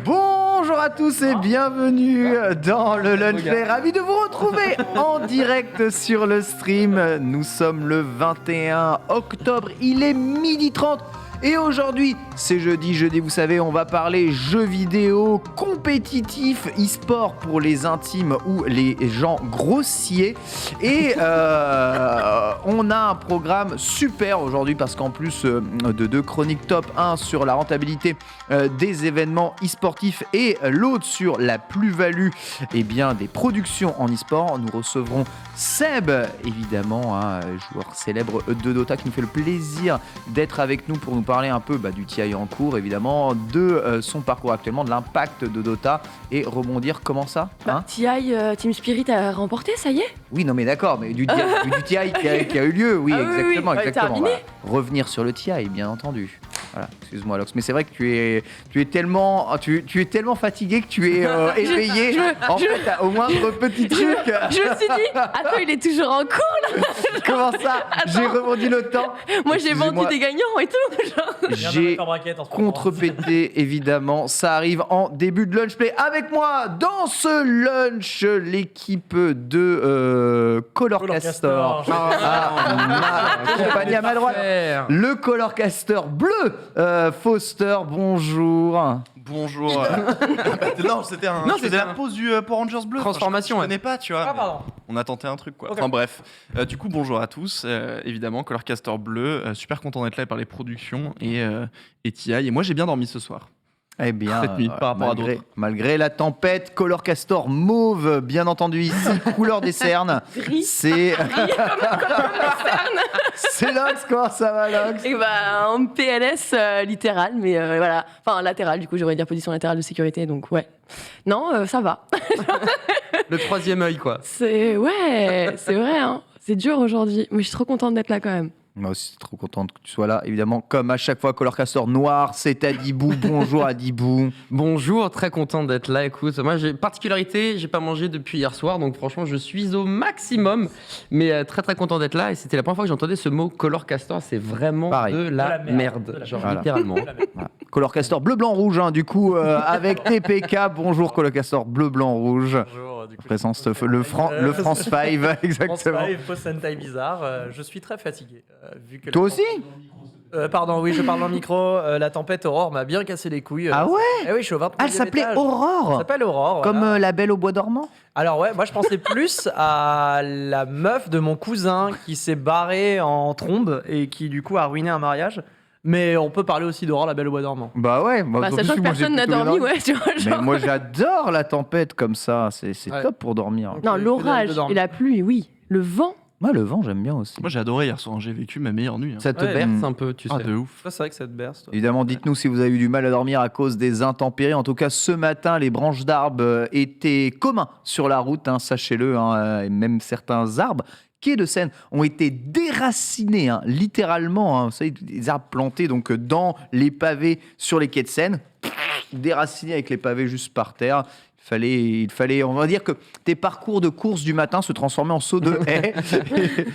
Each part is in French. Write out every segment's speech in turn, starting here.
Bonjour à tous et bienvenue dans le Lunch Play. Ravi de vous retrouver en direct sur le stream. Nous sommes le 21 octobre, il est 12h30. Et aujourd'hui, c'est jeudi, vous savez, on va parler jeux vidéo compétitifs, e-sport pour les intimes ou les gens grossiers. Et on a un programme super aujourd'hui parce qu'en plus de deux chroniques top, un sur la rentabilité des événements e-sportifs et l'autre sur la plus-value des productions en e-sport, nous recevrons Seb, évidemment, joueur célèbre de Dota qui nous fait le plaisir d'être avec nous pour nous parler un peu du TI en cours, évidemment, de son parcours actuellement, de l'impact de Dota et rebondir. Comment ça TI Team Spirit a remporté, ça y est. Oui, non mais d'accord, mais du TI qui a eu lieu, oui, exactement. Terminé. Voilà. Revenir sur le TI, bien entendu. Voilà, excuse-moi Lox, mais c'est vrai que tu es tellement fatigué que tu es éveillé. Fait, au moindre petit truc. Je me suis dit, attends, il est toujours en cours là. Comment ça? J'ai rebondi le temps. Moi j'ai vendu des gagnants et tout. J'ai contrepété, évidemment. Ça arrive en début de lunch play. Avec moi dans ce lunch, l'équipe de Colorcaster. Ma compagnie à ma droite, le Colorcaster bleu. Foster, bonjour. Bonjour. Non, c'était la pause du Power Rangers bleu. Transformation. Je connais pas, tu vois. Ah, pardon. On a tenté un truc, quoi. Okay. Enfin bref. Du coup, bonjour à tous. Évidemment, Colorcaster bleu. Super content d'être là et par les productions et TI. Et moi, j'ai bien dormi ce soir. Eh bien, cette nuit, par rapport à d'autres. Malgré la tempête, Colorcaster mauve, bien entendu ici, couleur des cernes. Gris. C'est Lox, comment ça va Lox? Et en PLS littéral, mais voilà. Enfin latéral, du coup j'aurais dire position latérale de sécurité, donc ouais. Non, ça va. Le troisième œil, quoi. C'est vrai, hein. C'est dur aujourd'hui, mais je suis trop contente d'être là quand même. Moi aussi, trop contente que tu sois là. Évidemment, comme à chaque fois, Colorcaster noir, c'est Adibou. Bonjour Adibou. Bonjour, très content d'être là. Écoute, moi, j'ai particularité, j'ai pas mangé depuis hier soir, donc franchement, je suis au maximum. Mais très très content d'être là. Et c'était la première fois que j'entendais ce mot Colorcaster. C'est vraiment pareil. De la merde. Genre voilà. Littéralement. Voilà. Colorcaster bleu, blanc, rouge, du coup, avec TPK. Bonjour Colorcaster bleu, blanc, rouge. Bonjour, du coup. Présence le France 5, exactement. France 5, post-Sentai bizarre. Je suis très fatigué. Vu que toi aussi pardon, oui, je parle en micro. La tempête Aurore m'a bien cassé les couilles. Ah ouais? Eh oui, je suis au 23e elle s'appelait étage. Aurore. Elle s'appelle Aurore. Comme voilà. la Belle au bois dormant. Alors ouais, moi je pensais plus à la meuf de mon cousin qui s'est barrée en trombe et qui du coup a ruiné un mariage. Mais on peut parler aussi d'Aurore, la Belle au bois dormant. Bah ouais. Sachant que personne n'a dormi, ouais, tu vois. Mais moi j'adore la tempête comme ça. C'est ouais. top pour dormir. Non, l'orage et la pluie, oui. Le vent. Moi, le vent, j'aime bien aussi. Moi, j'ai adoré hier soir. J'ai vécu ma meilleure nuit. Ça te berce un peu, tu sais. Ah, de ouf. Ça, c'est vrai que ça te berce. Toi. Évidemment, dites-nous si vous avez eu du mal à dormir à cause des intempéries. En tout cas, ce matin, les branches d'arbres étaient communs sur la route, sachez-le, et même certains arbres. Quais de Seine ont été déracinés, littéralement. Vous savez, des arbres plantés donc dans les pavés sur les quais de Seine, déracinés avec les pavés juste par terre. Il fallait, on va dire que tes parcours de course du matin se transformaient en saut de haie. Il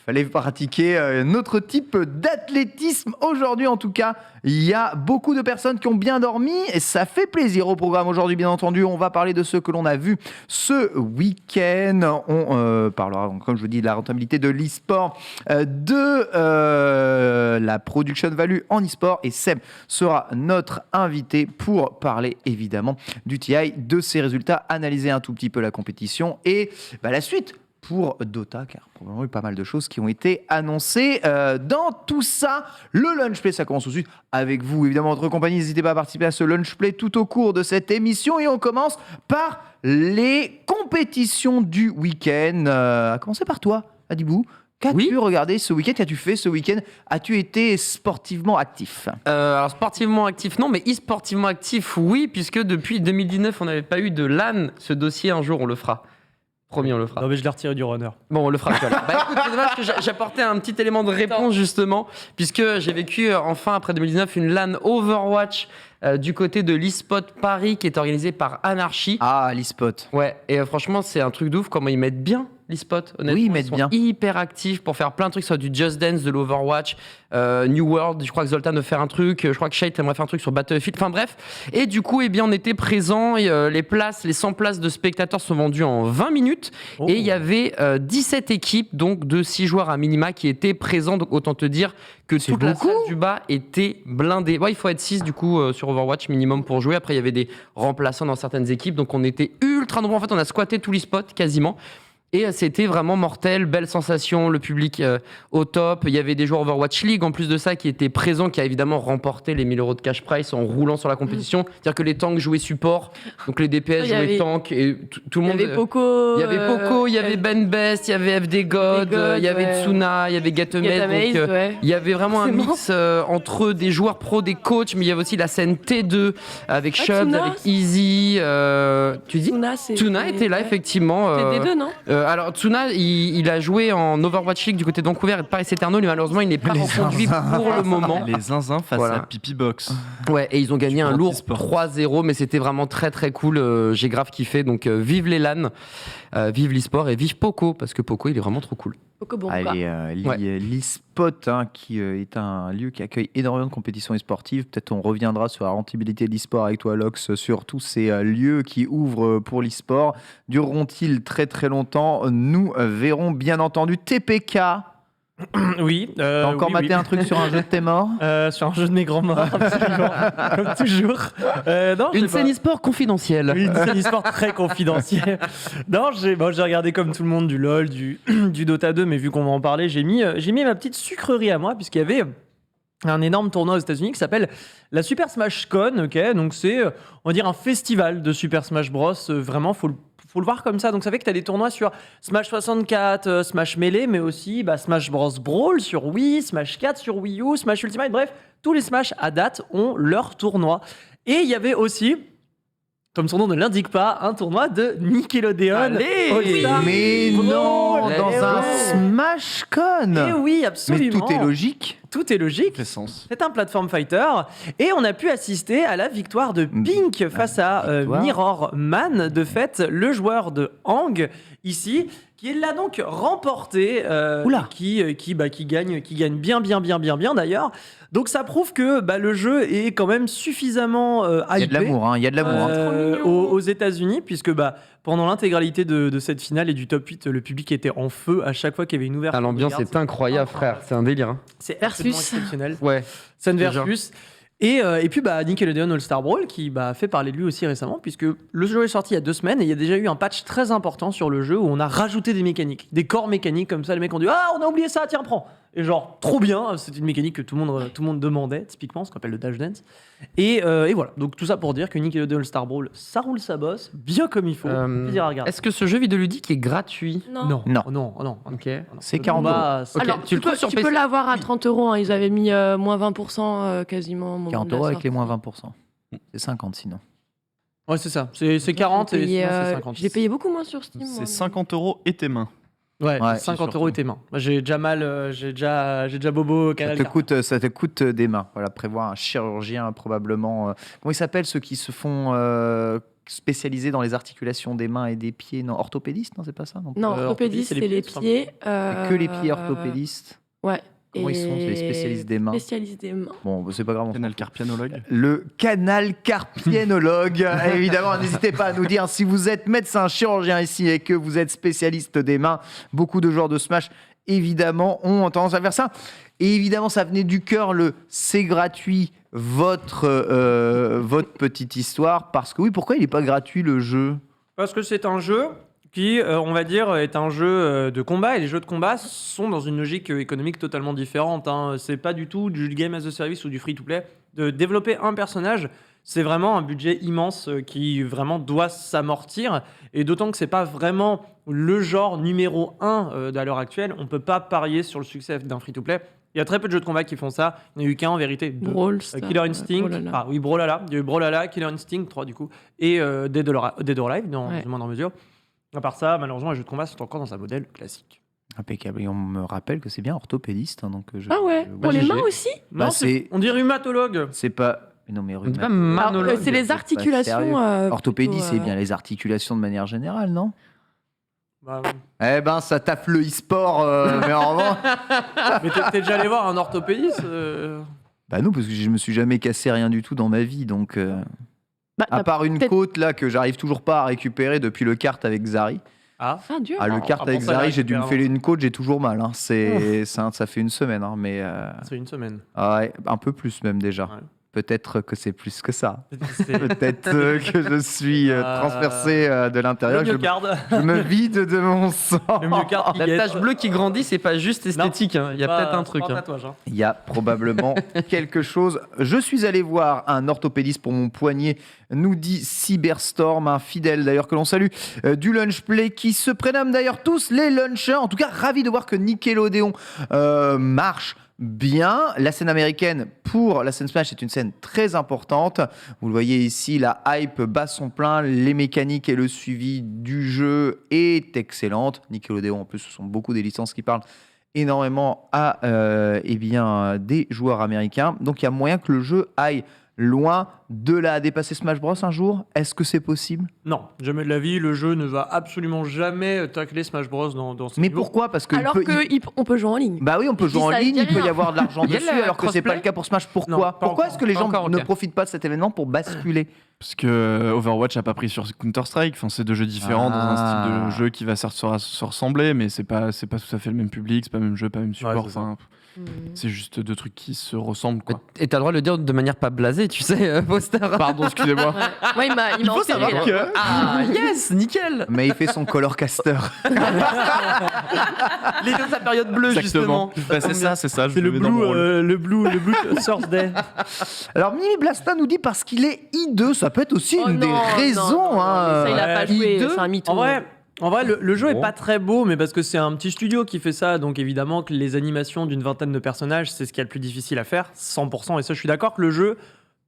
fallait pratiquer un autre type d'athlétisme. Aujourd'hui, en tout cas, il y a beaucoup de personnes qui ont bien dormi et ça fait plaisir. Au programme aujourd'hui, bien entendu, on va parler de ce que l'on a vu ce week-end. On parlera, comme je vous dis, de la rentabilité de l'e-sport, de la production value en e-sport. Et Seb sera notre invité pour parler évidemment du TI, de ses résultats, analyser un tout petit peu la compétition et la suite pour Dota, car probablement il y a pas mal de choses qui ont été annoncées dans tout ça. Le Lunch Play, ça commence tout de suite avec vous, évidemment, votre compagnie. N'hésitez pas à participer à ce Lunch Play tout au cours de cette émission. Et on commence par les compétitions du week-end. À commencer par toi, Adibou. Qu'as-tu regardé ce week-end? Qu'as-tu fait ce week-end? As-tu été sportivement actif? Alors sportivement actif non, mais e-sportivement actif oui, puisque depuis 2019 on n'avait pas eu de LAN. Ce dossier un jour on le fera. Promis, on le fera. Non, mais je l'ai retiré du runner. Bon, on le fera. Voilà. Bah écoute, c'est dommage que j'apportais un petit élément de réponse justement, puisque j'ai vécu enfin après 2019 une LAN Overwatch du côté de l'eSpot Paris qui est organisée par Anarchy. Ah, l'e-spot. Ouais, et franchement, c'est un truc de ouf comment ils mettent bien l'eSpot. Honnêtement, Oui, ils mettent sont bien. hyper actifs pour faire plein de trucs, soit du Just Dance, de l'Overwatch, New World. Je crois que Zoltan veut faire un truc. Je crois que Shade aimerait faire un truc sur Battlefield. Enfin bref. Et du coup, eh bien, on était présents. Les 100 places de spectateurs sont vendues en 20 minutes. Oh. Et il y avait 17 équipes, donc de 6 joueurs à minima, qui étaient présents. Donc autant te dire que C'est toute la beaucoup. salle du bas était blindée. Ouais, il faut être 6 du coup sur Overwatch minimum pour jouer. Après, il y avait des remplaçants dans certaines équipes. Donc on était ultra nombreux. En fait, on a squatté tous les spots quasiment. Et c'était vraiment mortel, belle sensation, le public au top. Il y avait des joueurs Overwatch League en plus de ça qui étaient présents, qui a évidemment remporté les 1000 € de cash prize en roulant sur la compétition. C'est-à-dire que les tanks jouaient support, donc les DPS Il y avait- jouaient tank et tout le monde. Il y avait Poco. Il y avait Poco, il y avait Ben Best, il y avait FD God, il y avait ouais. Tsuna, il y avait Gatemaze. Gatamaze, Donc, ouais. il y avait vraiment un C'est mix entre des joueurs pro, des coachs, mais il y avait aussi la scène T2 avec Ah, Chubbs, Tsuna, avec Easy. Tu dis Tsuna était là, effectivement. C'était D2, non Alors Tsuna, il a joué en Overwatch League du côté de Vancouver et de Paris Eternal, mais malheureusement il n'est pas reconduit pour le moment. Les zinzins face Voilà. à Pipi Box. Ouais, et ils ont gagné un Super lourd e-sport. 3-0, mais c'était vraiment très très cool. J'ai grave kiffé, donc vive les LAN, vive l'e-sport et vive Poco, parce que Poco il est vraiment trop cool. Poco bon. Allez, l'e-spot, qui est un lieu qui accueille énormément de compétitions e-sportives. Peut-être on reviendra sur la rentabilité de l'e-sport avec toi, Lox, sur tous ces lieux qui ouvrent pour l'e-sport. Dureront-ils très très longtemps? Nous verrons bien entendu. TPK, Oui. t'as encore oui, maté oui. un truc sur un jeu de tes morts? Sur un jeu de mes grands-morts, absolument. Comme toujours. Non, je Une sais pas. scène e-sport confidentielle. Oui, c'est une histoire très confidentielle. Non, j'ai regardé comme tout le monde du LoL, du Dota 2, mais vu qu'on va en parler, j'ai mis ma petite sucrerie à moi, puisqu'il y avait un énorme tournoi aux États-Unis qui s'appelle la Super Smash Con. Ok, donc c'est, on va dire, un festival de Super Smash Bros. Vraiment, faut le voir comme ça. Donc ça fait que tu as des tournois sur Smash 64, Smash Melee, mais aussi Smash Bros Brawl sur Wii, Smash 4 sur Wii U, Smash Ultimate. Bref, tous les Smash à date ont leur tournoi. Et il y avait aussi, comme son nom ne l'indique pas, un tournoi de Nickelodeon. Allez All-Star Mais Brawl. non, Eh dans un ouais. SmashCon. Eh oui, Mais absolument. tout est logique. Tout est logique. Fait sens. C'est un platform fighter et on a pu assister à la victoire de Pink face à victoire. Mirror Man. De fait, le joueur de Hang ici, qui l'a donc remporté, Oula. qui gagne bien d'ailleurs. Donc ça prouve que le jeu est quand même suffisamment Il y a de hypé. l'amour, il y a de l'amour. Aux États-Unis, puisque pendant l'intégralité de cette finale et du top 8, le public était en feu à chaque fois qu'il y avait une ouverture. Ah, l'ambiance de garde. est incroyable, frère. C'est un délire. Hein. C'est Versus. absolument exceptionnel. Ouais. Sun Déjà. versus. Et puis Nickelodeon All-Star Brawl qui fait parler de lui aussi récemment, puisque le jeu est sorti il y a 2 semaines et il y a déjà eu un patch très important sur le jeu où on a rajouté des mécaniques, des corps mécaniques comme ça. Les mecs ont dit ah on a oublié ça, tiens prends. Et genre trop bien, c'est une mécanique que tout le monde demandait typiquement, ce qu'on appelle le dash dance. Et voilà, donc tout ça pour dire que Nickelodeon All-Star Brawl ça roule sa bosse bien comme il faut, plaisir à regarder. Est-ce que ce jeu vidéoludique est gratuit? Non. Non. Ok. C'est Le 40 combat, Ok, Alors, tu le trouves sur tu PC? peux l'avoir à 30 €. Hein. Ils avaient mis moins 20% quasiment. au moment 40 de la € avec sortie. les moins 20%. C'est 50 sinon. Ouais c'est ça, c'est 40 J'ai et payé, sinon c'est 50. J'ai payé beaucoup moins sur Steam. moi, C'est mais- 50 € et tes mains. Ouais, Ouais, 50 surtout. € et tes mains. Moi, j'ai déjà mal, j'ai déjà bobo au canal. Ça te coûte des mains. Voilà, prévoir un chirurgien probablement. Comment ils s'appellent ceux qui se font spécialiser dans les articulations des mains et des pieds? Non, orthopédiste, non, c'est pas ça non Non, orthopédiste, c'est les pieds. C'est que les pieds orthopédistes. Ouais. Comment ils sont, c'est les spécialistes des mains. Spécialistes des mains. Bon, c'est pas grave. on Canal s'en fout. carpianologue. Le canal carpianologue. Évidemment, n'hésitez pas à nous dire si vous êtes médecin, chirurgien ici et que vous êtes spécialiste des mains. Beaucoup de joueurs de Smash, évidemment, ont tendance à faire ça. Et évidemment, ça venait du cœur, c'est gratuit, votre petite histoire. Parce que oui, pourquoi il n'est pas gratuit le jeu? Parce que c'est un jeu qui, on va dire, est un jeu de combat. Et les jeux de combat sont dans une logique économique totalement différente. Hein. C'est pas du tout du game as a service ou du free-to-play. De développer un personnage, c'est vraiment un budget immense qui vraiment doit s'amortir. Et d'autant que c'est pas vraiment le genre numéro 1 à l'heure actuelle. On peut pas parier sur le succès d'un free-to-play. Il y a très peu de jeux de combat qui font ça. Il n'y en a eu qu'un en vérité. 2. Brawl, Killer Instinct, Brawlhalla, il y a eu Brawlhalla, Killer Instinct 3 du coup, et Dead or Alive dans Ouais. une moindre mesure. À part ça, malheureusement, les jeux de combat sont encore dans un modèle classique. Impeccable. Et on me rappelle que c'est bien orthopédiste. Donc Ah ouais, pour les GG. mains aussi Bah, Non, c'est- on dit rhumatologue. C'est pas. Mais non, mais On dit pas rhumato- Alors, manologue. c'est les Pas articulations. sérieux. Orthopédie, plutôt, c'est bien les articulations de manière générale, non? Bah, Eh ben, ça taffe le e-sport, mais en revanche. mais t'es déjà allé voir un orthopédiste Bah non, parce que je me suis jamais cassé rien du tout dans ma vie, donc. Bah, À t'as part une peut-être- côte là que j'arrive toujours pas à récupérer depuis le kart avec Zari. Ah, Ah, dur. Ah, le Alors, kart avant avec ça, Zari, là, j'ai dû me récupérer filer une côte, j'ai toujours mal. Hein. Ça fait une semaine, hein, mais c'est une semaine. ouais, un peu plus même déjà. Ouais. Peut-être que c'est plus que ça. C'est Peut-être que je suis transpercé de l'intérieur. le Je, myocarde. je me vide de mon sang. Le myocarde qui La guette. tache bleue qui grandit, c'est pas juste esthétique. hein. Il y a peut-être un truc. Pas un hein. tatouage, hein. Il y a probablement quelque chose. Je suis allé voir un orthopédiste pour mon poignet, nous dit Cyberstorm, un fidèle d'ailleurs que l'on salue, du Lunch Play, qui se prénomme d'ailleurs tous les Lunchers. En tout cas, ravi de voir que Nickelodeon marche bien. La scène américaine pour la scène Smash est une scène très importante. Vous le voyez ici, la hype bat son plein, les mécaniques et le suivi du jeu est excellente. Nickelodeon, en plus, ce sont beaucoup des licences qui parlent énormément à eh bien, des joueurs américains. Donc il y a moyen que le jeu aille loin de là à dépasser Smash Bros un jour. Est-ce que c'est possible? Non, jamais de la vie, le jeu ne va absolument jamais tacler Smash Bros dans ses Mais niveaux. pourquoi? Parce que Alors qu'on peut jouer en ligne. bah oui, on peut Je jouer dis en ça, je ligne, dis il peut y rien. avoir de l'argent Il y a dessus, le alors que c'est pas crossplay le cas pour Smash. Non, Pourquoi? pas Pourquoi encore. est-ce que les Pas gens encore, ne ok. profitent pas de cet événement pour basculer? Parce que Overwatch a pas pris sur Counter-Strike. Enfin, c'est deux jeux différents dans un style de jeu qui va certes se ressembler, mais c'est pas tout à fait le même public, c'est pas le même jeu, pas le même support. c'est ça. Enfin, c'est juste deux trucs qui se ressemblent, quoi. Et t'as le droit de le dire de manière pas blasée, tu sais, Foster. Pardon, excusez-moi. Moi, il m'a Il faut enterré, savoir là. que Ah, yes, nickel. Mais il fait son color caster. Il était de sa période bleue, Exactement. justement. Bah, c'est ça. je C'est le me mets dans mon rôle. blue Source Day. Alors Mimi Blasta nous dit parce qu'il est hideux, ça peut être aussi Oh une des non, raisons. non, non, hein. mais ça, il a pas joué, hideux. c'est un mytho. En vrai, le jeu est Bon. pas très beau, mais parce que c'est un petit studio qui fait ça, donc évidemment que les animations d'une vingtaine de personnages, c'est ce qui est le plus difficile à faire, 100%. Et ça, je suis d'accord que le jeu,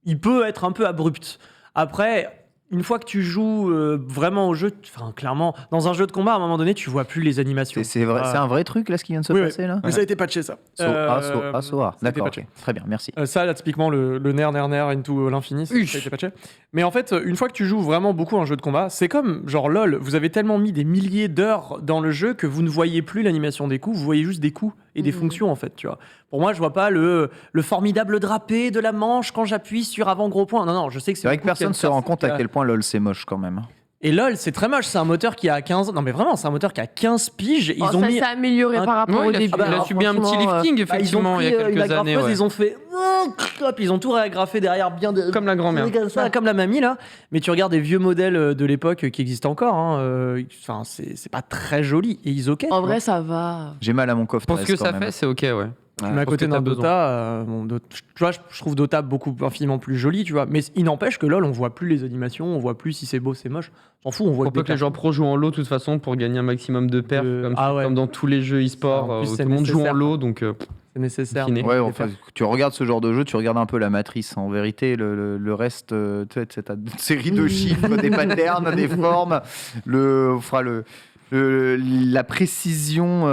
il peut être un peu abrupt. Après, une fois que tu joues vraiment au jeu, clairement, dans un jeu de combat, à un moment donné, tu vois plus les animations. C'est vrai, Ah. c'est un vrai truc là ce qui vient de se Oui, passer là. Mais ça a été patché, ça. So- ah, so- ah, ça a été D'accord, patché. ok. Très bien, merci. Ça, là, typiquement, le nerf into l'infini, ça a été patché. Mais en fait, une fois que tu joues vraiment beaucoup à un jeu de combat, c'est comme, genre, LoL, vous avez tellement mis des milliers d'heures dans le jeu que vous ne voyez plus l'animation des coups, vous voyez juste des coups et des fonctions, en fait, tu vois. Pour moi, je vois pas le formidable drapé de la manche quand j'appuie sur avant gros point. Non, je sais que C'est vrai beaucoup que personne de se rend compte à qui a- quel point LoL c'est moche quand même. Et LoL, c'est très moche, c'est un moteur qui a 15... Non, mais vraiment, c'est un moteur qui a 15 piges. Ils Oh, ont ça mis... s'est amélioré un- par rapport Ouais, au il a, début. il a hein, subi un petit franchement, lifting, Bah, ils ont effectivement, pris, il y a la quelques graffe années. creuse, ouais. ils ont fait... Hop, ils ont tout réagrafé derrière bien de... Comme la grand-mère. Comme ça, comme la mamie, là. Mais tu regardes des vieux modèles de l'époque qui existent encore. Enfin, c'est pas très joli. Et ils ok. En vrai, ça va. J'ai mal à mon coffre. Pour ce que ça fait, c'est ok, ouais. mais à côté que t'as d'un besoin. Dota, tu vois, je trouve Dota beaucoup infiniment plus joli, tu vois. Mais il n'empêche que LoL, on voit plus les animations, on voit plus si c'est beau, c'est moche. On s'en fout, on voit Faut pas que les persos. joueurs pro jouent en lot de toute façon pour gagner un maximum de perfs, comme, Ah ouais. comme dans tous les jeux e-sport, En plus, où c'est tout le monde joue en nécessaire. lot, donc C'est nécessaire. Fini. Ouais, enfin, tu regardes ce genre de jeu, tu regardes un peu la matrice. En vérité, le reste, tu sais, t'as une série de chiffres, des patterns, des formes, la précision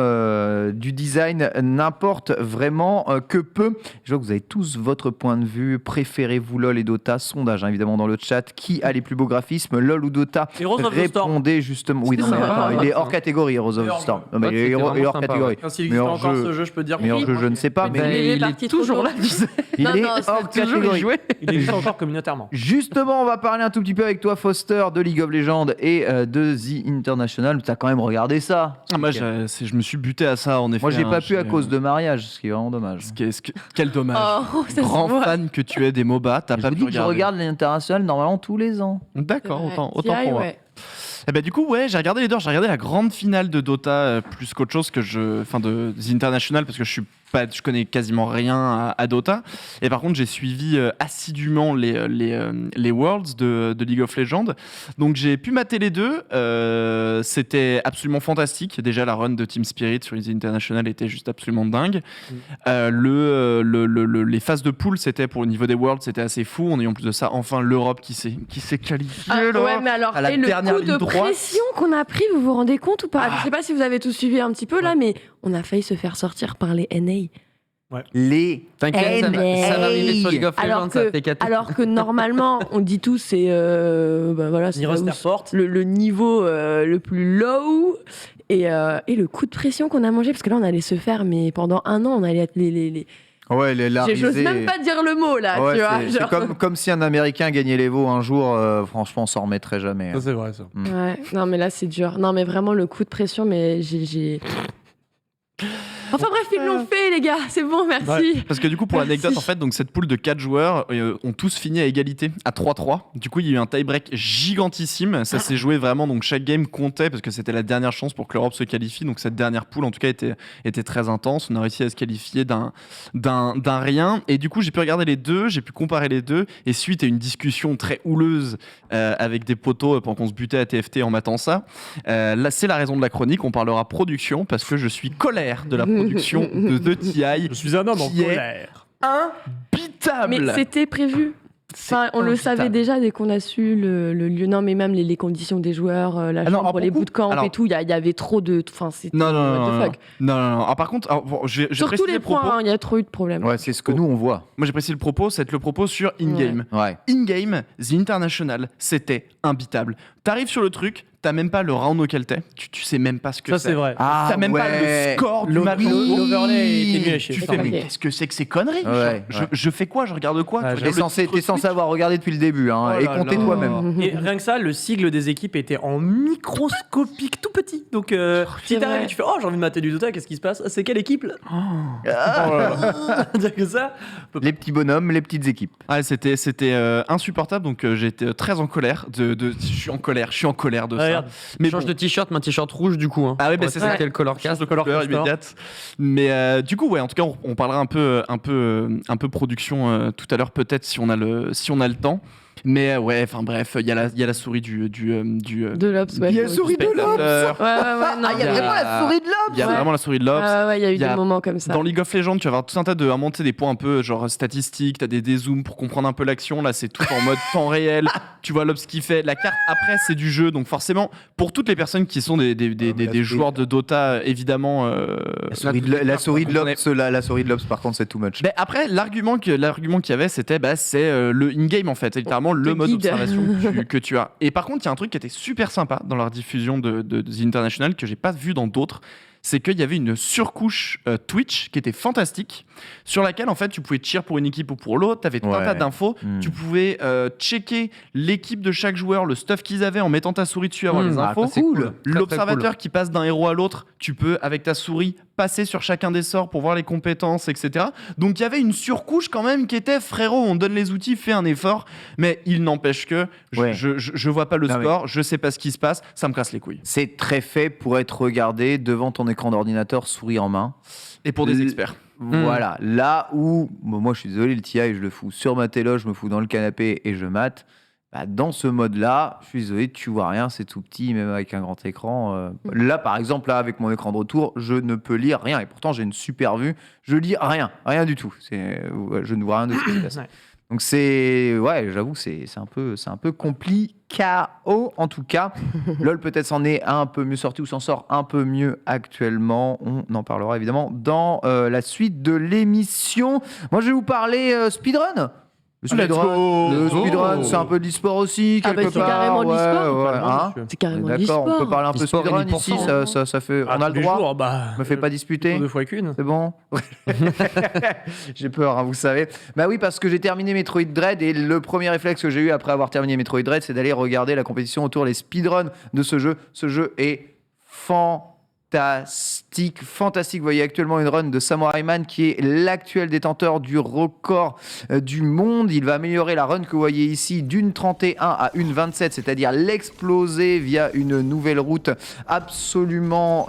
du design n'importe vraiment que peu. Je vois que vous avez tous votre point de vue. Préférez-vous LoL et Dota? Sondage, hein, évidemment, dans le chat. Qui a les plus beaux graphismes, LoL ou Dota? Heroes of the Storm. Répondez justement. Oui, non, mais sympa, attends, ouais. il est hors catégorie, Heroes of the Storm. Non, mais Ouais, il est c'était hors vraiment sympa, catégorie. S'il existe Meilleur encore jeu- ce jeu, je peux te dire. Meilleur qu'il- jeu, je ne sais pas, Mais mais il est il parti est trop toujours tôt. là, tu sais. il Non, est non, hors c'est Toujours y catégorie. jouer. Il existe encore communautairement. Justement, on va parler un tout petit peu avec toi, Foster, de League of Legends et de The International. Tu as quand même regardé ça. Ah, moi, je me suis buté à ça, en effet. Moi, j'ai hein, pas pu à cause de mariage, ce qui est vraiment dommage. Quel dommage. Oh, ça se Grand voit. fan que tu es des MOBA, t'as Je pas vous pu dis que je regarder. regarde l'International normalement tous les ans. D'accord, Ouais. autant TI, pour moi. ouais. Eh ben, du coup, ouais, j'ai regardé les deux. J'ai regardé la grande finale de Dota plus qu'autre chose que enfin de The International, parce que je suis je connais quasiment rien à Dota. Et par contre, j'ai suivi assidûment les Worlds de League of Legends. Donc j'ai pu mater les deux. C'était absolument fantastique. Déjà, la run de Team Spirit sur Easy International était juste absolument dingue. Les phases de poule, c'était pour le niveau des Worlds, c'était assez fou. On a eu en plus de ça, enfin, l'Europe qui s'est qualifiée. Ouais, mais alors, à la et le dernière coup de ligne droite. pression qu'on a pris, vous vous rendez compte ou pas? Je sais pas si vous avez tout suivi un petit peu là, mais on a failli se faire sortir par les NA. Les T'inquiète, ça va arriver sur League of Legends, ça fait 4 alors que normalement, on dit tous c'est voilà, c'est là Niros où Airport. le niveau le plus low et le coup de pression qu'on a mangé parce que là on allait se faire, mais pendant un an on allait être les... Ouais, la J'ose risée. même pas dire le mot là, Ouais, tu vois. c'est genre. comme si un Américain gagnait l'Evo un jour, franchement, on s'en remettrait jamais. Ça, c'est vrai, ça. Ouais, non mais là c'est dur. Non mais vraiment le coup de pression, mais j'ai... Enfin bref, ils l'ont fait les gars, c'est bon, merci. Parce que du coup, pour Merci. l'anecdote, en fait, donc cette poule de 4 joueurs ont tous fini à égalité, à 3-3. Du coup, il y a eu un tie-break gigantissime. Ça s'est joué vraiment, donc chaque game comptait parce que c'était la dernière chance pour que l'Europe se qualifie. Donc cette dernière poule, en tout cas, était très intense. On a réussi à se qualifier d'un rien. Et du coup, j'ai pu regarder les deux, j'ai pu comparer les deux. Et suite à une discussion très houleuse avec des potos pendant qu'on se butait à TFT en matant ça, là, c'est la raison de la chronique. On parlera production parce que je suis colère de la production de The TI. Je suis un homme en Qui est colère. Imbitable. Mais c'était prévu. Enfin, on le savait déjà dès qu'on a su le lieu. Non, mais même les conditions des joueurs, la Ah non, chambre, pour les le coup, bootcamps alors- et tout, il y avait trop de... Enfin, c'était... Non, what the fuck. non. Alors, par contre, je vais Sur tous préciser les le propos. points, il y a trop eu de problèmes. Ouais, c'est ce que nous on voit. Moi, j'ai précisé le propos, c'est le propos sur in-game. Ouais. In-game, The International, c'était imbitable. T'arrives sur le truc, t'as même pas le round auquel t'es, tu sais même pas ce que Ça, c'est. c'est vrai. T'as même pas le score du match. L'overlay était nul à chier. Tu ça, fais, ouais. mais qu'est-ce que c'est que ces conneries Ouais, je fais quoi? Je regarde quoi? Ouais, Je T'es regarde le censé, titre t'es censé Twitch. avoir regardé depuis le début, hein, Oh et là compter là. toi-même. Et rien que ça, le sigle des équipes était en microscopique, tout petit. Donc, si c'est t'arrives vrai. et tu fais, oh, j'ai envie de mater du Dota, qu'est-ce qui se passe? Ah, c'est quelle équipe là? Dire que ça. Les petits bonhommes, les petites équipes. Ah, c'était insupportable, donc j'ai été très en colère. Je suis en colère de ça. Regarde. Mais Change bon. de t-shirt, ma t-shirt rouge du coup. Hein. Ah oui, bah, Ouais, c'est ça. Quel color cast. De couleur cast, immédiate. Mais du coup, ouais, en tout cas, on parlera un peu production tout à l'heure, peut-être si on a le temps. Mais ouais, enfin bref, il y a la souris du De l'Obs, ouais. Il y a la souris de l'Obs. spectateur. Ouais, non, Ah, il y a vraiment la souris de l'Obs. Il y a Ouais. vraiment la souris de l'Obs. Ouais, il y a eu Il y a- des moments comme ça. Dans League of Legends, tu vas avoir tout un tas de monter des points un peu genre statistiques, t'as des dézooms pour comprendre un peu l'action. Là, c'est tout en mode temps réel. Tu vois l'Obs qui fait. La carte après, c'est du jeu. Donc forcément, pour toutes les personnes qui sont des joueurs de Dota, évidemment. La souris de l'Obs, la souris de l'Obs, par contre, c'est too much. Ben après, l'argument qu'il y avait, c'était c'est le in-game en fait, c'est littéralement le mode guide. observation que tu as. Et par contre, il y a un truc qui était super sympa dans leur diffusion de The International que j'ai pas vu dans d'autres. C'est qu'il y avait une surcouche Twitch qui était fantastique, sur laquelle en fait tu pouvais cheer pour une équipe ou pour l'autre, tu avais tout un Ouais. tas d'infos, tu pouvais checker l'équipe de chaque joueur, le stuff qu'ils avaient en mettant ta souris dessus, avoir les infos. ça, c'est cool. Très, très L'observateur qui passe d'un héros à l'autre, tu peux avec ta souris passer sur chacun des sorts pour voir les compétences, etc. Donc il y avait une surcouche quand même qui était frérot, on donne les outils, fais un effort, mais il n'empêche que Ouais. je vois pas le Non, mais- score, je sais pas ce qui se passe, ça me casse les couilles. C'est très fait pour être regardé devant ton écran d'ordinateur, souris en main. Et pour des experts. Voilà, là où, moi je suis désolé, le TI, je le fous sur ma téloge, je me fous dans le canapé et je mate. Bah, dans ce mode-là, je suis désolé, tu vois rien, c'est tout petit, même avec un grand écran. Là, par exemple, là, avec mon écran de retour, je ne peux lire rien. Et pourtant, j'ai une super vue. Je lis rien du tout. Je ne vois rien de ce qui se passe. Ouais. Donc j'avoue, c'est un peu compliqué en tout cas. LOL peut-être s'en est un peu mieux sorti ou s'en sort un peu mieux actuellement. On en parlera évidemment dans la suite de l'émission. Moi, je vais vous parler speedrun. Le speedrun, c'est un peu de l'e-sport aussi, Ah bah, quelque c'est part. carrément de l'e-sport. Hein. C'est carrément de D'accord, on peut l'e-sport. parler un peu E-sport et speedrun 1000%, ici, hein. ça fait... Ah, on a le tous les droit. jours, bah, Me fais pas disputer. 2 fois qu'une. C'est bon. J'ai peur, hein, vous savez. Bah oui, parce que j'ai terminé Metroid Dread et le premier réflexe que j'ai eu après avoir terminé Metroid Dread, c'est d'aller regarder la compétition autour des speedruns de ce jeu. Ce jeu est fantastique. fantastique. Vous voyez actuellement une run de Samurai Man qui est l'actuel détenteur du record du monde. Il va améliorer la run que vous voyez ici d'une 31 à une 27, c'est-à-dire l'exploser via une nouvelle route absolument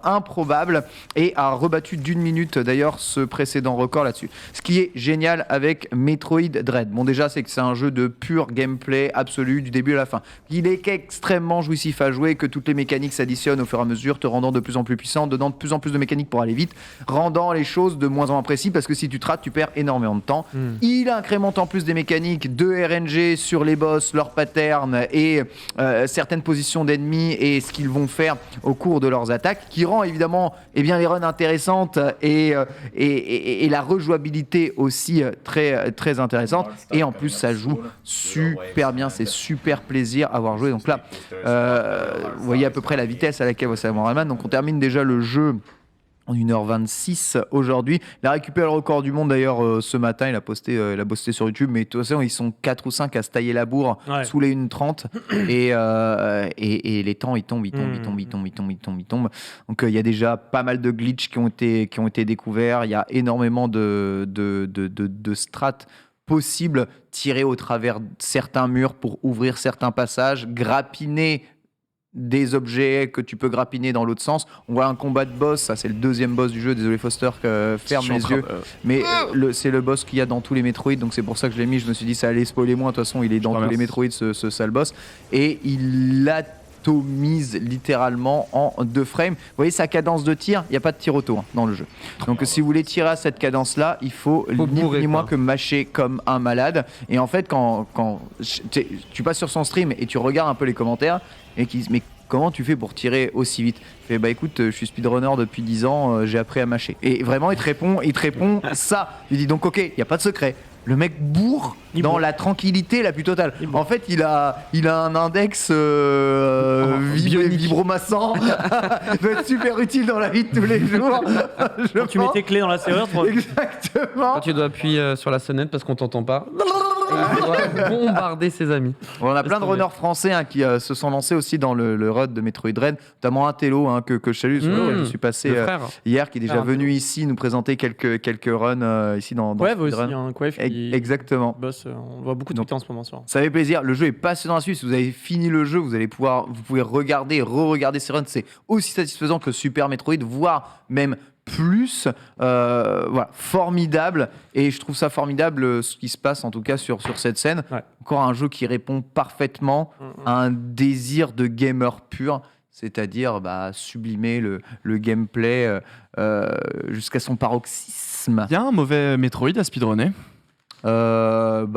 improbable, et a rebattu d'1 minute d'ailleurs ce précédent record là-dessus. Ce qui est génial avec Metroid Dread, bon déjà c'est que c'est un jeu de pur gameplay absolu du début à la fin. Il est extrêmement jouissif à jouer, que toutes les mécaniques s'additionnent au fur et à mesure, te rendant de plus en plus puissant, donnant de plus en plus de mécaniques pour aller vite, rendant les choses de moins en moins précis, parce que si tu te rates, tu perds énormément de temps. Il incrémente en plus des mécaniques de RNG sur les boss, leurs patterns et certaines positions d'ennemis et ce qu'ils vont faire au cours de leurs attaques, qui rend évidemment les runs intéressantes et la rejouabilité aussi très, très intéressante. Et en plus, ça joue super bien, c'est super plaisir à avoir joué. Donc là, vous voyez à peu près la vitesse à laquelle va Samurai Man. Donc on termine déjà le jeu en 1h26 aujourd'hui. Il a récupéré le record du monde d'ailleurs ce matin, il a posté sur YouTube, mais de toute façon ils sont 4 ou 5 à se tailler la bourre sous les 1h30 et les temps ils tombent. Donc il y a déjà pas mal de glitches qui ont été découverts, il y a énormément de strats possibles, tirer au travers certains murs pour ouvrir certains passages, grappiner des objets que tu peux grappiner dans l'autre sens. On voit un combat de boss, ça c'est le deuxième boss du jeu, désolé Foster, ferme les yeux, mais c'est le boss qu'il y a dans tous les Metroid, donc c'est pour ça que je l'ai mis, je me suis dit ça allait spoiler moins, de toute façon il est dans tous les Metroid ce sale boss, et il atomise littéralement en 2 frames. Vous voyez sa cadence de tir, il n'y a pas de tir auto dans le jeu. Donc si vous voulez tirer à cette cadence-là, il faut ni moins que mâcher comme un malade. Et en fait, quand tu passes sur son stream et tu regardes un peu les commentaires, et qui disent mais comment tu fais pour tirer aussi vite? Je fais bah écoute, je suis speedrunner depuis 10 ans, j'ai appris à mâcher. Et vraiment il te répond ça. Il dit donc ok, il n'y a pas de secret. Le mec bourre dans la tranquillité la plus totale. En fait, il a un index vibromassant. Il peut être super utile dans la vie de tous les jours. Quand tu mets tes clés dans la serrure, Exactement. Quand tu dois appuyer sur la sonnette parce qu'on t'entend pas. Il doit bombarder ses amis. On a plein de runners français qui se sont lancés aussi dans le run de Metroid Dread, notamment un Tello que je salue, sur lequel je suis passé hier, qui est déjà venu ici nous présenter quelques runs ici dans Quave aussi, Quave qui exactement. Boss, on voit beaucoup de tweets en ce moment sur. Ça fait plaisir, le jeu est passionnant à suivre. Si vous avez fini le jeu, vous pouvez regarder, re-regarder ces runs, c'est aussi satisfaisant que Super Metroid, voire même plus. Voilà, formidable, et je trouve ça formidable ce qui se passe en tout cas sur cette scène. Encore un jeu qui répond parfaitement à un désir de gamer pur, c'est-à-dire sublimer le gameplay jusqu'à son paroxysme. Il y a un mauvais Metroid à speedrunner. Le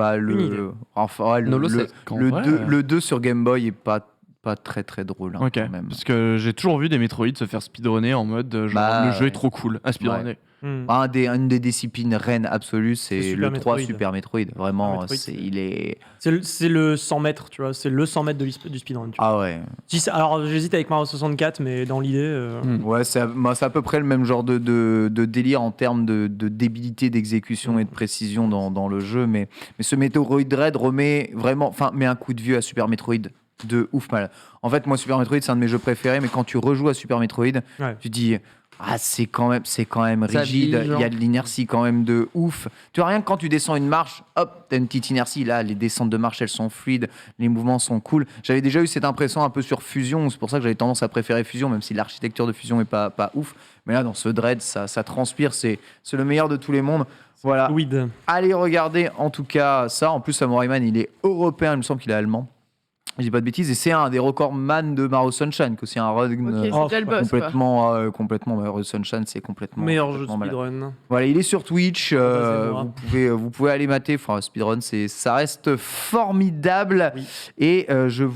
2 sur Game Boy est pas très très drôle ok, quand même. parce que j'ai toujours vu des Metroid se faire speedrunner en mode le jeu est trop cool à speedrunner. Une des disciplines reines absolues, c'est le 3 Super Metroid. Vraiment, Metroid, c'est le 100 mètres, tu vois, c'est le 100 mètres du speedrun. Tu vois. Ah ouais. Alors j'hésite avec Mario 64, mais dans l'idée. Ouais, c'est à peu près le même genre de délire en termes de débilité d'exécution et de précision dans le jeu, mais ce Metroid Dread met un coup de vieux à Super Metroid de ouf mal. En fait, moi Super Metroid c'est un de mes jeux préférés, mais quand tu rejoues à Super Metroid, tu dis c'est quand même rigide, il y a de l'inertie quand même de ouf. Tu vois, rien que quand tu descends une marche, hop, t'as une petite inertie. Là, les descentes de marche, elles sont fluides, les mouvements sont cool. J'avais déjà eu cette impression un peu sur Fusion, c'est pour ça que j'avais tendance à préférer Fusion, même si l'architecture de Fusion est pas ouf. Mais là, dans ce Dread, ça transpire, c'est le meilleur de tous les mondes. Voilà. Allez regarder en tout cas ça. En plus, Samurai Man, il est européen, il me semble qu'il est allemand. Je dis pas de bêtises, et c'est un des recordman de Mario Sunshine, que c'est un run complètement Mario Sunshine, c'est complètement meilleur jeu de speedrun. speedrun. Voilà, il est sur Twitch, vous pouvez aller mater. Enfin, speedrun, ça reste formidable. Et j'ai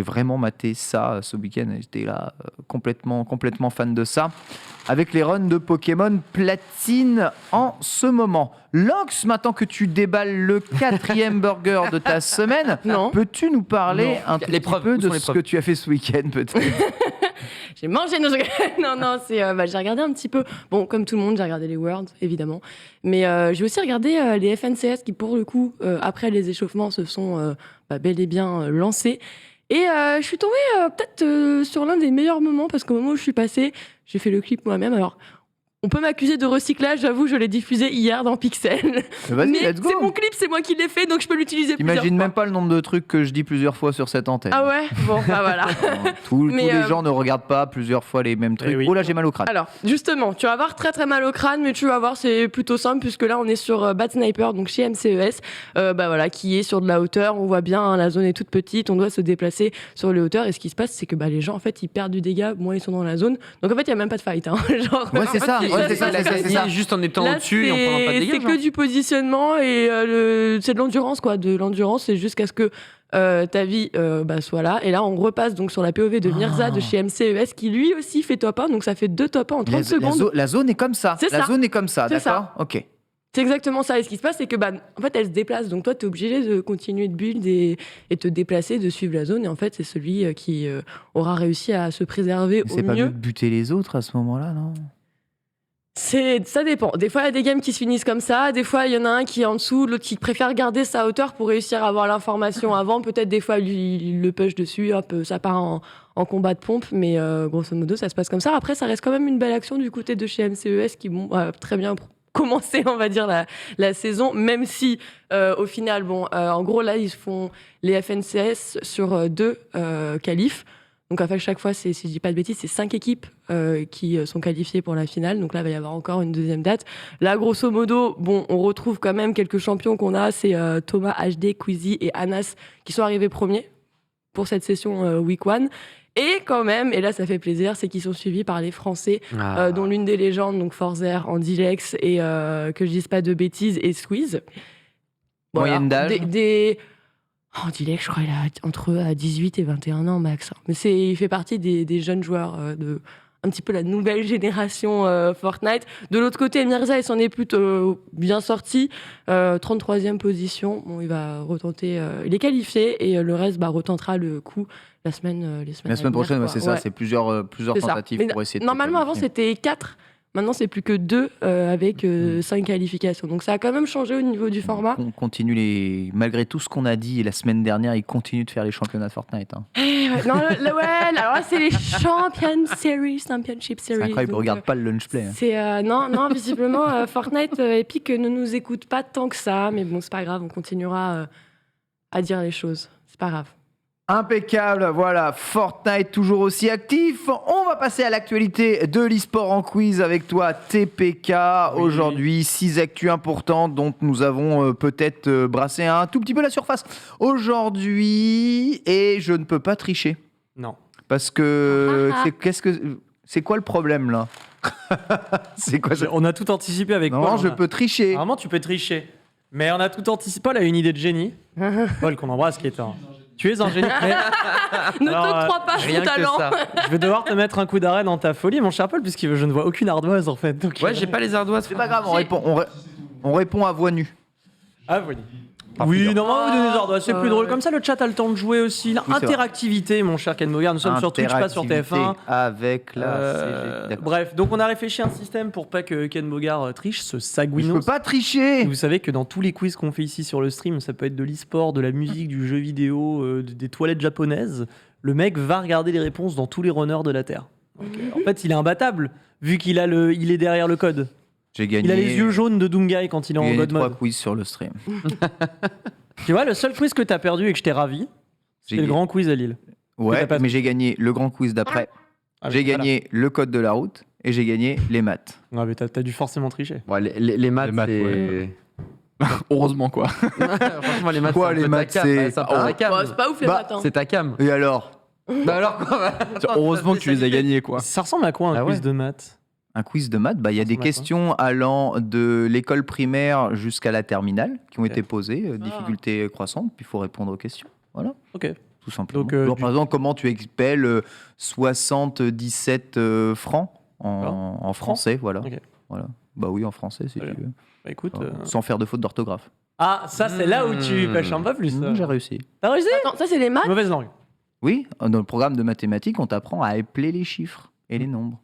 vraiment maté ça ce week-end. J'étais là complètement fan de ça, avec les runs de Pokémon Platine en ce moment. Lox, maintenant que tu déballes le 4e burger de ta semaine, peux-tu nous parler un petit peu de ce que tu as fait ce week-end, peut-être? J'ai mangé nos... Non, j'ai regardé un petit peu. Bon, comme tout le monde, j'ai regardé les Worlds, évidemment. Mais j'ai aussi regardé les FNCS qui, pour le coup, après les échauffements, se sont bel et bien lancés. Et je suis tombée peut-être sur l'un des meilleurs moments, parce qu'au moment où je suis passée, j'ai fait le clip moi-même. Alors, on peut m'accuser de recyclage, j'avoue, je l'ai diffusé hier dans Pixel. Vas-y, Mais let's go. c'est mon clip, c'est moi qui l'ai fait, donc je peux l'utiliser plusieurs T'imagines fois. même pas le nombre de trucs que je dis plusieurs fois sur cette antenne. Ah ouais. Bon, bah voilà. Tous Mais, les gens ne regardent pas plusieurs fois les mêmes trucs. oui. Oh là, j'ai mal au crâne. Alors, justement, tu vas avoir très très mal au crâne, mais tu vas voir, c'est plutôt simple, puisque là, on est sur Bad Sniper, donc chez MCES, bah voilà, qui est sur de la hauteur. On voit bien, hein, la zone est toute petite, on doit se déplacer sur les hauteurs. Et ce qui se passe, c'est que bah, les gens, en fait, ils perdent du dégât, moins ils sont dans la zone. Donc en fait, il n'y a même pas de fight. Hein. Genre, Ouais, c'est ça. Il Ouais, a c'est ça, c'est ça, c'est ça. juste en étant là, au-dessus et en prenant pas de dégâts. c'est que du positionnement et c'est de l'endurance, quoi. De l'endurance, c'est jusqu'à ce que ta vie bah, soit là. Et là, on repasse donc sur la POV de Mirza de chez MCES, qui lui aussi fait top 1. Donc ça fait 2 top 1 en 30 secondes. La zone est comme ça. C'est La ça. zone est comme ça, C'est d'accord. Ok. C'est exactement ça. Et ce qui se passe, c'est que, bah, en fait, elle se déplace. Donc, toi, tu es obligé de continuer de build et te déplacer, de suivre la zone. Et en fait, c'est celui qui aura réussi à se préserver Mais au c'est pas mieux mieux. de buter les autres à ce moment-là, non? Ça dépend. Des fois, il y a des games qui se finissent comme ça. Des fois, il y en a un qui est en dessous, l'autre qui préfère garder sa hauteur pour réussir à avoir l'information avant. Peut-être des fois, lui, il le push dessus. Hop, ça part en combat de pompe. Mais grosso modo, ça se passe comme ça. Après, ça reste quand même une belle action du côté de chez MCES qui a très bien commencé, on va dire, la saison. Même si, au final, en gros, là, ils font les FNCS sur 2 qualifs. Donc, en fait, chaque fois, si je dis pas de bêtises, c'est 5 équipes qui sont qualifiées pour la finale. Donc là, il va y avoir encore une deuxième date. Là, grosso modo, on retrouve quand même quelques champions qu'on a. C'est Thomas, HD, Queasy et Anas qui sont arrivés premiers pour cette session Week 1. Et quand même, et là, ça fait plaisir, c'est qu'ils sont suivis par les Français, dont l'une des légendes, donc Forzer, Andilex et que je dise pas de bêtises, et Squeeze. Moyenne d'âge Andilex, je crois, il a entre 18 et 21 ans max. Mais il fait partie des jeunes joueurs de un petit peu la nouvelle génération Fortnite. De l'autre côté, Mirza, il s'en est plutôt bien sorti. 33e position. Bon, il va retenter. Il est qualifié et le reste retentera le coup les semaines La semaine prochaine, ouais, c'est ça. C'est plusieurs C'est ça. tentatives Mais pour essayer de. normalement, avant, qualifier. c'était 4. Maintenant, c'est plus que 2 avec 5 qualifications. Donc, ça a quand même changé au niveau du format. On continue malgré tout ce qu'on a dit la semaine dernière, ils continuent de faire les championnats de Fortnite. Hein. Non, alors là, c'est les Championship Series. C'est incroyable, ils Donc, regardent pas le lunch play. Hein. non, visiblement, Fortnite Epic ne nous écoute pas tant que ça. Mais bon, c'est pas grave, on continuera à dire les choses. C'est pas grave. Impeccable, voilà, Fortnite toujours aussi actif. On va passer à l'actualité de l'e-sport en quiz avec toi, TPK. Oui. Aujourd'hui, 6 actus importantes dont nous avons peut-être brassé un tout petit peu la surface aujourd'hui. Et je ne peux pas tricher. Non. Parce que c'est quoi le problème là? C'est quoi ça? On a tout anticipé avec Non, Paul. je peux tricher. Normalement, tu peux tricher. Mais on a tout anticipé. Paul a une idée de génie. Paul, qu'on embrasse, qui est un. Tu es un génie. Mais Ne Alors, t'octroie pas Rien son que talent. ça. je vais devoir te mettre un coup d'arrêt dans ta folie, mon cher Paul, puisque je ne vois aucune ardoise en fait. Donc, Ouais, j'ai pas les ardoises. C'est pas grave, on répond à voix nue. Ah, oui. Oui, non, vous donnez des ardoises, c'est plus ouais. drôle. Comme ça, le chat a le temps de jouer aussi. c'est vrai. Interactivité, mon cher Ken Mogar. Nous sommes sur Twitch, pas sur TF1. Avec la CG. D'accord. Bref, donc on a réfléchi à un système pour pas que Ken Bogard triche, ce Je sagouinos. peux pas tricher. Vous savez que dans tous les quiz qu'on fait ici sur le stream, ça peut être de l'e-sport, de la musique, du jeu vidéo, des toilettes japonaises. Le mec va regarder les réponses dans tous les runners de la Terre. Donc, en fait, il est imbattable, vu qu'il il est derrière le code. J'ai gagné. Il a les yeux jaunes de Doomguy quand il est en J'ai gagné mode 3 mode. quiz sur le stream. Tu vois, le seul quiz que t'as perdu et que je t'ai ravi, c'est le grand quiz à Lille. Ouais, t'as pas- mais j'ai gagné le grand quiz d'après. Ah, J'ai voilà. gagné le code de la route et j'ai gagné les maths. Ouais, mais t'as dû forcément tricher. Ouais, les maths, Les maths, c'est. ouais. Heureusement quoi. Franchement, les maths, Quoi, c'est un les peu maths, ta cam. c'est- C'est un peu ta cam. Bon, c'est pas ouf les Bah, maths. Hein. C'est ta cam. Et alors? Bah alors quoi Heureusement que tu les as gagnés quoi. Ça ressemble à quoi un Ah quiz ouais. de maths? Un quiz de maths, bah, il y a Ça des ressemble à quoi questions allant de l'école primaire jusqu'à la terminale qui ont Ok. été posées, difficulté croissante, puis il faut répondre aux questions. Voilà, Ok. tout simplement. Donc, Alors, par exemple, comment tu expelles 77 francs en français, voilà. Ok. Voilà. Bah oui, en français, si Très tu veux. Bah écoute. Sans faire de faute d'orthographe. Ah, ça, c'est là où tu pêches un peu plus. J'ai réussi. T'as réussi? Attends, ça c'est les maths. Mauvaise langue. Oui, dans le programme de mathématiques, on t'apprend à épeler les chiffres et les nombres.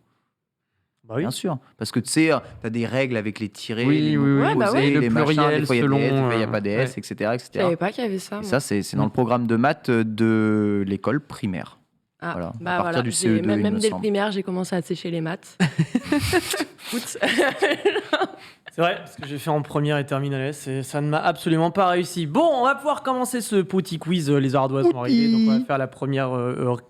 Bah oui. Bien sûr, parce que tu sais, t'as des règles avec les tirés, Oui, les oui, oui. Ouais, bah posés, ouais. les Le machins, pluriel des fois il y a des S, des selon, fois il n'y a pas des S, ouais. etc. Je etc. savais pas qu'il y avait ça. Et moi. ça, c'est dans le programme de maths de l'école primaire. Ah, voilà, à bah partir voilà. du J'ai- CE2, il me même dès le semble. primaire, j'ai commencé à sécher les maths. Écoute. C'est vrai, parce que j'ai fait en première et terminale S et ça ne m'a absolument pas réussi. Bon, on va pouvoir commencer ce petit quiz. Les ardoises sont arrivées, donc on va faire la première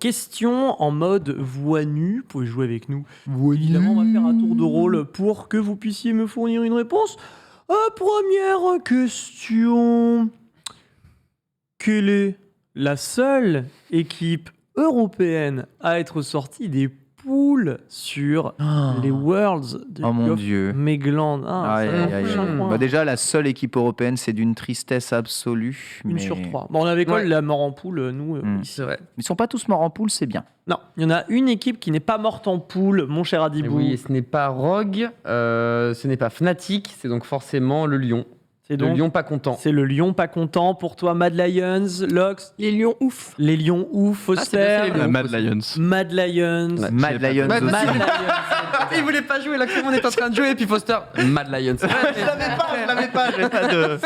question en mode voix nue. Vous pouvez jouer avec nous. Évidemment, on va faire un tour de rôle pour que vous puissiez me fournir une réponse. Première question. Quelle est la seule équipe européenne à être sortie des poules sur les Worlds de Oh mon League of Dieu. Megland? Aïe, Ça aïe, m'en aïe, fout aïe. un coin. Bah, déjà, la seule équipe européenne, c'est d'une tristesse absolue. Une mais... sur trois. Bon, on avait quoi Ouais. la mort en poule, nous ici. C'est vrai. Ils sont pas tous morts en poule, c'est bien. Non, il y en a une équipe qui n'est pas morte en poule, mon cher Et Adibou. oui, ce n'est pas Rogue, ce n'est pas Fnatic, c'est donc forcément le Lion. C'est Le donc Lion pas content. c'est le lion pas content pour toi, Mad Lions, Lox, Les lions ouf. les lions ouf, c'est bien, Foster, c'est les La Lions. Mad Lions. Mad Lions, Ouais. Mad Lions Mad aussi. Mad Lions. Il voulait pas jouer, là, comment on est en train de jouer, et puis Foster, Mad Lions. Je l'avais pas, j'ai pas de...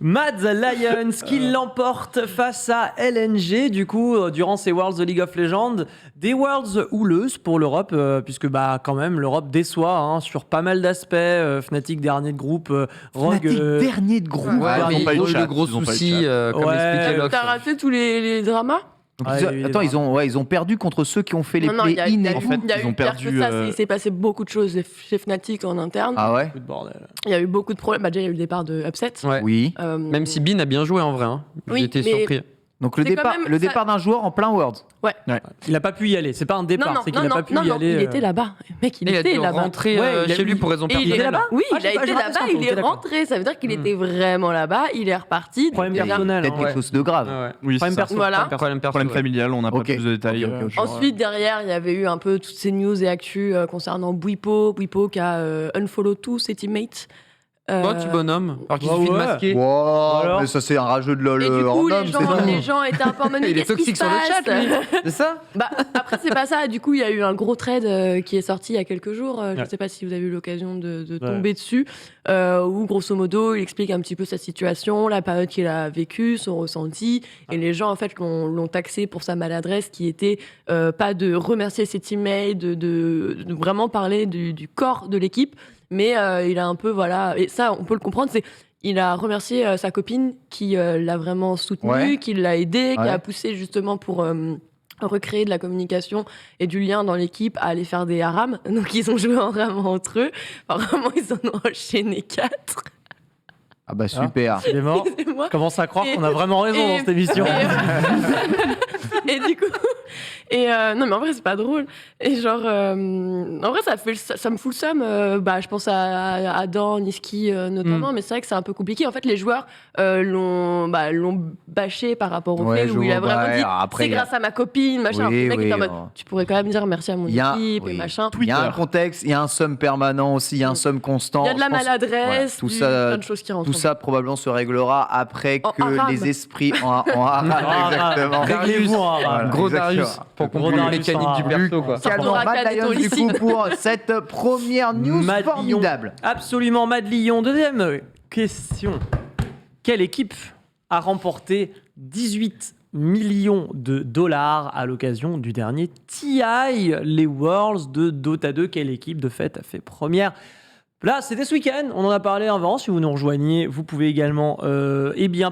Mad Lions qui l'emporte face à LNG, du coup, durant ces Worlds de League of Legends. Des Worlds houleuses pour l'Europe, puisque bah, quand même, l'Europe déçoit hein, sur pas mal d'aspects. Fnatic, dernier de groupe, Rogue. Fnatic, dernier de groupe. Ouais, ils mais ont pas eu ils de ont eu chat, de gros ils ont pas eu de soucis, comme Ouais. expliquait Lox. T'as raté tous les dramas Donc, Ouais, il y a eu des attends, ils ont perdu contre ceux qui ont fait les Non, il y a, play-in. il y a et eu, tout. fait, il y a ils eu ont pire perdu, que ça. Il s'est passé beaucoup de choses chez Fnatic en interne. Ah ouais. Coup de bordel. Il y a eu beaucoup de problèmes. Bah, déjà, il y a eu le départ de Upset. Ouais. Oui. Même si Bin a bien joué en vrai, hein. Oui, J'étais mais- surpris. Donc le C'est quand départ, même le ça- départ d'un joueur en plein Worlds. Il a pas pu y aller. C'est pas un départ, c'est qu'il a pas pu y aller. il était là-bas. Mec, il Il a était dû là-bas. rentrer Ouais, il a chez lui eu- pour raison Et il personnelle. est là-bas. Oui, Ah, il a j'ai pas été raté là-bas, cette il info, est ok, d'accord. rentré. Ça veut dire qu'il était vraiment là-bas. Il est reparti. Problème Déjà- personnel. Peut-être hein, quelque ouais. chose de grave. Ouais, ouais. Oui, c'est Problème ça. perso. Voilà. Problème perso. Problème ouais. familial, on n'a Ok. pas plus de détails. Ok, ok, ok. Ensuite, derrière, il y avait eu un peu toutes ces news et actus concernant Bwipo qui a unfollow tous ses teammates. Oh, petit bonhomme. Alors qu'il Ouais, suffit de ouais. masquer. Wow, Alors mais ça c'est un rageux de LoL Et du en coup, homme, les c'est tout. les gens étaient un peu en mode mais Il est qu'est-ce qui toxique se sur le chat, passe lui. C'est ça? Bah, après, c'est pas ça. Du coup, il y a eu un gros trade qui est sorti il y a quelques jours. Je Ouais. ne sais pas si vous avez eu l'occasion de tomber dessus. Où, grosso modo, il explique un petit peu sa situation, la période qu'il a vécue, son ressenti. Et les gens, en fait, l'ont taxé pour sa maladresse qui était pas de remercier ses teammates, de vraiment parler du corps de l'équipe. Mais il a un peu, voilà. Et ça, on peut le comprendre. Il a remercié sa copine qui l'a vraiment soutenu, Ouais. qui l'a aidé, qui Ouais. a poussé justement pour recréer de la communication et du lien dans l'équipe à aller faire des harams. Donc ils ont joué vraiment entre eux. Enfin, vraiment, ils en ont enchaîné 4. Ah bah super. Il est mort. C'est moi. Je commence à croire Et- qu'on a vraiment raison dans et- cette émission. Et du coup, non mais en vrai c'est pas drôle. Et genre, en vrai ça me fout le seum. Bah je pense à Adam, Niski notamment, mais c'est vrai que c'est un peu compliqué. En fait les joueurs l'ont bâché par rapport au Ouais, fait je où il a vois, vraiment bah, dit après, c'est il y a- grâce à ma copine, machin. Oui, Le mec oui, était en mode oh. tu pourrais quand même dire merci à mon Il y a- équipe et oui. machin. Il y a un Twitter. contexte, il y a un somme permanent aussi, il y a un somme constant. Il y a de la Je pense- maladresse, voilà, tout plein ça, de choses qui rentrent. tout ça probablement se réglera après En que haram. les esprits en haram, exactement. Réglez-vous, hein, Voilà, Gros exactement. Darius pour Gros comprendre Darius, les mécaniques du hein. perso, quoi. Ça Calmons pourra Mad caler Lions ton du lycée. coup pour cette première news Mad formidable. Absolument, Mad Lion. Deuxième question. Quelle équipe a remporté 18 millions de dollars à l'occasion du dernier TI, les Worlds de Dota 2? Quelle équipe de fait a fait première? Là, c'était ce week-end, on en a parlé avant. Si vous nous rejoignez, vous pouvez également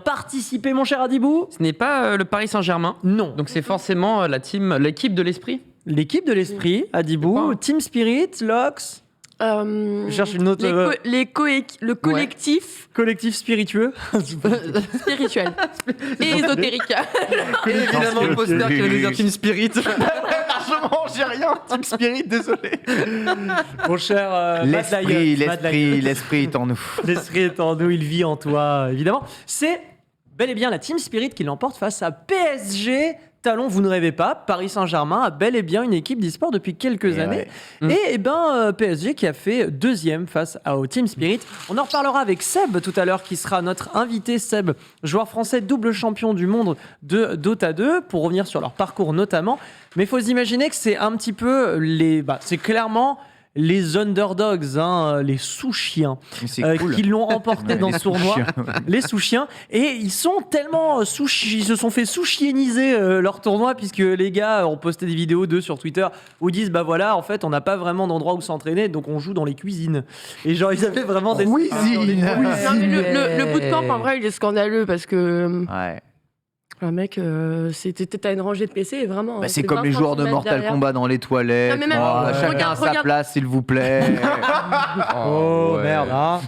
participer, mon cher Adibou. Ce n'est pas le Paris Saint-Germain. Non. Donc c'est forcément l'équipe de l'esprit. L'équipe de l'esprit, C'est quoi, Adibou, hein Team Spirit, Lox, je cherche une autre Le collectif collectif spiritueux. spirituel et ésotérique. Évidemment, le poster qui va nous dire Team Spirit. Largement, j'ai rien. Team Spirit, désolé. Mon cher Mad L'esprit, Lion, Mad Lion. l'esprit est en nous. L'esprit est en nous, il vit en toi, évidemment. C'est bel et bien la Team Spirit qui l'emporte face à PSG. Talon, vous ne rêvez pas, Paris Saint-Germain a bel et bien une équipe d'e-sport depuis quelques Et années. ouais. Et PSG qui a fait deuxième face au Team Spirit. On en reparlera avec Seb tout à l'heure, qui sera notre invité. Seb, joueur français, double champion du monde de Dota 2, pour revenir sur leur parcours notamment. Mais il faut s'imaginer que c'est un petit peu c'est clairement les underdogs, les sous-chiens, Mais c'est cool. qui l'ont emporté dans Les ce tournoi. sous-chiens. Les sous-chiens. Et ils sont tellement ils se sont fait sous-chieniser leur tournoi, puisque les gars ont posté des vidéos d'eux sur Twitter où ils disent bah voilà, en fait, on n'a pas vraiment d'endroit où s'entraîner, donc on joue dans les cuisines. Et genre, ils avaient vraiment des. Cuisine. dans les- Non, mais Ouais. le bootcamp, en vrai, il est scandaleux parce que Ouais. un mec, t'as une rangée de PC et vraiment. Bah, c'est comme les joueurs de Mortal Kombat dans les toilettes. Non, mais même- Chacun à regarde, sa regarde. place, s'il vous plaît. Oh ouais. merde, hein.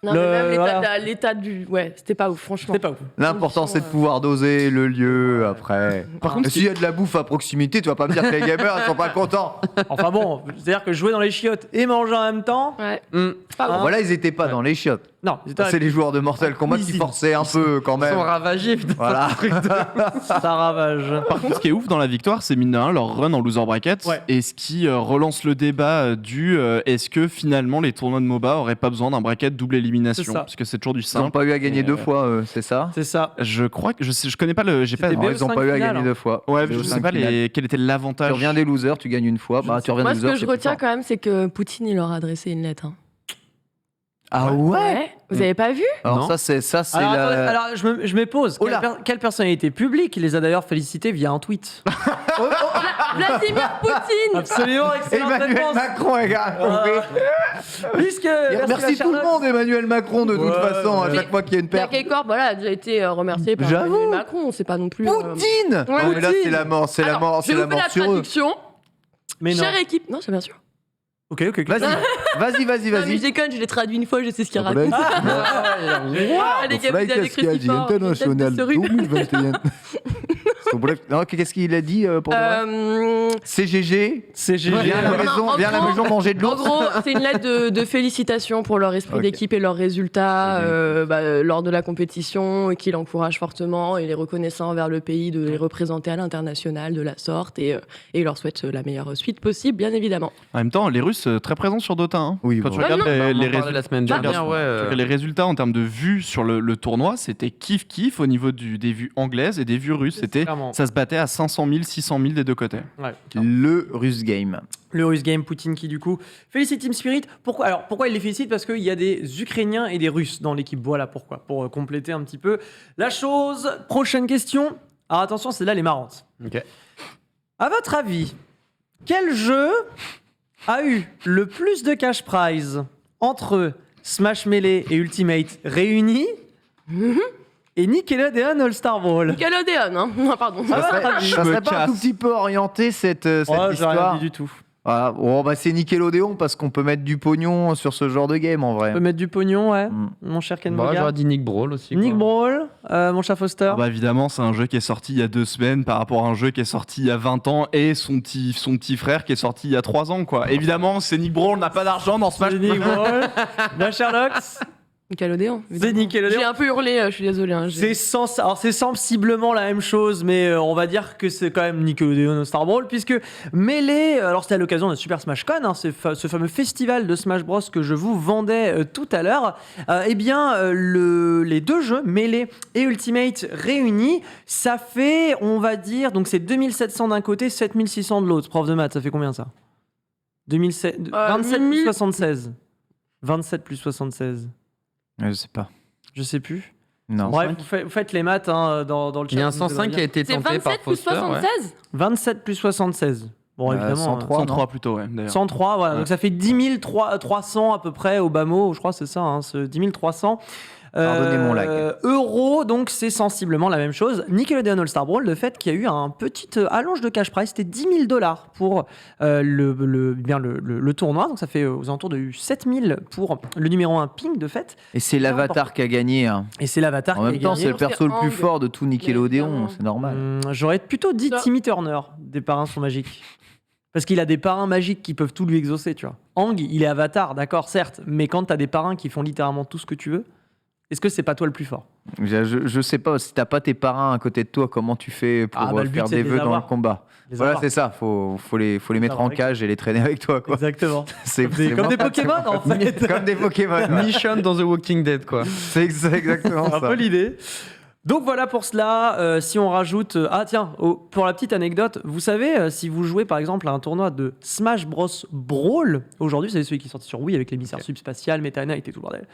Non, mais même voilà. l'état du. Ouais, c'était pas ouf, franchement. C'était pas ouf. L'important, c'est de pouvoir doser le lieu après. Par contre, s'il y a de la bouffe à proximité, tu vas pas me dire que les gamers ils sont pas contents. Enfin bon, c'est-à-dire que jouer dans les chiottes et manger en même temps. Ouais. Hmm. Pas Hein ouf. Voilà, ils étaient pas dans les chiottes. Non, C'est les joueurs de Mortal Kombat qui Cuisine. forçaient un peu quand Ils même. sont ravagés, putain. Voilà. ça ravage. Par contre, ce qui est ouf dans la victoire, c'est mine de rien leur run en loser bracket. Ouais. Et ce qui relance le débat est-ce que finalement les tournois de MOBA auraient pas besoin d'un bracket double élimination? C'est ça. Parce que c'est toujours du Ils n'ont simple. pas eu à gagner Et, deux fois, c'est ça? C'est ça. Je crois que je connais pas le. J'ai pas. C'était Non, ils n'ont BO5 pas eu à finale, gagner hein. deux fois. Ouais, BO5 je sais pas finale. quel était l'avantage. Tu reviens des losers, tu gagnes une fois. Bah, tu reviens Moi, des ce losers. que je c'est plus retiens fort. quand même, c'est que Poutine, il leur a adressé une lettre. Hein. Ah ouais? Vous avez pas vu? Alors Non. ça c'est Alors, attendez, la... alors, je me pose. Oh là. Quelle personnalité publique les a d'ailleurs félicités via un tweet? Vladimir Poutine! Absolument, excellente Emmanuel réponse. Macron, les gars. Puisque. Merci tout le monde, Emmanuel Macron, de toute Ouais, façon, à mais- chaque fois qu'il y a une perte. Black Corp, voilà, a déjà été remercié par J'avoue. Emmanuel Macron. C'est pas non plus. Poutine. Ouais, Non, mais là Poutine. c'est la mort, c'est la Alors, mort, je c'est vais la vous faire mort la sur eux. traduction. Mais non. Chère équipe. Non, c'est bien sûr. Ok. Vas-y, vas-y, vas-y, Non, mais je vas-y. déconne, je l'ai traduit une fois, je sais ce qu'il raconte. Ah, les gars, vous avez écrit si fort, une tête de cerise. 2021. Non, qu'est-ce qu'il a dit pour de vrai CGG, C'est GG. viens à la Non, maison, en viens à la gros- maison manger de En l'ours. gros, c'est une lettre de félicitations pour leur esprit Ok. d'équipe et leurs résultats lors de la compétition, et qui l'encourage fortement et les reconnaissant envers le pays de les représenter à l'international de la sorte et leur souhaite la meilleure suite possible, bien évidemment. En même temps, les Russes très présents sur Dota. Hein. Oui, Quand bon. tu regardes non, les, On en les parlait résultats. la semaine Tu dernière, regardes- ouais. tu regardes les résultats en termes de vues sur le tournoi, c'était kiff au niveau des vues anglaises et des vues russes. Clairement. Ça se battait à 500 000, 600 000 des deux côtés. Ouais. Le Rus Game. Le Rus Game, Poutine qui du coup félicite Team Spirit. Pourquoi il les félicite? Parce qu'il y a des Ukrainiens et des Russes dans l'équipe. Voilà pourquoi. Pour compléter un petit peu la chose. Prochaine question. Alors attention, celle-là elle est marrante. Ok. À votre avis, quel jeu a eu le plus de cash prize entre Smash Melee et Ultimate réunis et Nickelodeon All-Star Brawl? Nickelodeon, hein. Non, pardon. À votre avis. Ça me serait pas un casse. tout petit peu orienté cette Oh, j'ai rien histoire dit du tout. Voilà. Bon, bah, c'est Nickelodeon parce qu'on peut mettre du pognon sur ce genre de game en vrai. On peut mettre du pognon, ouais. Mm. Mon cher Ken Bah, Moga. j'aurais dit Nick Brawl aussi. Nick quoi. Brawl, mon chat Foster. Ah bah évidemment, c'est un jeu qui est sorti il y a 2 semaines par rapport à un jeu qui est sorti il y a 20 ans et son petit frère qui est sorti il y a 3 ans. Quoi. Évidemment, c'est Nick Brawl, n'a pas d'argent dans Smash C'est Nick Brawl. Ma Sherlock, Nickelodeon. c'est Nickelodeon. J'ai un peu hurlé, je suis désolée. Hein, C'est sensiblement la même chose, mais on va dire que c'est quand même Nickelodeon Star Brawl, puisque Melee, alors c'était à l'occasion de Super Smash Con, hein, ce fameux festival de Smash Bros que je vous vendais tout à l'heure, les deux jeux, Melee et Ultimate réunis, ça fait, on va dire, donc c'est 2700 d'un côté, 7600 de l'autre. Prof de maths, ça fait combien ça 27 plus 1000. 76. 27 plus 76. Je sais pas. Je sais plus. Non. Bref, vous faites les maths hein, dans le chat. Il y a un vous nous 105 qui a direz été C'est tenté par 27 plus Foster. ouais. 76 27 plus 76. Bon, évidemment. 103. 103 plutôt, ouais, d'ailleurs. 103, voilà. Ouais. Donc ça fait 10 300 à peu près au bas mot, je crois que c'est ça, hein, 10 300. Pardonnez mon lag. Euros, donc c'est sensiblement la même chose. Nickelodeon All-Star Brawl, le fait qu'il y a eu un petit allonge de cash prize, c'était 10 000 $ pour le tournoi, donc ça fait aux alentours de 7 000 pour le numéro 1 Ping de fait, Et c'est l'avatar qui a gagné. Hein. et c'est l'avatar En qui a même temps, gagné. c'est le perso le plus Ang. fort de tout Nickelodeon, Évidemment. c'est normal. J'aurais plutôt dit Ça. Timmy Turner, des parrains sont magiques. Parce qu'il a des parrains magiques qui peuvent tout lui exaucer, tu vois. Ang, il est avatar, d'accord, certes, mais quand t'as des parrains qui font littéralement tout ce que tu veux, est-ce que c'est pas toi le plus fort? Je sais pas, si t'as pas tes parrains à côté de toi, comment tu fais pour Ah, bah, le but, faire c'est des de les vœux dans le avoir. combat? Les Voilà, avoir. c'est ça, faut les mettre en avoir avec cage et les traîner avec toi. Quoi. Exactement. C'est Comme des vraiment- Pokémon, en fait. Comme des Pokémon. ouais. Mission dans The Walking Dead, quoi. C'est exactement C'est un ça. peu l'idée. Donc voilà pour cela. Si on rajoute. Ah tiens, pour la petite anecdote, vous savez, si vous jouez par exemple à un tournoi de Smash Bros Brawl, aujourd'hui, c'est celui qui est sorti sur Wii avec l'émissaire subspatial, Meta Knight et tout le bordel,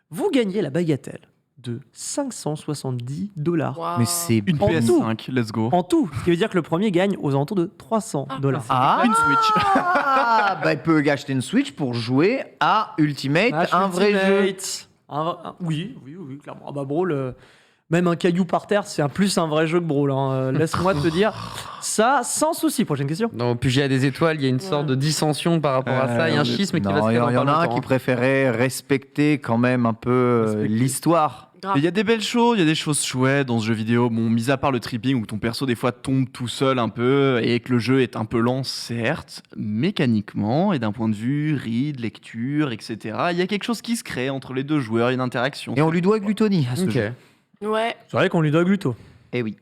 vous gagnez la bagatelle de $570. Waouh. Mais c'est Une En PS5, let's go. En tout, ce qui veut dire que le premier gagne aux alentours de $300. Ah, Une Switch. bah, il peut acheter une Switch pour jouer à Ultimate, un vrai jeu. Oui, clairement. Ah bah Brawl, même un caillou par terre, c'est plus un vrai jeu que Brawl. Hein. Laisse-moi te dire ça sans souci. Prochaine question. Dans PUBG à des étoiles, il y a une sorte de dissension par rapport à ça. Il y a un schisme qui va se Non, il faire y en a un longtemps, qui hein. préférait respecter quand même un peu Respecter. l'histoire. Grave. Il y a des belles choses, il y a des choses chouettes dans ce jeu vidéo. Bon, mis à part le tripping où ton perso des fois tombe tout seul un peu et que le jeu est un peu lent, certes, mécaniquement et d'un point de vue read, lecture, etc. Il y a quelque chose qui se crée entre les deux joueurs, une interaction. Et on lui doit Gluttony à ce Ok. jeu. Ouais. C'est vrai qu'on lui doit Gluto. Eh oui.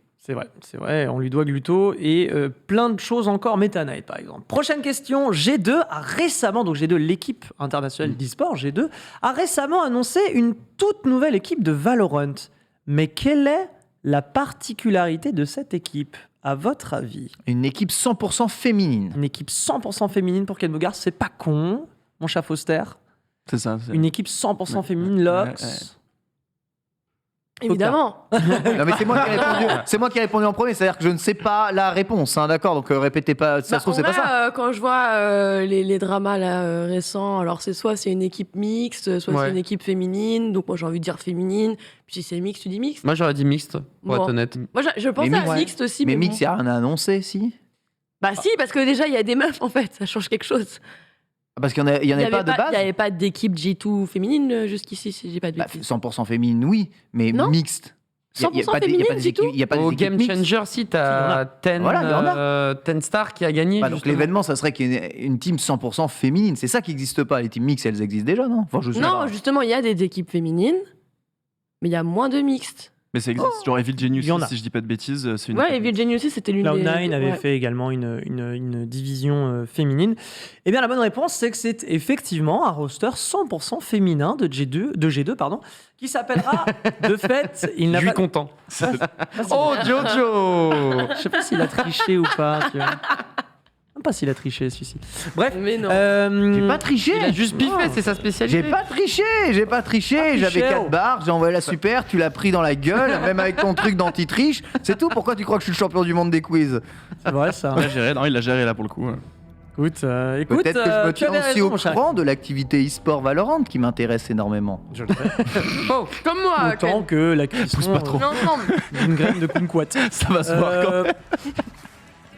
C'est vrai, on lui doit Gluto et plein de choses encore, Meta Knight par exemple. Prochaine question, G2 a récemment, donc G2, l'équipe internationale d'e-sport, G2, a récemment annoncé une toute nouvelle équipe de Valorant. Mais quelle est la particularité de cette équipe, à votre avis? Une équipe 100% féminine. Une équipe 100% féminine pour Ken Bogard, c'est pas con, mon chat Foster. C'est ça. c'est- Une équipe 100% Ouais, féminine, Lox. ouais. Évidemment. Non, mais c'est moi qui ai répondu. C'est moi qui ai répondu en premier, c'est-à-dire que je ne sais pas la réponse, hein, d'accord. Donc répétez pas. Ça se trouve En c'est pas vrai, ça. quand je vois les dramas là, récents, alors c'est une équipe mixte, soit Ouais. c'est une équipe féminine. Donc moi j'ai envie de dire féminine. Puis si c'est mixte, tu dis mixte. Moi, j'aurais dit mixte, pour Bon. être honnête. Moi je pensais mixte, à ouais. mixte aussi. Mais bon. Mix, il y a rien à annoncer, si. Bah si, parce que déjà il y a des meufs en fait, ça change quelque chose. Parce qu'il y en a, il y en avait pas de Il base. n'y avait pas d'équipe G2 féminine jusqu'ici, si j'ai pas de Bah, bêtises. 100% féminine, oui, mais Non. mixte. Il y a 100% pas des- il y a pas des féminine, équipes- G2? il y a pas des Au équipes Game mixtes. Changer, si, t'as Ten, Voilà, il y en a. Ten Star qui a gagné. Bah, donc justement. l'événement, ça serait qu'il y ait une team 100% féminine. C'est ça qui n'existe pas. Les teams mixtes, elles existent déjà, non? Enfin, je sais Non, pas. justement, il y a des équipes féminines, mais il y a moins de mixtes. Mais ça existe. Genre Evil Genius, Il y en a. si je dis pas de bêtises, c'est une. Ouais, et Virgin aussi, c'était l'une des. Cloud9 avait ouais. fait également une division féminine. Eh bien, la bonne réponse, c'est que c'est effectivement un roster 100% féminin de G2 pardon, qui s'appellera, de fait, il Je n'a suis pas... content. Oh, Jojo Je sais pas s'il a triché ou pas. Tu vois. Même pas s'il a triché, celui-ci. Bref. Mais non. J'ai pas triché. Il a juste piffé, c'est sa spécialité. J'ai pas triché. J'avais triché, 4 oh. barres, j'ai envoyé la super, tu l'as pris dans la gueule, même avec ton truc d'anti-triche. C'est tout. Pourquoi tu crois que je suis le champion du monde des quiz? C'est vrai, ça. Il a géré, non, il a géré là pour le coup. Écoute, Peut-être que je me tu tiens avais aussi raison, au mon cher. courant de l'activité e-sport Valorant qui m'intéresse énormément. Je le sais. Oh, Comme moi. Autant que la cuisson pas trop. On est ensemble. d'une graine de kumquat. Ça va se voir quand même.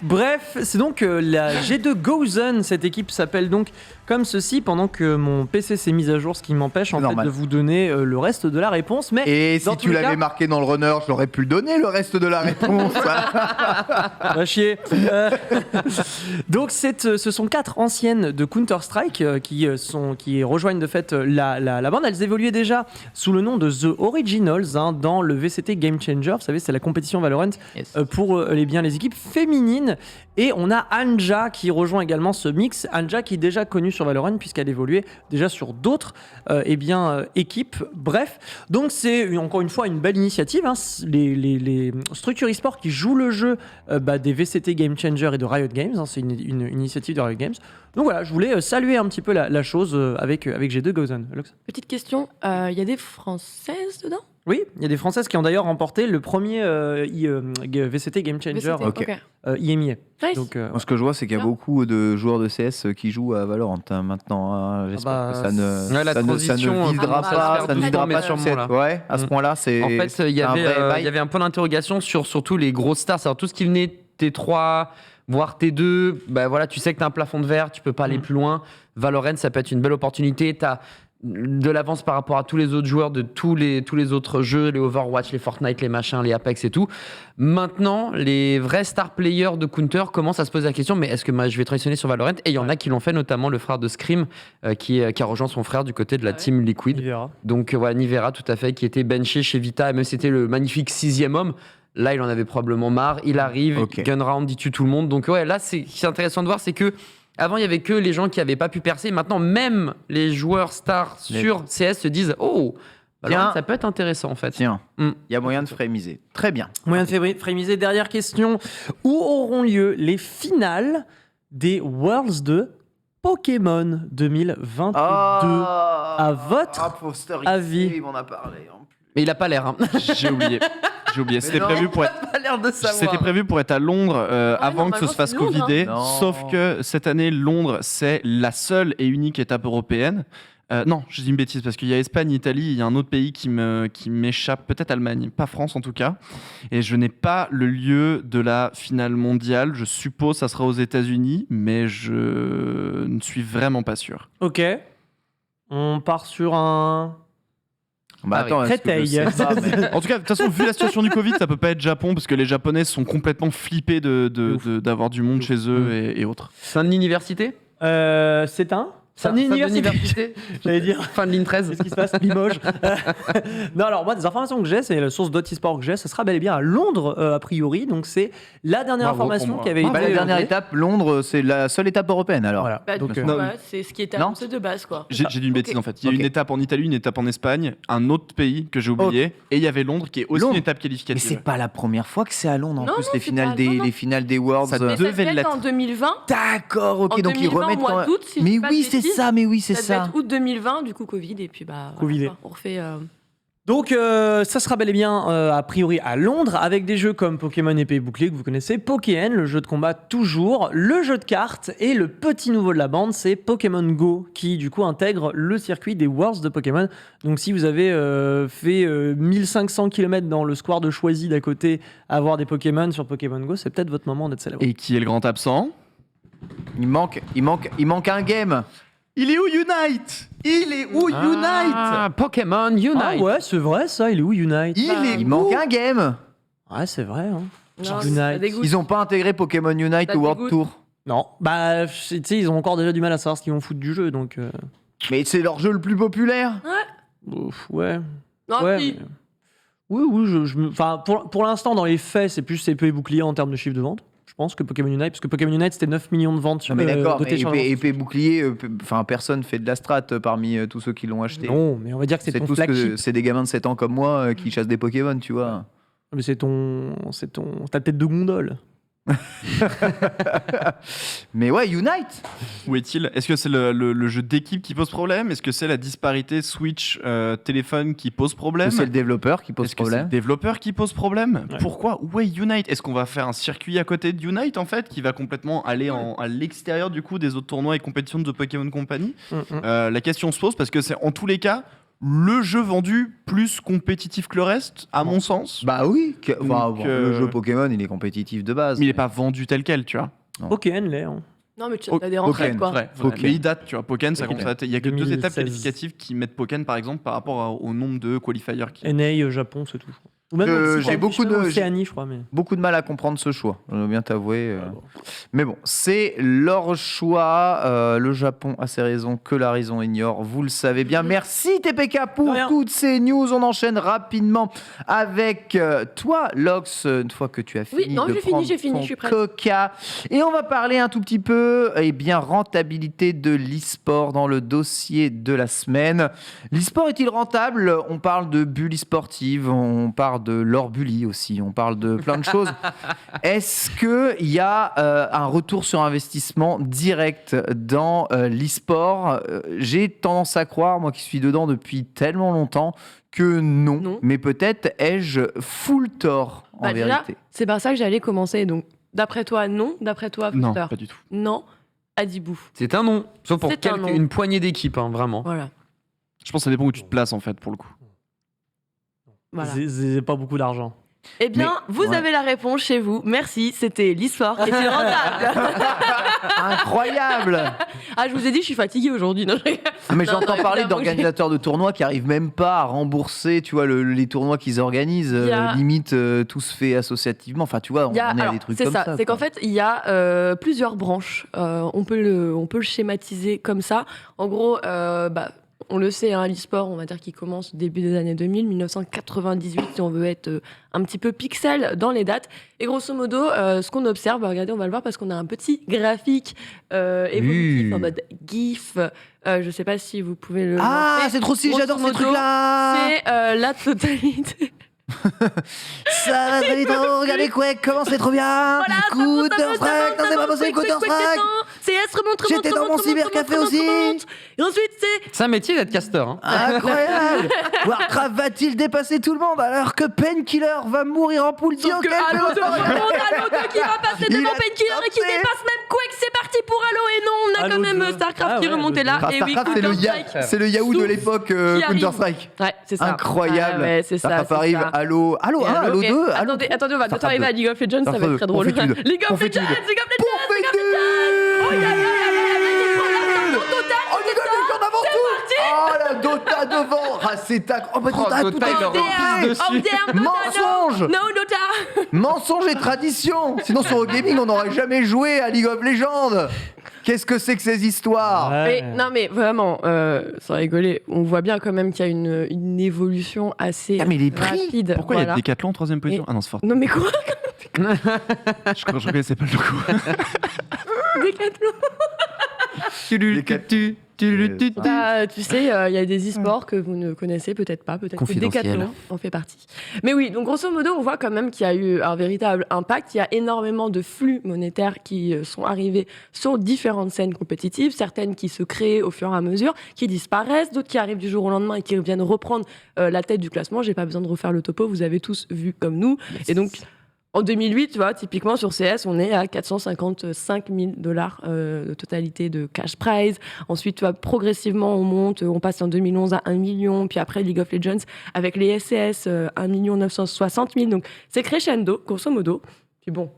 Bref, c'est donc la G2 Gozen. Cette équipe s'appelle donc comme ceci pendant que mon PC s'est mis à jour, ce qui m'empêche en fait Normal. de vous donner le reste de la réponse. Mais Et dans si tous tu les l'avais cas- marqué dans le runner, je l'aurais pu le donner le reste de la réponse. va chier. Donc ce sont 4 anciennes de Counter-Strike qui rejoignent de fait la bande. Elles évoluaient déjà sous le nom de The Originals hein, dans le VCT Game Changer. Vous savez, c'est la compétition Valorant pour les équipes féminines. Et on a Anja qui rejoint également ce mix. Anja qui est déjà connue sur Valorant puisqu'elle évoluait déjà sur d'autres équipes. Bref, donc c'est encore une fois une belle initiative. Hein. Les structures e-sport qui jouent le jeu des VCT Game Changer et de Riot Games. Hein. C'est une initiative de Riot Games. Donc voilà, je voulais saluer un petit peu la chose avec G2 Gozen. Lux. Petite question, il y a des Françaises dedans? Oui, il y a des Françaises qui ont d'ailleurs remporté le premier VCT Game Changer VCT, ok. IMIA. Nice. Donc, Moi, ce que je vois, c'est qu'il y a Bien. beaucoup de joueurs de CS qui jouent à Valorant hein, maintenant. hein. J'espère bah, que ça ne, ouais, la ça ne transition, videra ça se pas, perd ça ne videra doucement, pas mais sur sûrement, cette. Ouais, à ce Mm. point-là, c'est. En fait, il y c'est un avait, vrai bail. il y avait un point d'interrogation sur surtout les grosses stars, c'est-à-dire tout ce qui venait T3, voire T2. Bah voilà, tu sais que tu as un plafond de verre, tu peux pas aller plus loin. Valorant, ça peut être une belle opportunité. Tu as de l'avance par rapport à tous les autres joueurs de tous les autres jeux, les Overwatch, les Fortnite, les machins, les Apex et tout. Maintenant, les vrais star players de Counter commencent à se poser la question, mais est-ce que je vais transitionner sur Valorant? Et il y en a qui l'ont fait, notamment le frère de Scream, qui a rejoint son frère du côté de la Ouais. team Liquid. il verra. Donc voilà, Nivera, tout à fait, qui était benché chez Vita, et même c'était le magnifique 6e homme. Là, il en avait probablement marre. Il arrive, Ok. gun round, il tue tout le monde. Donc ouais, là, ce qui est intéressant de voir, c'est que avant, il y avait que les gens qui n'avaient pas pu percer. Maintenant, même les joueurs stars sur CS se disent « Oh, Tiens. Ça peut être intéressant en fait. Tiens, Mm. il y a moyen de frémiser. Très bien. Moyen de frémiser. Dernière question. Où auront lieu les finales des Worlds de Pokémon 2022 À votre avis. Il m'en a parlé. En plus. Mais il a pas l'air. Hein. J'ai oublié. C'était non. prévu pour être. pas l'air de C'était prévu pour être à Londres avant que ce normalement, se fasse c'est Londres, covider. hein. Non. Sauf que cette année, Londres, c'est la seule et unique étape européenne. Non, je dis une bêtise parce qu'il y a Espagne, Italie, il y a un autre pays qui m'échappe, peut-être Allemagne, pas France en tout cas. Et je n'ai pas le lieu de la finale mondiale. Je suppose ça sera aux États-Unis, mais je ne suis vraiment pas sûr. Ok. On part sur un. Bah Ah oui. attends, est-ce que je Créteil. sais pas, mais- En tout cas, de toute façon, vu la situation du Covid, ça peut pas être Japon parce que les Japonais sont complètement flippés d'avoir du monde chez eux et autres. Fin de l'université C'est un. Fin C'est un de université. l'université J'allais dire. Fin de l'In 13 Qu'est-ce qui se passe Limoges. Non, alors moi, des informations que j'ai, c'est la source d'Otisport que j'ai, ce sera bel et bien à Londres, a priori. Donc, c'est la dernière Bravo information pour moi. qui avait Bah, été. la dernière étape, Londres, c'est la seule étape européenne alors. Voilà. Bah, Donc, du coup, non, ouais, c'est ce qui était Non. annoncé de base, quoi. J'ai dit une bêtise en fait. Il y a Ok. une étape en Italie, une étape en Espagne, un autre pays que j'ai oublié, et il y a Londres qui est aussi Londres. une étape Mais qualificative. c'est pas la première fois que c'est à Londres en Non, plus non, les c'est finales pas- des non, non. les finales des Worlds. Ça Mais ça devait devait être l'être. en 2020. D'accord, ok, En donc ils 2020, remettent au mois quand même. d'août, si je Mais dis pas de oui, c'est bêtises. ça, mais oui, c'est Ça devait ça. être août 2020, du coup Covid, et puis bah. Covidé. voilà, quoi. On refait. Donc, ça sera bel et bien, a priori, à Londres, avec des jeux comme Pokémon Épée et Bouclier, que vous connaissez, Pokéen, le jeu de combat toujours, le jeu de cartes, et le petit nouveau de la bande, c'est Pokémon Go, qui, du coup, intègre le circuit des Worlds de Pokémon. Donc, si vous avez fait 1500 km dans le square de Choisy d'à côté, à avoir des Pokémon sur Pokémon Go, c'est peut-être votre moment d'être célèbre. Et qui est le grand absent? Il manque un game. Il est où Unite? Il est où Ah, Pokémon Unite. Ah ouais, c'est vrai, ça, il est où Unite Il manque un game. Ouais, c'est vrai, hein. Non, Unite. ça dégoûte. Ils ont pas intégré Pokémon Unite Ça au World dégoûte. Tour. Non, bah, tu sais, ils ont encore déjà du mal à savoir ce qu'ils vont foutre du jeu, donc... Mais c'est leur jeu le plus populaire. Ouais. Non, Ouais, si. mais- Oui, enfin, pour l'instant, dans les faits, c'est plus épée et bouclier en termes de chiffre de vente. Je pense que Pokémon Unite, parce que Pokémon Unite, c'était 9 millions de ventes sur Non, mais d'accord, de mais téléchargements. épée bouclier, enfin personne fait de la strat parmi tous ceux qui l'ont acheté. Non, mais on va dire que c'est ton tous flagship. c'est des gamins de 7 ans comme moi qui chassent des Pokémon, tu vois. Mais c'est ta tête de gondole. Mais ouais, Unite. Où est-il? Est-ce que c'est le jeu d'équipe qui pose problème? Est-ce que c'est la disparité Switch téléphone qui pose problème? C'est le développeur qui pose Est-ce que c'est le problème. développeur qui pose problème? Ouais. Pourquoi? Où est Unite? Est-ce qu'on va faire un circuit à côté de Unite en fait qui va complètement aller à l'extérieur du coup des autres tournois et compétitions de The Pokémon Company? La question se pose parce que c'est en tous les cas le jeu vendu plus compétitif que le reste, à mon sens. Bah oui, enfin, Donc, bon, le jeu Pokémon, il est compétitif de base. Mais il n'est pas vendu tel quel, tu vois. Pokémon, l'est. Hein. Non, mais tu Oh, as des rentrées, Pokémon, quoi. Vrai. Pokémon. Mais il date, tu vois. Pokémon, ça Pokémon. commence à dater. Il y a que 2 étapes 2016. qualificatives qui mettent Pokémon, par exemple, par rapport au nombre de qualifiers qui. NA, Japon, c'est tout. je crois. Ou même J'ai beaucoup de- Océanie, je crois. Mais... Beaucoup de mal à comprendre ce choix, je dois bien t'avouer. Mais bon, c'est leur choix. Le Japon a ses raisons que la raison ignore, vous le savez bien. Merci TPK pour De rien. toutes ces news. On enchaîne rapidement avec toi, Lox, une fois que tu as fini. Oui, non, de j'ai fini, prendre j'ai fini, ton je suis prête. Coca. Et on va parler un tout petit peu, rentabilité de l'e-sport dans le dossier de la semaine. L'e-sport est-il rentable? On parle de bully sportive, on parle de l'or bully aussi, on parle de plein de choses. Est-ce qu'il y a un retour sur investissement direct dans l'e-sport? J'ai tendance à croire, moi qui suis dedans depuis tellement longtemps, que non. Non. Mais peut-être ai-je full tort en Bah, déjà, vérité. c'est par ça que j'allais commencer. Donc, d'après toi, non. D'après toi, Non, Foster, pas du tout. non. Adibou. C'est un nom. Sauf pour C'est un nom. une poignée d'équipes, hein, vraiment. Voilà. Je pense que ça dépend où tu te places en fait pour le coup. Voilà. C'est pas beaucoup d'argent. Eh bien, Mais- vous ouais. avez la réponse chez vous. Merci, c'était l'e-sport et c'est rentable. Incroyable. Ah, je vous ai dit, je suis fatiguée aujourd'hui. Non, Mais Non, j'entends non, parler évidemment, d'organisateurs de tournois qui arrivent même pas à rembourser, tu vois, les tournois qu'ils organisent. Il y a- Limite, tout se fait associativement. Enfin, tu vois, on Il y a- en est à alors, des trucs c'est comme ça. ça. C'est qu'en quoi. fait, il y a plusieurs branches. On peut le schématiser comme ça. En gros, on le sait, hein, l'e-sport, on va dire qu'il commence au début des années 2000, 1998, si on veut être un petit peu pixel dans les dates. Et grosso modo, ce qu'on observe, regardez, on va le voir parce qu'on a un petit graphique évolutif en mode GIF Je sais pas si vous pouvez le. Ah, lancer. c'est trop stylé, Grosso j'adore ces modo, trucs-là. C'est la totalité. Ça va très vite, oh, regardez Quake, comment c'est trop bien. Counter-Strike, non c'est pas possible, Counter-Strike. CS remonte. J'étais dans mon cybercafé aussi. Et ensuite, c'est. C'est un métier d'être casteur. Hein. Incroyable. Warcraft va-t-il dépasser tout le monde alors que Painkiller va mourir en poule? Sauf que Halo 2 qui va passer Il devant a Painkiller et qui tenté. dépasse même Quake. C'est parti pour Halo. Et non, on a Halo quand même 2. StarCraft Ah qui ouais, remontait là. Et oui, Starcraft, Counter-Strike. c'est le Yahoo de Souffle l'époque qui arrive. Counter-Strike. Ouais, c'est ça. Incroyable. Ah ouais, c'est ça. Starcraft c'est arrive, ça. Halo 1, Et Halo 2, Halo Attendez, on va bientôt arriver à League of Legends, ça va être très drôle. Confitude. League of Confitude. Legends, League of Legends, Confitude. Oh, il y a Oh, League of Legends avant tout. Oh, la Dota devant. Ah, c'est tac. Oh, bah, Dota, tout Dota, il leur est repisse dessus. Mensonge. No, Dota. Mensonge et tradition. Sinon, sur Gaming, on n'aurait jamais joué à League of Legends. Qu'est-ce que c'est que ces histoires? Mais, non mais vraiment, sans rigoler, on voit bien quand même qu'il y a une évolution assez Ah, mais les prix. rapide. Pourquoi il y a voilà. Decathlon en 3ème position? Ah non, c'est fort. Non mais quoi? Je connaissais pas le logo. Decathlon. Bah, tu sais, il y a des e-sports que vous ne connaissez peut-être pas, peut-être que Confidentiel. Decathlon en fait partie. Mais oui, donc grosso modo, on voit quand même qu'il y a eu un véritable impact. Il y a énormément de flux monétaires qui sont arrivés sur différentes scènes compétitives, certaines qui se créent au fur et à mesure, qui disparaissent, d'autres qui arrivent du jour au lendemain et qui viennent reprendre la tête du classement. J'ai pas besoin de refaire le topo, vous avez tous vu comme nous. Et donc, en 2008, tu vois, typiquement sur CS, on est à 455 000 $ de totalité de cash prize. Ensuite, tu vois, progressivement, on monte. On passe en 2011 à 1 million. Puis après, League of Legends, avec les SCS, 1 960 000. Donc, c'est crescendo, grosso modo. Puis bon,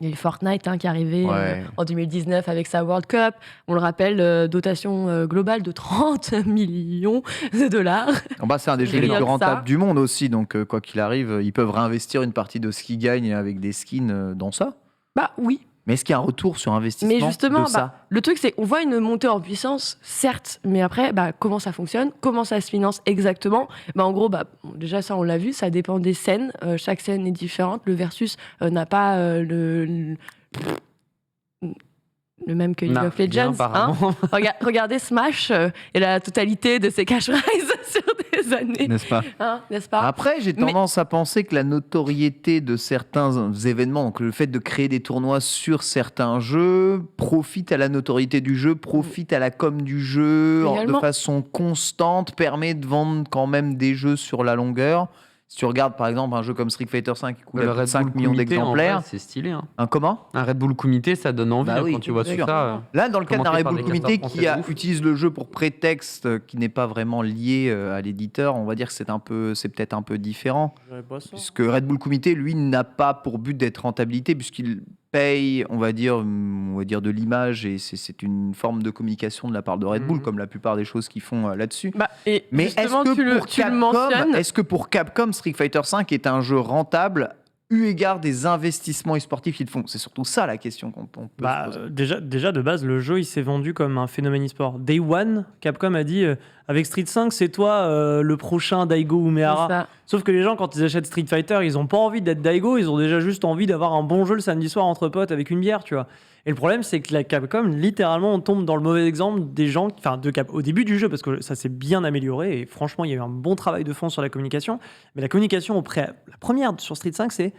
il y a eu Fortnite qui est arrivé Ouais. en 2019 avec sa World Cup. On le rappelle, dotation globale de 30 millions de dollars. Oh, bah, c'est un des jeux les Rien plus que ça. rentables du monde aussi, donc quoi qu'il arrive, ils peuvent réinvestir une partie de ce qu'ils gagnent avec des skins dans ça. Bah oui. Mais est-ce qu'il y a un retour sur investissement Mais justement, de ça? le truc, c'est qu'on voit une montée en puissance, certes, mais après, comment ça fonctionne, comment ça se finance exactement. En gros, bon, déjà, ça, on l'a vu, ça dépend des scènes. Chaque scène est différente. Le versus n'a pas le même que League of Legends. Regardez Smash et la totalité de ses cash prizes sur des années. N'est-ce pas? N'est-ce pas? Après, j'ai tendance à penser que la notoriété de certains événements, donc le fait de créer des tournois sur certains jeux, profite à la notoriété du jeu, profite à la com du jeu de Également. façon constante, permet de vendre quand même des jeux sur la longueur. Si tu regardes par exemple un jeu comme Street Fighter V qui coûte Le Red 5 Bull millions Comité, en d'exemplaires, vrai, c'est stylé. Hein. un comment? Un Red Bull Comité, ça donne envie Bah oui, quand tu vois bien tout sûr. ça. Là, dans le cas d'un Commenté Red par Bull des Comité casteurs qui français de ouf. utilise le jeu pour prétexte qui n'est pas vraiment lié à l'éditeur, on va dire que c'est peut-être un peu différent. Puisque Red Bull Comité, lui, n'a pas pour but d'être rentabilité, puisqu'il paye, on va dire de l'image, et c'est une forme de communication de la part de Red Bull, comme la plupart des choses qu'ils font là-dessus. Et Mais justement, est-ce que, tu le mentionnes. est-ce que pour Capcom, Street Fighter V est un jeu rentable eu égard des investissements e-sportifs qu'ils font? C'est surtout ça la question qu'on peut se poser. Déjà, de base, le jeu, il s'est vendu comme un phénomène e-sport. Day One, Capcom a dit avec Street 5, c'est toi le prochain Daigo C'est Umehara. ça. Sauf que les gens, quand ils achètent Street Fighter, ils ont pas envie d'être Daigo, ils ont déjà juste envie d'avoir un bon jeu le samedi soir entre potes avec une bière, tu vois. Et le problème, c'est que la Capcom, littéralement, on tombe dans le mauvais exemple des gens, au début du jeu, parce que ça s'est bien amélioré, et franchement, il y a eu un bon travail de fond sur la communication. Mais la communication la première sur Street 5, c'est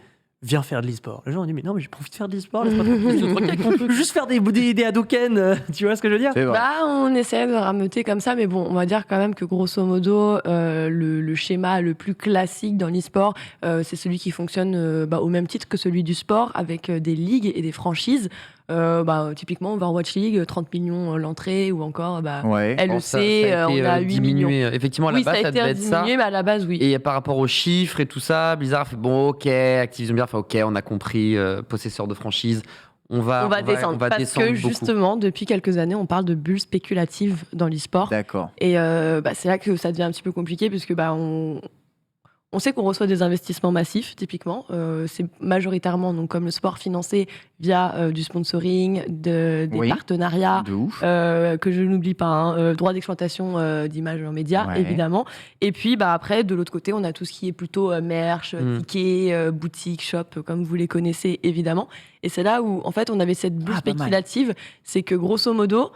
viens faire de l'e-sport. Les gens ont dit, mais non, mais j'ai pas envie de faire de l'e-sport, laisse-moi tranquille, on peut juste faire des Hadouken, tu vois ce que je veux dire? C'est vrai. On essaie de rameuter comme ça, mais bon, on va dire quand même que grosso modo, le schéma le plus classique dans l'e-sport, c'est celui qui fonctionne au même titre que celui du sport, avec des ligues et des franchises. Typiquement, Overwatch League, 30 millions l'entrée, ou encore Ouais. LEC, on a 8 millions. Effectivement, à la Oui, ça base, a ça été devait être ça. diminué, mais à la base, oui. Et par rapport aux chiffres et tout ça, Blizzard a fait bon, ok, Activision Blizzard fait ok, on a compris, possesseur de franchise, on va descendre. on va parce descendre que beaucoup. justement, depuis quelques années, on parle de bulles spéculatives dans l'e-sport. D'accord. Et c'est là que ça devient un petit peu compliqué, puisque on sait qu'on reçoit des investissements massifs, typiquement. C'est majoritairement, donc, comme le sport, financé via du sponsoring, des Oui. partenariats, De ouf. que je n'oublie pas, droit d'exploitation d'image en médias, Ouais. évidemment. Et puis, après, de l'autre côté, on a tout ce qui est plutôt merch, tickets, boutiques, shop, comme vous les connaissez, évidemment. Et c'est là où, en fait, on avait cette bulle Ah, pas mal. spéculative. C'est que, grosso modo,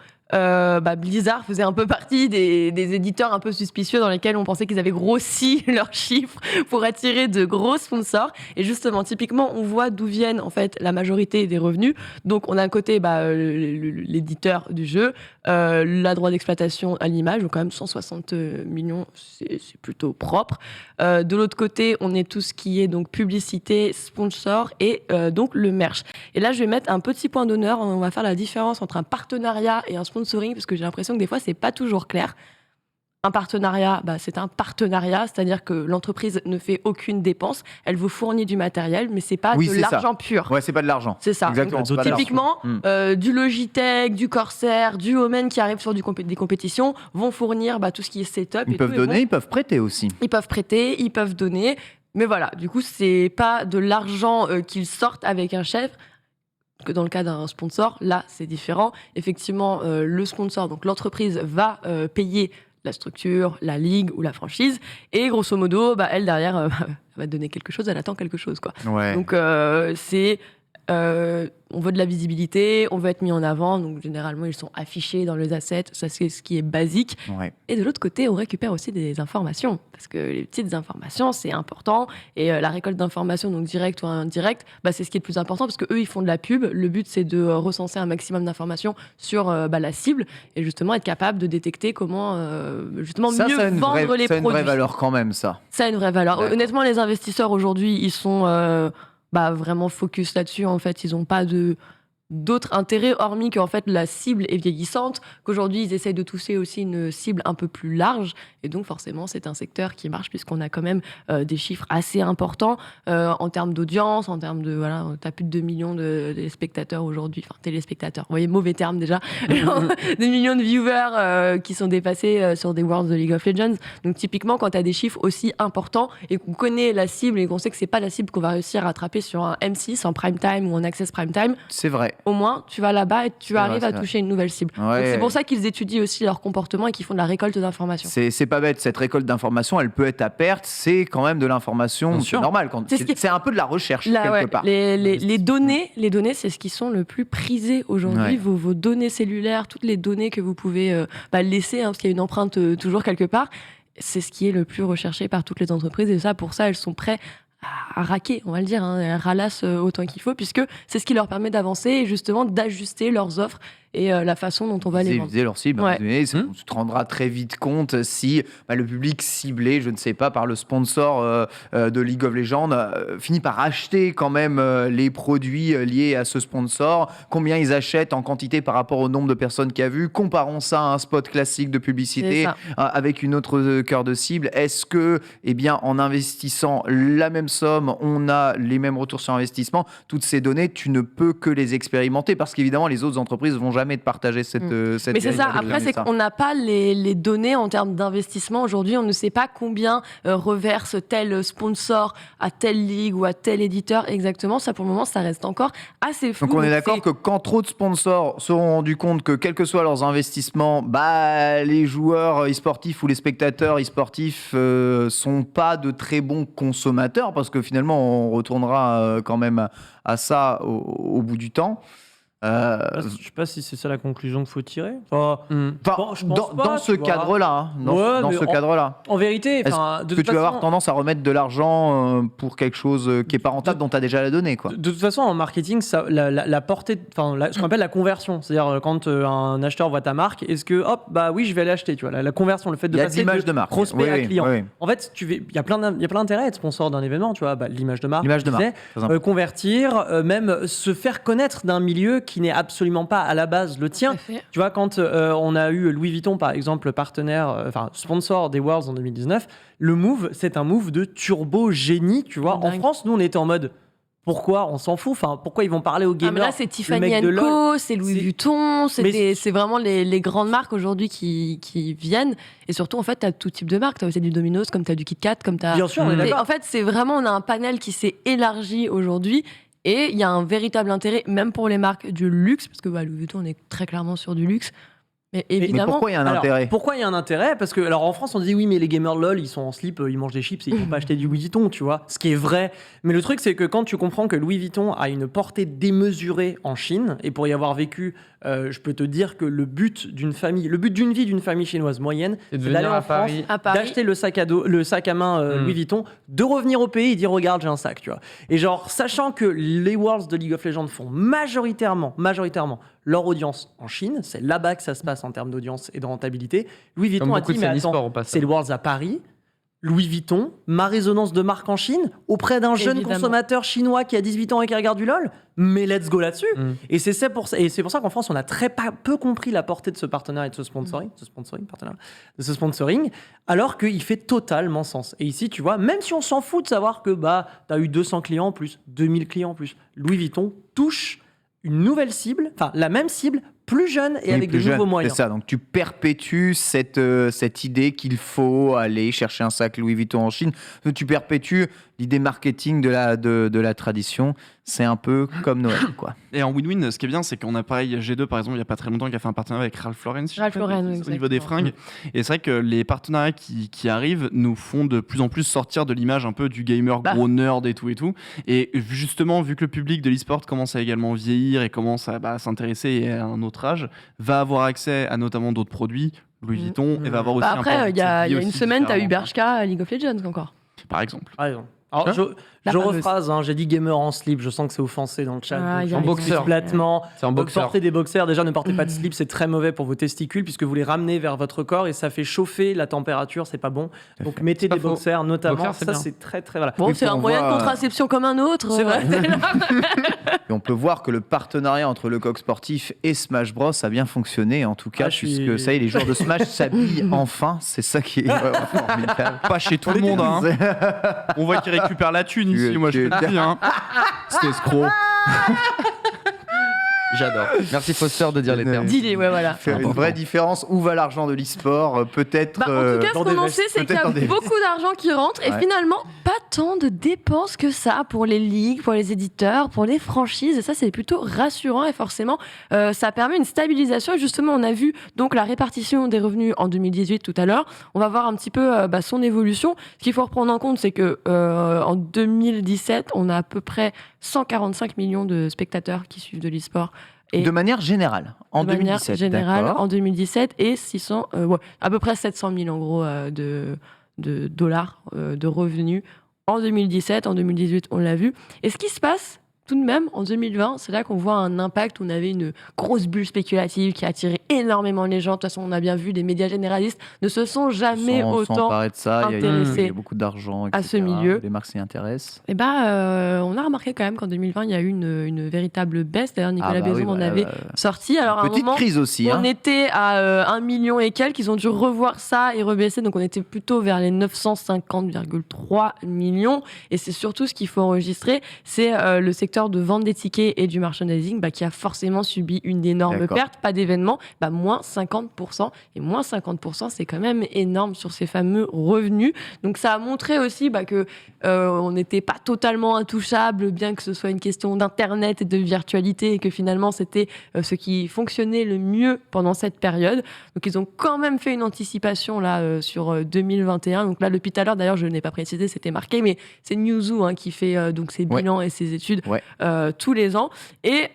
Blizzard faisait un peu partie des éditeurs un peu suspicieux dans lesquels on pensait qu'ils avaient grossi leurs chiffres pour attirer de gros sponsors. Et justement, typiquement, on voit d'où viennent en fait la majorité des revenus. Donc, on a un côté l'éditeur du jeu, la droit d'exploitation à l'image, donc quand même 160 millions, c'est plutôt propre. De l'autre côté, on est tout ce qui est donc publicité, sponsor et donc le merch. Et là, je vais mettre un petit point d'honneur. On va faire la différence entre un partenariat et un sponsoring, parce que j'ai l'impression que des fois, c'est pas toujours clair. Un partenariat, c'est un partenariat, c'est-à-dire que l'entreprise ne fait aucune dépense, elle vous fournit du matériel, mais c'est pas Oui, de c'est ça. l'argent pur. Ouais, c'est pas de l'argent. C'est ça. Exactement. Donc, c'est pas de l'argent. typiquement, du Logitech, du Corsair, du Omen qui arrivent sur des compétitions vont fournir tout ce qui est setup. Ils peuvent donner, ils peuvent prêter aussi. Ils peuvent prêter, ils peuvent donner. Mais voilà, du coup, c'est pas de l'argent qu'ils sortent avec un chef. Que dans le cas d'un sponsor, là, c'est différent. Effectivement, le sponsor, donc l'entreprise, va payer la structure, la ligue ou la franchise. Et grosso modo, elle, derrière, elle va te donner quelque chose, elle attend quelque chose, quoi. Ouais. Donc, on veut de la visibilité, on veut être mis en avant. Donc, généralement, ils sont affichés dans les assets. Ça, c'est ce qui est basique. Ouais. Et de l'autre côté, on récupère aussi des informations. Parce que les petites informations, c'est important. Et la récolte d'informations, donc directe ou indirecte, c'est ce qui est le plus important. Parce qu'eux, ils font de la pub. Le but, c'est de recenser un maximum d'informations sur la cible. Et justement, être capable de détecter comment justement Ça, mieux ça a une vendre vraie, les ça a une produits. vraie valeur quand même, ça. Ça a une vraie valeur. D'accord. Honnêtement, les investisseurs aujourd'hui, ils sont vraiment focus là-dessus. En fait, ils n'ont pas d'autres intérêts, hormis qu'en fait la cible est vieillissante, qu'aujourd'hui ils essayent de toucher aussi une cible un peu plus large, et donc forcément c'est un secteur qui marche puisqu'on a quand même des chiffres assez importants en termes d'audience, en termes de t'as plus de 2 millions de spectateurs aujourd'hui, enfin téléspectateurs, vous voyez, mauvais terme déjà, 2 millions de viewers qui sont dépassés sur des Worlds de League of Legends. Donc typiquement quand t'as des chiffres aussi importants et qu'on connaît la cible et qu'on sait que c'est pas la cible qu'on va réussir à attraper sur un M6 en prime time ou en access prime time, C'est vrai. au moins tu vas là-bas et tu arrives vrai, à c'est toucher une nouvelle cible. Ouais. Donc, c'est pour ça qu'ils étudient aussi leur comportement et qu'ils font de la récolte d'informations. C'est pas bête, cette récolte d'informations, elle peut être à perte, c'est quand même de l'information, Bien c'est sûr. normal. C'est C'est un peu de la recherche, Là, quelque ouais, part. les données, c'est ce qui sont le plus prisé aujourd'hui. Ouais. Vos données cellulaires, toutes les données que vous pouvez laisser, parce qu'il y a une empreinte toujours quelque part, c'est ce qui est le plus recherché par toutes les entreprises. Et ça, pour ça, elles sont prêtes à raquer, on va le dire, elles ralassent autant qu'il faut, puisque c'est ce qui leur permet d'avancer et justement d'ajuster leurs offres et la façon dont on va les vendre. Viser leur cible. Ouais. Mais tu te rendras très vite compte si le public ciblé, je ne sais pas, par le sponsor de League of Legends finit par acheter quand même les produits liés à ce sponsor, combien ils achètent en quantité par rapport au nombre de personnes qu'il y a vu. Comparons ça à un spot classique de publicité C'est ça. avec une autre cœur de cible. Est-ce que, en investissant la même somme, on a les mêmes retours sur investissement? Toutes ces données, tu ne peux que les expérimenter parce qu'évidemment, les autres entreprises vont jamais te partager cette Mais c'est ça, après, c'est qu'on n'a pas les données en termes d'investissement. Aujourd'hui, on ne sait pas combien reverse tel sponsor à telle ligue ou à tel éditeur exactement. Ça, pour le moment, ça reste encore assez flou. Donc on est d'accord c'est- que quand trop de sponsors se seront rendus compte que quels que soient leurs investissements, les joueurs e-sportifs ou les spectateurs e-sportifs sont pas de très bons consommateurs, parce que finalement on retournera quand même à ça au bout du temps. Je sais pas si c'est ça la conclusion qu'il faut tirer. Enfin, Enfin, je pense dans, pas, dans ce tu vois. cadre-là, hein, dans Ouais, mais ce cadre-là. en vérité, Est-ce de que toute tu vas avoir façon, tendance à remettre de l'argent pour quelque chose qui est pas rentable, dont tu as déjà la donnée, quoi. de toute façon, en marketing, ça, la portée, ce qu'on appelle la conversion, c'est-à-dire quand un acheteur voit ta marque, est-ce que oui, je vais aller acheter, tu vois, la conversion, le fait de Il y a passer l'image de marque. prospect à Oui, client. oui. En fait, il y a plein d'intérêts à être sponsor d'un événement, tu vois, l'image de marque, L'image de tu marque, disais, très important. convertir, même se faire connaître d'un milieu qui n'est absolument pas à la base le tien. Tout à fait. Tu vois, quand on a eu Louis Vuitton, par exemple, sponsor des Worlds en 2019, le move, c'est un move de turbo génie, tu vois. En Dingue. France, nous, on était en mode, pourquoi on s'en fout? Enfin, pourquoi ils vont parler aux Ah, gamers? mais là, c'est Le Tiffany mec de LOL. Co, c'est Louis C'est- Vuitton, Mais- c'est vraiment les grandes marques aujourd'hui qui viennent. Et surtout, en fait, tu as tout type de marques. Tu as aussi du Domino's, comme tu as du Kit Kat, comme tu as. Bien sûr, on est d'accord. En fait, c'est vraiment, on a un panel qui s'est élargi aujourd'hui. Et il y a un véritable intérêt, même pour les marques du luxe, parce que Louis Vuitton, on est très clairement sur du luxe. Mais Mais évidemment. pourquoi il y a un Alors, intérêt? Pourquoi il y a un intérêt? Parce que, alors en France, on dit oui, mais les gamers LOL, ils sont en slip, ils mangent des chips et ils vont pas acheter du Louis Vuitton, tu vois. Ce qui est vrai. Mais le truc, c'est que quand tu comprends que Louis Vuitton a une portée démesurée en Chine, et pour y avoir vécu, je peux te dire que le but d'une vie d'une famille chinoise moyenne, Et de c'est venir d'aller à en France, Paris. À Paris. d'acheter le sac à main Louis Vuitton, de revenir au pays et dire regarde, j'ai un sac, tu vois. Et genre, sachant que les Worlds de League of Legends font majoritairement leur audience en Chine, c'est là-bas que ça se passe en termes d'audience et de rentabilité. Louis Vuitton Comme a beaucoup dit de mais scènes e-sport, attends, au passage. c'est le Worlds à Paris. Louis Vuitton, ma résonance de marque en Chine, auprès d'un jeune Évidemment. consommateur chinois qui a 18 ans et qui regarde du LoL, mais let's go là-dessus. Et c'est pour ça qu'en France, on a peu compris la portée de ce partenariat et de ce sponsoring, alors qu'il fait totalement sens. Et ici, tu vois, même si on s'en fout de savoir que tu as eu 200 clients en plus, 2000 clients en plus, Louis Vuitton touche une nouvelle cible, enfin la même cible, plus jeune et Oui, avec de plus jeune, nouveaux moyens. C'est ça, donc tu perpétues cette idée qu'il faut aller chercher un sac Louis Vuitton en Chine. Tu perpétues l'idée marketing de la tradition. C'est un peu comme Noël, quoi. Et en win-win, ce qui est bien, c'est qu'on a pareil G2 par exemple, il y a pas très longtemps, qui a fait un partenariat avec Ralph Lauren, si je Ralph dis pas de Lauren, bêtises, oui, au niveau des exactement. fringues. Et c'est vrai que les partenariats qui arrivent nous font de plus en plus sortir de l'image un peu du gamer Bah. gros nerd et tout et tout. Et justement, vu que le public de l'e-sport commence à également vieillir et commence à s'intéresser et à un autre âge, va avoir accès à notamment d'autres produits. Louis Vuitton, et va avoir aussi Bah un après, point il y a de vie une aussi semaine, tu as eu différemment. Bershka à League of Legends encore. Par exemple. Ah, raison. Alors, Hein je fameuse. rephrase, j'ai dit gamer en slip, je sens que c'est offensé dans le chat. Ah, donc il y a je un boxeur. m'excuse platement. C'est un boxeur. Portez des boxers, déjà ne portez pas de slip, c'est très mauvais pour vos testicules puisque vous les ramenez vers votre corps et ça fait chauffer la température, c'est pas bon. Donc mettez pas des faux. boxers notamment, Boxer, c'est ça bien. c'est très très voilà. Bon, Oui, c'est puis un on moyen de voit, contraception comme un autre. C'est vrai. Et on peut voir que le partenariat entre le Coq Sportif et Smash Bros a bien fonctionné, en tout cas, Ah, je suis- puisque ça y est, les joueurs de Smash s'habillent enfin. C'est ça qui est vraiment formidable. Pas chez tout le monde, hein. On voit qu'il récupère la thune ici, moi je te le dis. Hein. C'était escroc. J'adore. Merci Foster de dire les termes. Dis-les, ouais, voilà. Faire une vraie différence. Où va l'argent de l'e-sport? Peut-être. Bah, en tout cas, dans ce des qu'on en vestes, sait, c'est qu'il y peut-être a dans des beaucoup d'argent qui rentre et Ouais. finalement pas tant de dépenses que ça pour les ligues, pour les éditeurs, pour les franchises. Et ça, c'est plutôt rassurant et forcément, ça permet une stabilisation. Et justement, on a vu donc la répartition des revenus en 2018 tout à l'heure. On va voir un petit peu son évolution. Ce qu'il faut reprendre en compte, c'est que en 2017, on a à peu près 145 millions de spectateurs qui suivent de l'e-sport. Et De manière générale, en de manière 2017. générale d'accord. en 2017 et 600, à peu près 700 000 en gros de dollars de revenus en 2017. En 2018, on l'a vu. Et ce qui se passe tout de même en 2020, c'est là qu'on voit un impact. On avait une grosse bulle spéculative qui a attiré énormément les gens. De toute façon, on a bien vu, les médias généralistes ne se sont jamais Sans autant. parler de ça, il y intéressés a beaucoup d'argent à ce etc. milieu. Les marques s'y intéressent. On a remarqué quand même qu'en 2020, il y a eu une véritable baisse. D'ailleurs, Nicolas Bézon en avait sorti. Alors, à un Petite moment, crise aussi. on Hein. était à 1 million et quelques, ils ont dû revoir ça et rebaisser, donc on était plutôt vers les 950,3 millions. Et c'est surtout ce qu'il faut enregistrer, c'est le secteur de vente des tickets et du merchandising qui a forcément subi une énorme D'accord. perte, pas d'événement, moins 50%. Et moins 50%, c'est quand même énorme sur ces fameux revenus. Donc ça a montré aussi que on n'était pas totalement intouchable, bien que ce soit une question d'internet et de virtualité, et que finalement c'était ce qui fonctionnait le mieux pendant cette période. Donc ils ont quand même fait une anticipation là sur 2021. Donc là depuis tout à l'heure, d'ailleurs je n'ai pas précisé, c'était marqué, mais c'est Newzoo qui fait donc ses bilans et ses études tous les ans. Et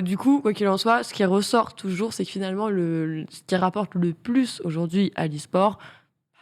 du coup, quoi qu'il en soit, ce qui ressort toujours, c'est que finalement ce qui rapporte le plus aujourd'hui à l'e-sport,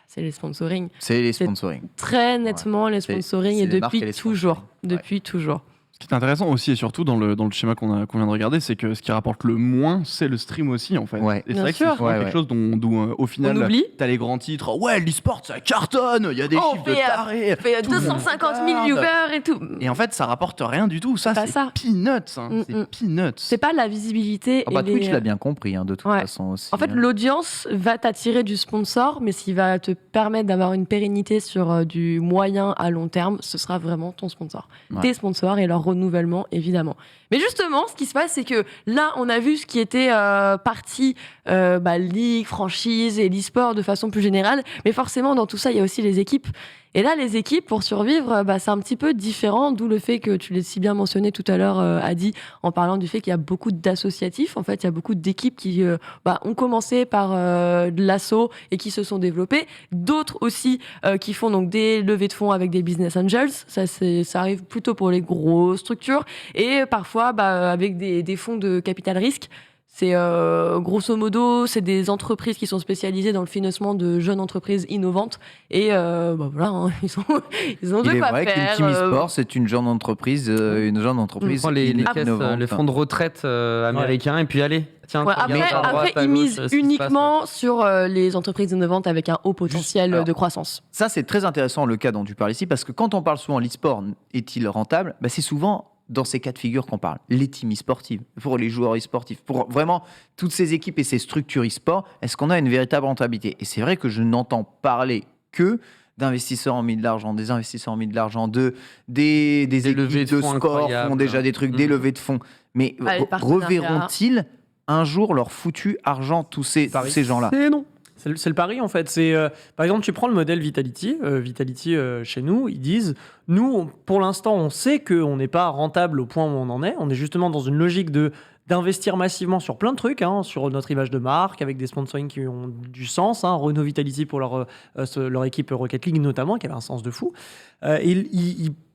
c'est les sponsorings. C'est les sponsorings. Très nettement les sponsorings c'est et les marques depuis et les toujours. sponsorings. Depuis toujours. Ce qui est intéressant aussi et surtout dans le schéma qu'on vient de regarder, c'est que ce qui rapporte le moins, c'est le stream aussi en fait. Ouais. Et c'est Bien vrai que c'est sûr. souvent quelque chose dont au final, On oublie. t'as les grands titres. Ouais, l'e-sport ça cartonne, il y a des Oh, chiffres de fait, tarés. On fait tout le monde 250 000 regarde. viewers et tout. Et en fait, ça rapporte rien du tout. Ça, pas c'est ça. peanuts. Hein. C'est peanuts. C'est pas la visibilité. Ah bah, et les- Twitch l'a bien compris, de toute Ouais. façon aussi. En fait, hein. l'audience va t'attirer du sponsor, mais ce qui va te permettre d'avoir une pérennité sur du moyen à long terme, ce sera vraiment ton sponsor. Ouais. Tes sponsors et leur renouvellement, évidemment. Mais justement, ce qui se passe, c'est que là, on a vu ce qui était partie ligue, franchise et l'e-sport de façon plus générale. Mais forcément, dans tout ça, il y a aussi les équipes. Et là, les équipes, pour survivre, c'est un petit peu différent, d'où le fait que tu l'as si bien mentionné tout à l'heure, Adi, en parlant du fait qu'il y a beaucoup d'associatifs. En fait, il y a beaucoup d'équipes qui ont commencé par de l'assaut et qui se sont développées. D'autres aussi qui font donc des levées de fonds avec des business angels. Ça arrive plutôt pour les grosses structures. Et parfois, avec des fonds de capital risque. C'est grosso modo, c'est des entreprises qui sont spécialisées dans le financement de jeunes entreprises innovantes. Et voilà, hein, ils ont de Il est quoi vrai faire. qu'Ultime eSport, c'est une jeune entreprise, On prend les innovante. fonds de retraite américains et puis allez, tiens, Ouais, tu regardes à droite, après à ils gauche, misent ce qui se uniquement sur les entreprises innovantes avec un haut potentiel alors, de croissance. Ça, c'est très intéressant le cas dont tu parles ici, parce que quand on parle souvent l'e-sport est-il rentable, c'est souvent dans ces cas de figure qu'on parle. Les teams e-sportives, pour les joueurs e-sportifs, pour vraiment toutes ces équipes et ces structures e-sport, est-ce qu'on a une véritable rentabilité ? Et c'est vrai que je n'entends parler que d'investisseurs ont mis de l'argent, des investisseurs ont mis de l'argent, des levées équipes de de fonds sport incroyables. font déjà des trucs, des levées de fonds. Mais Les partenariats. reverront-ils un jour leur foutu argent, tous ces gens-là ? C'est non. C'est le pari en fait. Par exemple, tu prends le modèle Vitality. Vitality, chez nous, ils disent, nous, pour l'instant, on sait qu'on n'est pas rentable au point où on en est. On est justement dans une logique d'investir massivement sur plein de trucs, sur notre image de marque, avec des sponsorings qui ont du sens. Renault Vitality pour leur équipe Rocket League notamment, qui avait un sens de fou.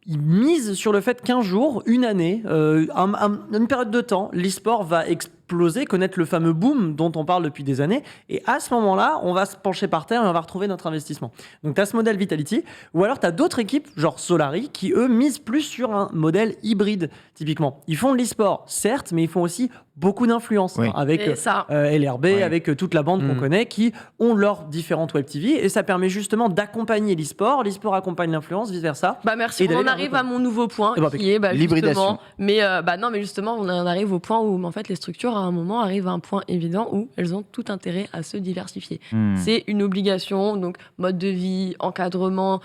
Ils misent sur le fait qu'un jour, une année, une période de temps, l'e-sport va exploser, connaître le fameux boom dont on parle depuis des années. Et à ce moment-là, on va se pencher par terre et on va retrouver notre investissement. Donc, tu as ce modèle Vitality. Ou alors, tu as d'autres équipes, genre Solari, qui, eux, misent plus sur un modèle hybride, typiquement. Ils font de l'e-sport, certes, mais ils font aussi beaucoup d'influence Oui. avec Et ça. LRB, Oui. avec toute la bande qu'on connaît, qui ont leurs différentes web TV. Et ça permet justement d'accompagner l'e-sport. L'e-sport accompagne l'influence, vice-versa. Merci. Et On en d'aller arrive vers à mon nouveau point, Eh ben, qui est l'hybridation. justement. Mais justement, on en arrive au point où en fait les structures à un moment arrivent à un point évident où elles ont tout intérêt à se diversifier. C'est une obligation, donc mode de vie, encadrement,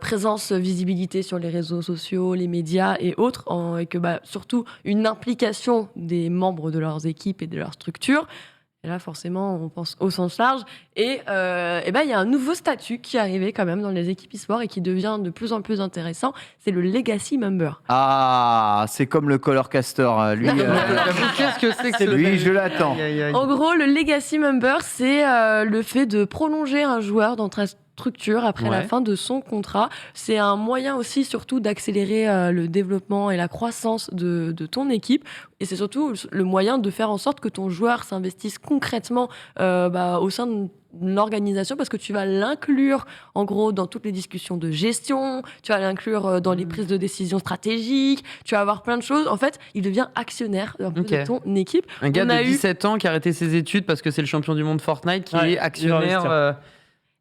présence, visibilité sur les réseaux sociaux, les médias et autres, et que surtout une implication des membres de leurs équipes et de leurs structures. Et là, forcément, on pense au sens large. Et il y a un nouveau statut qui est arrivé quand même dans les équipes e-sport et qui devient de plus en plus intéressant. C'est le Legacy Member. Ah, c'est comme le Colorcaster. Lui, Qu'est-ce que c'est que ce lui je l'attends. En gros, le Legacy Member, c'est le fait de prolonger un joueur dans ta structure après la fin de son contrat. C'est un moyen aussi, surtout, d'accélérer le développement et la croissance de ton équipe. Et c'est surtout le moyen de faire en sorte que ton joueur s'investisse concrètement au sein de l'organisation, parce que tu vas l'inclure en gros dans toutes les discussions de gestion, tu vas l'inclure dans les prises de décision stratégiques, tu vas avoir plein de choses. En fait, il devient actionnaire de ton équipe. Un gars On de a eu- 17 ans qui a arrêté ses études parce que c'est le champion du monde Fortnite qui Ouais, est actionnaire.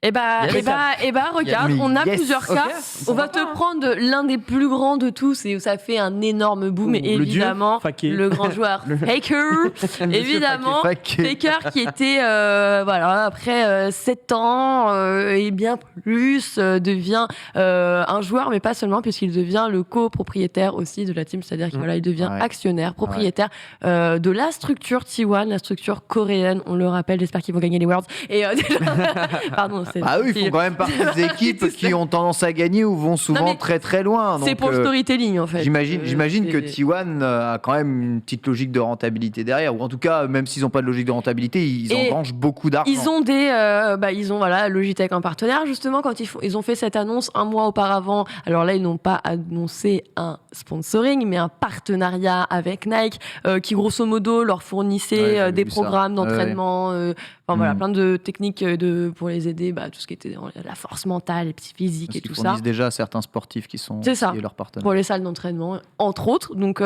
Regarde, Mais on a yes. plusieurs cas. On va te prendre l'un des plus grands de tous et où ça fait un énorme boom. Et Le dieu, évidemment, Faké. le grand joueur Faker. Évidemment, Faké. Faker qui était, après 7 ans et bien plus, devient un joueur, mais pas seulement, puisqu'il devient le copropriétaire aussi de la team. C'est-à-dire qu'il il devient Ouais. actionnaire, propriétaire de la structure T1, la structure coréenne. On le rappelle, j'espère qu'ils vont gagner les Worlds. Et pardon, c'est Ah oui, ils font quand même partie des équipes qui ont tendance à gagner ou vont souvent mais très très loin. c'est Donc, pour le storytelling, en fait. J'imagine que c'est- T1 a quand même une petite logique de rentabilité derrière, ou en tout cas, même s'ils n'ont pas de logique de rentabilité, ils Et engrangent beaucoup d'argent. Ils ont Logitech en partenaire, justement, quand ils ont fait cette annonce un mois auparavant. Alors là, ils n'ont pas annoncé un sponsoring, mais un partenariat avec Nike, qui grosso modo leur Ouais, fournissait j'avais des vu ça. programmes d'entraînement, plein de techniques pour les aider, tout ce qui était la force mentale, les physiques Parce et qu'ils tout ça. fournissent déjà certains sportifs qui sont C'est ça. leurs partenaires. Pour les salles d'entraînement, entre autres. Donc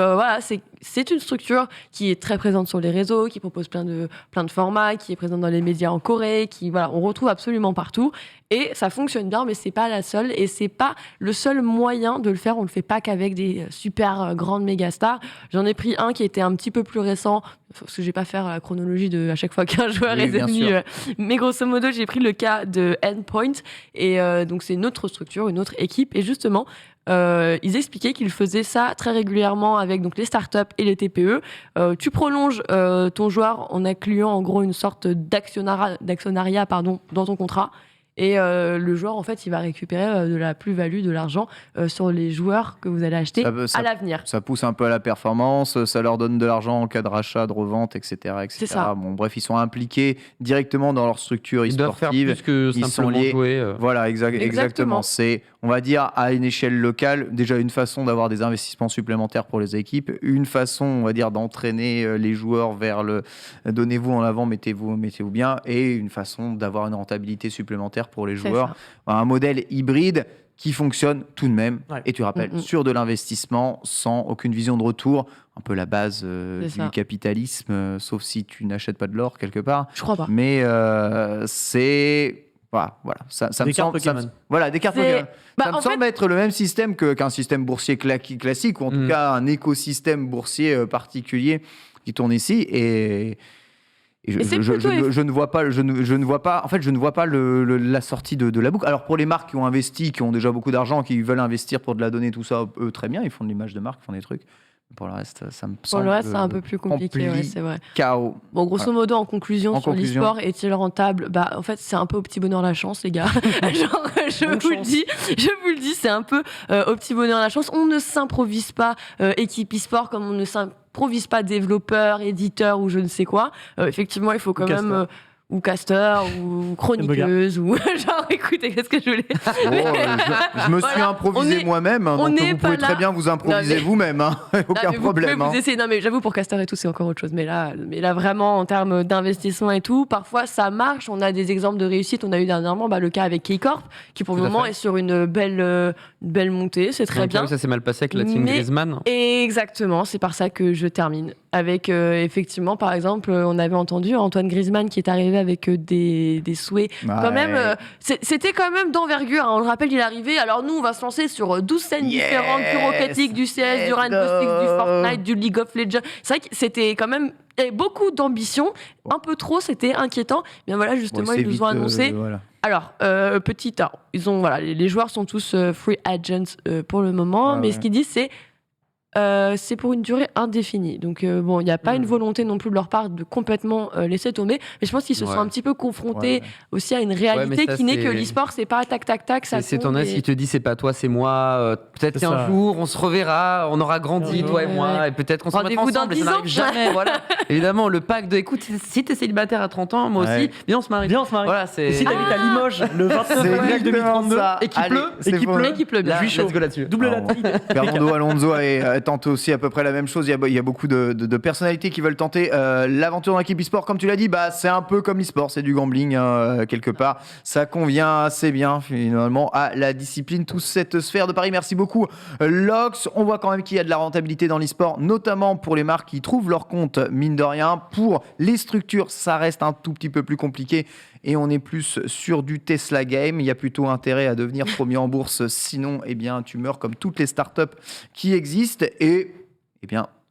c'est une structure qui est très présente sur les réseaux, qui propose plein de formats, qui est présente dans les médias en Corée, on retrouve absolument partout. Et ça fonctionne bien, mais c'est pas la seule et c'est pas le seul moyen de le faire. On le fait pas qu'avec des super grandes méga stars. J'en ai pris un qui était un petit peu plus récent, parce que je vais pas faire la chronologie de à chaque fois qu'un joueur Oui, est bien devenu. sûr. Mais grosso modo, j'ai pris le cas de Endpoint et donc c'est une autre structure, une autre équipe. Et justement, ils expliquaient qu'ils faisaient ça très régulièrement avec donc les startups et les TPE. Tu prolonges ton joueur en incluant en gros une sorte d'actionnariat dans ton contrat. Et le joueur, en fait, il va récupérer de la plus-value, de l'argent sur les joueurs que vous allez acheter à l'avenir. Ça pousse un peu à la performance, ça leur donne de l'argent en cas de rachat, de revente, etc. C'est ça. Bon, bref, ils sont impliqués directement dans leur structure Ils doivent faire e-sportive. plus que Ils sont simplement liés. jouer. Voilà, exactement. C'est, on va dire, à une échelle locale, déjà une façon d'avoir des investissements supplémentaires pour les équipes, une façon, on va dire, d'entraîner les joueurs vers le donnez-vous en avant, mettez-vous bien, et une façon d'avoir une rentabilité supplémentaire pour les joueurs. Un modèle hybride qui fonctionne tout de même, et tu rappelles, sur de l'investissement, sans aucune vision de retour, un peu la base du capitalisme, sauf si tu n'achètes pas de l'or quelque part. Je crois pas. Mais c'est... Voilà, ça me semble... Voilà, des cartes Pokémon. Ça me semble être le même système qu'un système boursier classique, ou en tout cas un écosystème boursier particulier qui tourne ici, et je ne vois pas la sortie de la boucle. Alors pour les marques qui ont investi, qui ont déjà beaucoup d'argent, qui veulent investir pour de la donnée, tout ça, eux très bien, ils font de l'image de marque, ils font des trucs. Pour le reste, ça me semble. Pour le reste, c'est un peu plus compliqué, c'est vrai. Chaos. Bon, grosso modo, en conclusion, sur l'e-sport, est-il rentable ? Bah, en fait, c'est un peu au petit bonheur la chance, les gars. Genre, je vous le dis, c'est un peu au petit bonheur la chance. On ne s'improvise pas équipe e-sport comme on ne s'improvise pas développeur, éditeur ou je ne sais quoi. Effectivement, il faut quand même. Ou caster, ou chroniqueuse, ou genre, écoutez, qu'est-ce que je voulais... je me suis improvisé moi-même, hein, donc vous pouvez très bien vous improviser vous-même, hein, aucun problème. Vous essayer. Non, mais j'avoue, pour caster et tout, c'est encore autre chose. Mais là, vraiment, en termes d'investissement et tout, parfois, ça marche. On a des exemples de réussite. On a eu dernièrement le cas avec K-Corp, qui pour le moment est sur une belle montée. C'est très bien. Ça s'est mal passé avec la team Griezmann. Exactement, c'est par ça que je termine. Avec, effectivement, par exemple, on avait entendu Antoine Griezmann qui est arrivé avec des souhaits. Quand même, c'était quand même d'envergure. Hein. On le rappelle, il est arrivé. Alors nous, on va se lancer sur 12 scènes différentes, du Rocket League, du CS, du Rainbow Six, du Fortnite, du League of Legends. C'est vrai que c'était quand même... Il y avait beaucoup d'ambition. Un peu trop, c'était inquiétant. Bien voilà, justement, ils nous ont annoncé... Alors, ils ont, les joueurs sont tous free agents pour le moment. Mais ce qu'ils disent, c'est pour une durée indéfinie. Donc, il n'y a pas une volonté non plus de leur part de complètement laisser tomber. Mais je pense qu'ils se sont un petit peu confrontés aussi à une réalité qui n'est que l'e-sport, c'est pas tac, tac, tac. C'est ton aise qui te dit c'est pas toi, c'est moi. Peut-être qu'un jour, on se reverra, on aura grandi, toi et moi, et peut-être qu'on se remettra ensemble. Et ça n'arrive jamais. Voilà. Évidemment, le pacte de écoute, si t'es célibataire à 30 ans, moi aussi, viens, on se marie. Voilà, et si t'habites à Limoges, le 29 avril 2032, et qu'il pleut bien. Je suis chaud là-dessus. Double latérite. Fernando Alonso tente aussi à peu près la même chose. Il y a beaucoup de personnalités qui veulent tenter l'aventure dans l'équipe e-sport. Comme tu l'as dit, c'est un peu comme l'e-sport, c'est du gambling quelque part. Ça convient assez bien finalement à la discipline, toute cette sphère de Paris. Merci beaucoup Lox. On voit quand même qu'il y a de la rentabilité dans l'e-sport, notamment pour les marques qui trouvent leur compte, mine de rien. Pour les structures, ça reste un tout petit peu plus compliqué. Et on est plus sur du Tesla game. Il y a plutôt intérêt à devenir premier en bourse. Sinon, tu meurs comme toutes les startups qui existent. Et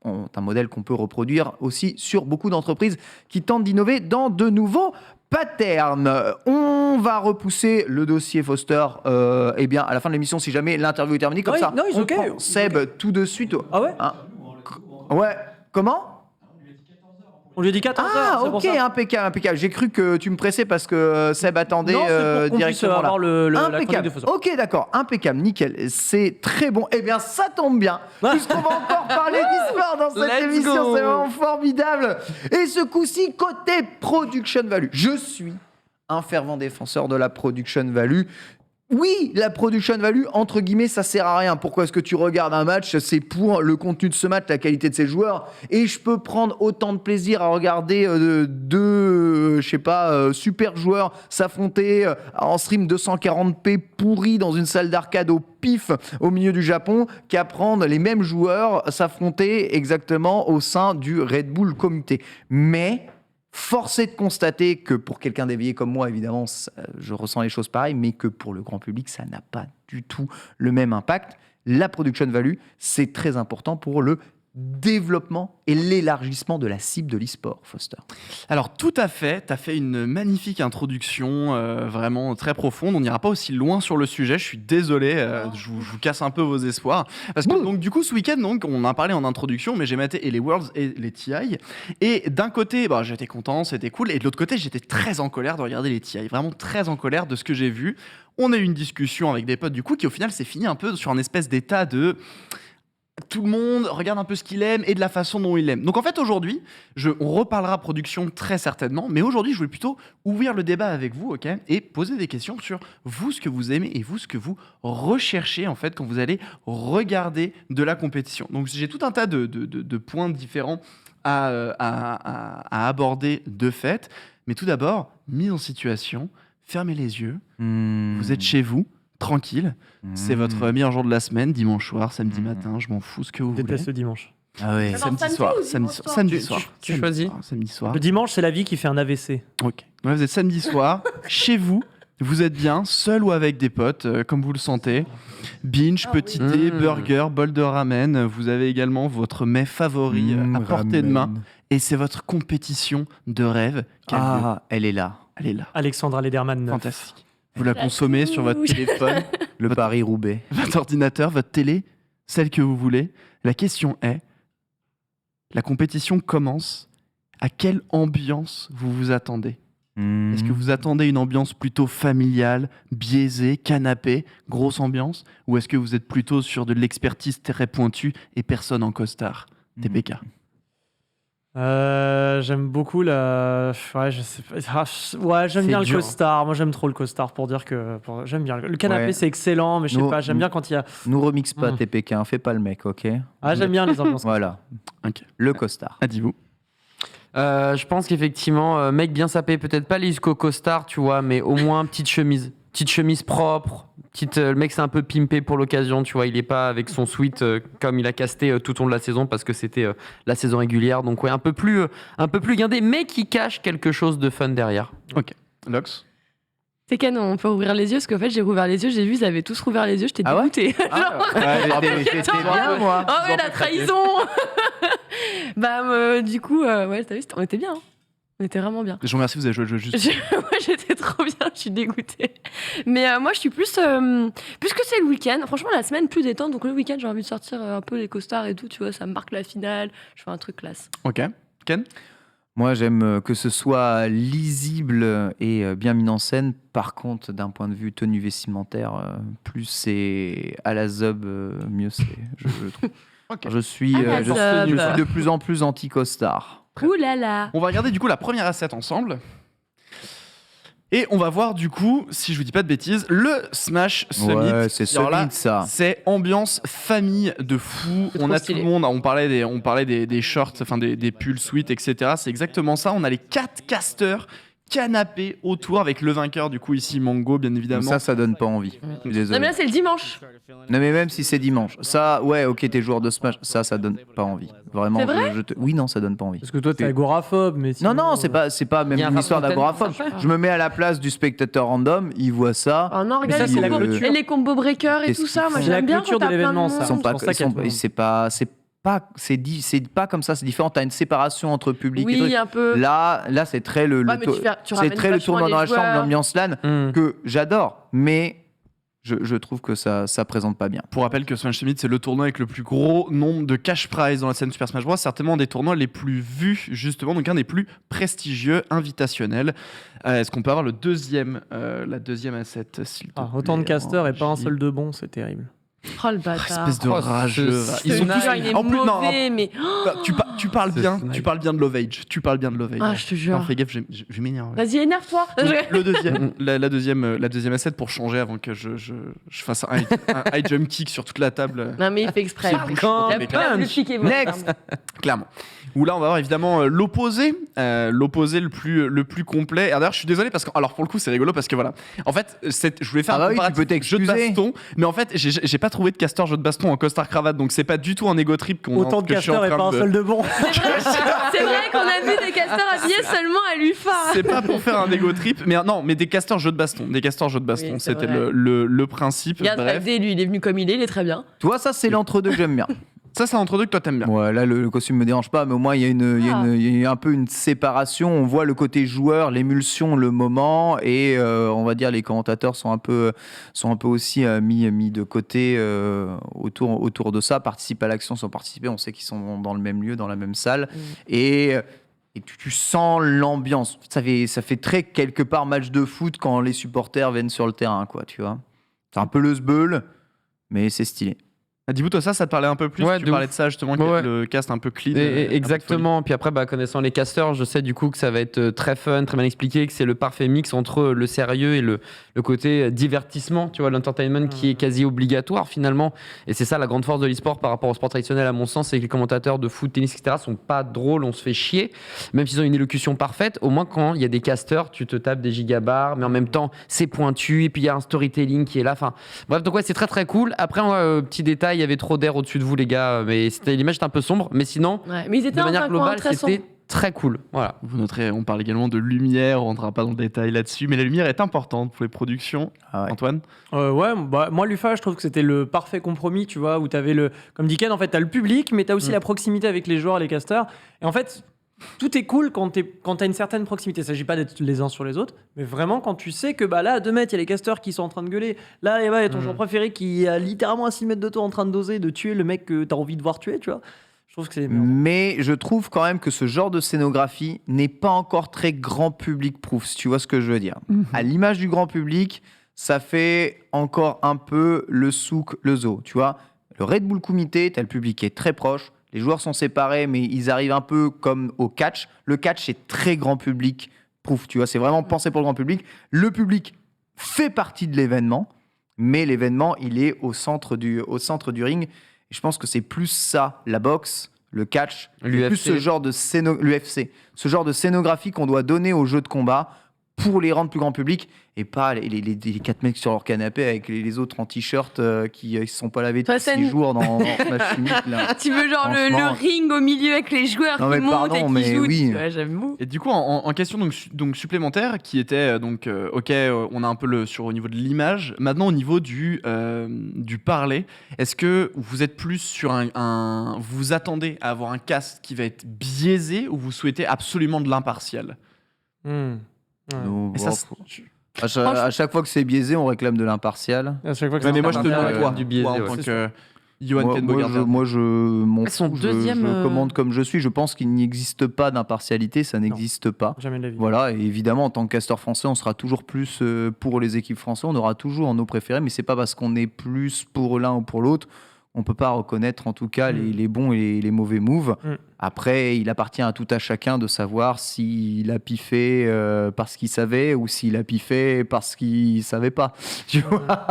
un modèle qu'on peut reproduire aussi sur beaucoup d'entreprises qui tentent d'innover dans de nouveaux patterns. On va repousser le dossier Foster à la fin de l'émission si jamais l'interview est terminée. Comme ça, on prend Seb tout de suite. Ah ouais Ouais. Comment ? On lui a dit 14h. Ah, ok, impeccable. J'ai cru que tu me pressais parce que Seb attendait directement avoir la chronique de Foster. Ok, d'accord, impeccable, nickel. C'est très bon. Eh bien, ça tombe bien, puisqu'on va encore parler d'e-sport dans cette émission. C'est vraiment formidable. Et ce coup-ci, côté production value. Je suis un fervent défenseur de la production value. Oui, la production value, entre guillemets, ça sert à rien. Pourquoi est-ce que tu regardes un match ? C'est pour le contenu de ce match, la qualité de ses joueurs. Et je peux prendre autant de plaisir à regarder deux super joueurs s'affronter en stream 240p pourri dans une salle d'arcade au pif au milieu du Japon qu'à prendre les mêmes joueurs s'affronter exactement au sein du Red Bull Comité. Mais... force est de constater que pour quelqu'un d'éveillé comme moi, évidemment, je ressens les choses pareilles, mais que pour le grand public, ça n'a pas du tout le même impact. La production value, c'est très important pour le développement et l'élargissement de la cible de l'e-sport, Foster. Alors tout à fait, tu as fait une magnifique introduction, vraiment très profonde. On n'ira pas aussi loin sur le sujet, je suis désolé, je vous casse un peu vos espoirs. Parce que donc, du coup ce week-end, donc, on en a parlé en introduction, mais j'ai maté et les Worlds et les TI. Et d'un côté, j'étais content, c'était cool, et de l'autre côté, j'étais très en colère de regarder les TI, vraiment très en colère de ce que j'ai vu. On a eu une discussion avec des potes du coup qui au final s'est fini un peu sur un espèce d'état de... Tout le monde regarde un peu ce qu'il aime et de la façon dont il l'aime. Donc en fait aujourd'hui, on reparlera production très certainement, mais aujourd'hui je voulais plutôt ouvrir le débat avec vous, ok, et poser des questions sur vous, ce que vous aimez et vous, ce que vous recherchez en fait quand vous allez regarder de la compétition. Donc j'ai tout un tas de points différents à aborder de fait, mais tout d'abord, mise en situation, fermez les yeux, vous êtes chez vous, tranquille, c'est votre meilleur jour de la semaine, dimanche soir, samedi matin, je m'en fous ce que vous Je voulez. déteste le dimanche. Ah ouais. Samedi soir, samedi soir. Tu choisis. Samedi soir. Le dimanche, c'est la vie qui fait un AVC. Ok. Là, vous êtes samedi soir, chez vous, vous êtes bien, seul ou avec des potes, comme vous le sentez. Binge, petit thé, burger, bol de ramen. Vous avez également votre mets favori à portée de main. Et c'est votre compétition de rêve. Elle est là. Elle est là. Alexandra Lederman. Fantastique. Vous la consommez sur votre téléphone, Le Paris-Roubaix. votre ordinateur, votre télé, celle que vous voulez. La question est, la compétition commence. À quelle ambiance vous vous attendez ? Est-ce que vous attendez une ambiance plutôt familiale, biaisée, canapé, grosse ambiance ? Ou est-ce que vous êtes plutôt sur de l'expertise très pointue et personne en costard ? TPK. J'aime beaucoup la. Ouais, je sais pas. Ouais, j'aime C'est bien dur. le costard. Moi, j'aime trop le costard pour dire que. J'aime bien. Le canapé, Ouais. c'est excellent, mais je sais pas. J'aime bien quand il y a. Nous remixe pas TPK, fais pas le mec, ok ? Ah, j'aime bien les ambiances. Voilà. Ok. Le costard. Dites-vous. Je pense qu'effectivement, mec bien sapé, peut-être pas les jusqu'au costard, tu vois, mais au moins petite chemise. Petite chemise propre. Le mec c'est un peu pimpé pour l'occasion, tu vois, il est pas avec son sweat comme il a casté tout au long de la saison parce que c'était la saison régulière. Donc ouais, un peu plus guindé, mais qui cache quelque chose de fun derrière. Ok. Lox. C'est canon, on peut rouvrir les yeux parce qu'en fait j'ai rouvert les yeux, j'ai vu, ils avaient tous rouvert les yeux, j'étais Ah ouais dégoûtée. J'étais bien, moi. Oh ouais, la trahison. Du coup, ouais, t'as vu, on était bien. Hein. On était vraiment bien. Je vous remercie, vous avez joué le jeu juste. Moi, j'étais trop bien, je suis dégoûtée. Mais moi, je suis plus que c'est le week-end. Franchement, la semaine plus détente. Donc le week-end, j'ai envie de sortir un peu les costards et tout. Tu vois, ça me marque la finale. Je fais un truc classe. Ok. Ken. Moi, j'aime que ce soit lisible et bien mis en scène. Par contre, d'un point de vue tenue vestimentaire, plus c'est à la zob, mieux c'est. Je trouve. Ok. Je suis À la zob. de plus en plus anti-costard. Ouh là là. On va regarder du coup la première asset ensemble. Et on va voir du coup, si je vous dis pas de bêtises, le Smash Summit. Ouais, c'est Alors là, solide ça. c'est ambiance famille de fou. C'est On trop a stylé. tout le monde. On parlait des shorts, enfin des pulls sweat, etc. C'est exactement ça. On a les 4 casters canapés autour avec le vainqueur du coup ici Mango bien évidemment. Ça donne pas envie. Je suis Non, mais désolé. là, c'est le dimanche. Non, mais même si c'est dimanche. Ça, ouais, ok, t'es joueur de Smash. Ça donne pas envie. Vraiment. C'est vrai Oui, non, ça donne pas envie. Parce que toi, t'es agoraphobe, mais. Non, sinon, non, c'est pas même Il y a un une histoire rapport d'agoraphobe. Je me mets à la place du spectateur random, il voit ça. Oh non, Mais ça, regarde c'est les la combos, clôture. et les combos breakers et Qu'est-ce tout ça. qu'ils Moi, font C'est la j'aime bien clôture quand de t'as plein l'événement, monde. ça. Ils sont c'est pas, pour ça qu'il y a tout le monde. c'est pas comme ça, c'est différent. T'as une séparation entre public et Oui, truc. un peu. Là, c'est très le Ouais, mais tu c'est ramènes très le vachement tournoi les dans la chambre, joueurs. l'ambiance LAN Mm. que j'adore, mais je trouve que ça présente pas bien. Pour rappel que Smash Summit c'est le tournoi avec le plus gros nombre de cash prize dans la scène Super Smash Bros. Certainement un des tournois les plus vus justement, donc un des plus prestigieux, invitationnels. Est-ce qu'on peut avoir la deuxième asset s'il te Autant de plaît, casters et pas un J. seul de bon, c'est terrible. Oh le bâtard. Espèce de Oh, rageux. ce Ils sont snipe. tous. Il est En plus, non, mauvais, mais. tu parles Ce bien. snipe. Tu parles bien de Love Age. Tu parles bien de Love Age. Ah, je te Non, jure. fais gaffe, je vais m'énerver. Vas-y, énerve-toi. Donc, le deuxième, la deuxième asset pour changer avant que je fasse un high jump kick sur toute la table. Non, mais il fait exprès. Quand Il a pas voulu piquer votre Next. arme. Clairement. Où là, on va avoir évidemment l'opposé le plus complet. Alors, d'ailleurs, je suis désolé parce que, alors pour le coup, c'est rigolo parce que voilà. En fait, je voulais faire Ah bah un oui, tu comparatif peux jeu de t'excuser. baston, mais en fait, j'ai pas trouvé de casteur jeu de baston en costard cravate, donc c'est pas du tout un ego trip Autant de que je suis en casters et train pas un de- seul de bon. C'est vrai qu'on a vu des casteurs habillés seulement à l'UFA. C'est pas pour faire un ego trip, mais non, mais des casteurs jeux de baston, Oui, c'est c'était vrai. le principe. Regarde, Bref. FD, lui, il est venu comme il est très bien. Tu vois, ça, c'est l'entre-deux que j'aime bien. Ça, c'est un entre-deux que toi t'aimes bien. Ouais, là, le costume me dérange pas, mais au moins, il y a un peu une séparation. On voit le côté joueur, l'émulsion, le moment, et on va dire les commentateurs sont un peu aussi mis de côté autour de ça, participent à l'action sans participer. On sait qu'ils sont dans le même lieu, dans la même salle. Et tu sens l'ambiance. Ça fait très, quelque part, match de foot quand les supporters viennent sur le terrain, quoi, tu vois. C'est un peu le sbeul, mais c'est stylé. Dis-vous, toi, ça te parlait un peu plus. Ouais, tu de parlais ouf. de ça justement, Ouais. le cast un peu clean. Exactement. Puis après, connaissant les casters, je sais du coup que ça va être très fun, très bien expliqué, que c'est le parfait mix entre le sérieux et le côté divertissement, tu vois, l'entertainment qui est quasi obligatoire finalement. Et c'est ça la grande force de l'e-sport par rapport au sport traditionnel, à mon sens, c'est que les commentateurs de foot, tennis, etc. sont pas drôles, on se fait chier, même s'ils ont une élocution parfaite. Au moins, quand il y a des casters, tu te tapes des gigabars, mais en même temps, c'est pointu, et puis il y a un storytelling qui est là. Enfin, bref, donc ouais, c'est très très cool. Après, petit détail, il y avait trop d'air au-dessus de vous, les gars, mais l'image était un peu sombre, mais sinon, Ouais, mais ils étaient de dans manière un coin globale, très sombre. c'était très cool. Voilà. Vous noterez, on parle également de lumière, on rentrera pas dans le détail là-dessus, mais la lumière est importante pour les productions. Ah ouais. Antoine? Ouais, moi, l'UFA, je trouve que c'était le parfait compromis, tu vois, où t'avais comme dit Ken, en fait, t'as le public, mais t'as aussi la proximité avec les joueurs, les casters. Et en fait, tout est cool quand t'as une certaine proximité. Il s'agit pas d'être les uns sur les autres, mais vraiment quand tu sais que là, à 2 mètres, il y a les casters qui sont en train de gueuler. Là, il y a ton joueur préféré qui est littéralement à 6 mètres de toi en train de doser, de tuer le mec que t'as envie de voir tuer, tu vois. Je trouve que c'est Mais je trouve quand même que ce genre de scénographie n'est pas encore très grand public proof, si tu vois ce que je veux dire. À l'image du grand public, ça fait encore un peu le souk, le zoo, tu vois. Le Red Bull Comité, t'as le public qui est très proche, les joueurs sont séparés, mais ils arrivent un peu comme au catch. Le catch est très grand public proof, tu vois, c'est vraiment pensé pour le grand public. Le public fait partie de l'événement, mais l'événement, il est au centre du ring. Et je pense que c'est plus ça, la boxe, le catch, L'UFC. plus ce genre de l'UFC, ce genre de scénographie qu'on doit donner aux jeux de combat pour les rendre plus grand public et pas les 4 mecs sur leur canapé avec les autres en t-shirt qui ne se sont pas lavés depuis Toi, 6 jours dans Smash Unique, là. Tu veux genre le Franchement. ring au milieu avec les joueurs Non, qui mais montent pardon, et qui mais jouent. oui. Ouais, j'avoue. Et du coup, en question donc supplémentaire, qui était on a un peu au niveau de l'image. Maintenant, au niveau du parler, est-ce que vous êtes plus sur vous vous attendez à avoir un cast qui va être biaisé ou vous souhaitez absolument de l'impartial? Donc, Et ça, à chaque fois que c'est biaisé, on réclame de l'impartial. À chaque fois que Ouais, c'est mais moi je te impartial, demande toi, du biaisé, toi, en ouais. tant C'est que Johan Ken Bogarde. Moi, je m'en Son fous, deuxième, je commande comme je suis. Je pense qu'il n'existe pas d'impartialité, ça n'existe pas. Jamais de la vie. Voilà, et évidemment, en tant que casteur français, on sera toujours plus pour les équipes françaises. On aura toujours nos préférés, mais c'est pas parce qu'on est plus pour l'un ou pour l'autre. On peut pas reconnaître en tout cas les bons et les mauvais moves. Après, il appartient à tout à chacun de savoir s'il a piffé parce qu'il savait ou s'il a piffé parce qu'il savait pas. Tu vois,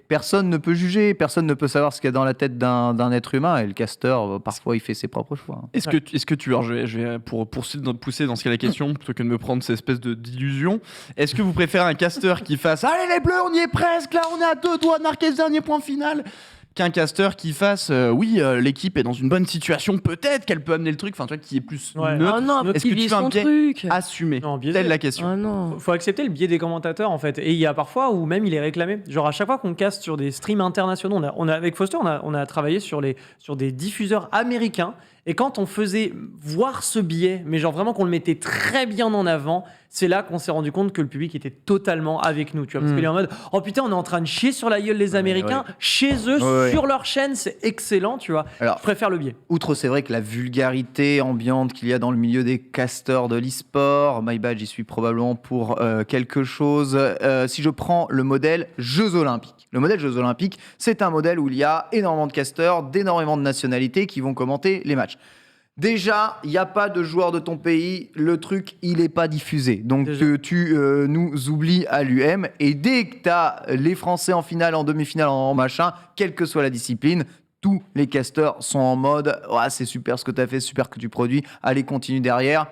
personne ne peut juger, personne ne peut savoir ce qu'il y a dans la tête d'un être humain. Et le casteur, parfois, il fait ses propres choix. Est-ce que tu, alors je vais pour pousser dans ce cas la question plutôt que de me prendre cette espèce d'illusion, est-ce que vous préférez un casteur qui fasse allez les bleus, on y est presque, là on est à 2 doigts de marquer ce dernier point final, qu'un casteur qui fasse l'équipe est dans une bonne situation, peut-être qu'elle peut amener le truc, enfin tu vois, qui est plus Ouais. neutre. Oh non, Est-ce que tu vise fais un son biais truc. assumé? Non, biaisé. Telle la question. Oh non. Faut accepter le biais des commentateurs en fait. Et il y a parfois où même il est réclamé. Genre à chaque fois qu'on caste sur des streams internationaux, on a avec Foster, on a travaillé sur des diffuseurs américains. Et quand on faisait voir ce biais, mais genre vraiment qu'on le mettait très bien en avant, c'est là qu'on s'est rendu compte que le public était totalement avec nous. Tu vois, parce qu'il est en mode oh putain, on est en train de chier sur la gueule les Américains, chez eux, Ouais. sur leur chaîne, c'est excellent, tu vois. Alors, Je préfère le biais. outre, c'est vrai que la vulgarité ambiante qu'il y a dans le milieu des casteurs de l'e-sport, my bad, j'y suis probablement pour quelque chose. Si je prends le modèle Jeux Olympiques. Le modèle Jeux Olympiques, c'est un modèle où il y a énormément de casteurs, d'énormément de nationalités qui vont commenter les matchs. Déjà, il n'y a pas de joueur de ton pays, le truc, il n'est pas diffusé. Donc, Déjà. tu nous oublies à l'UM. Et dès que tu as les Français en finale, en demi-finale, en machin, quelle que soit la discipline, tous les casteurs sont en mode « Ah, c'est super ce que tu as fait, super que tu produis, allez, continue derrière ».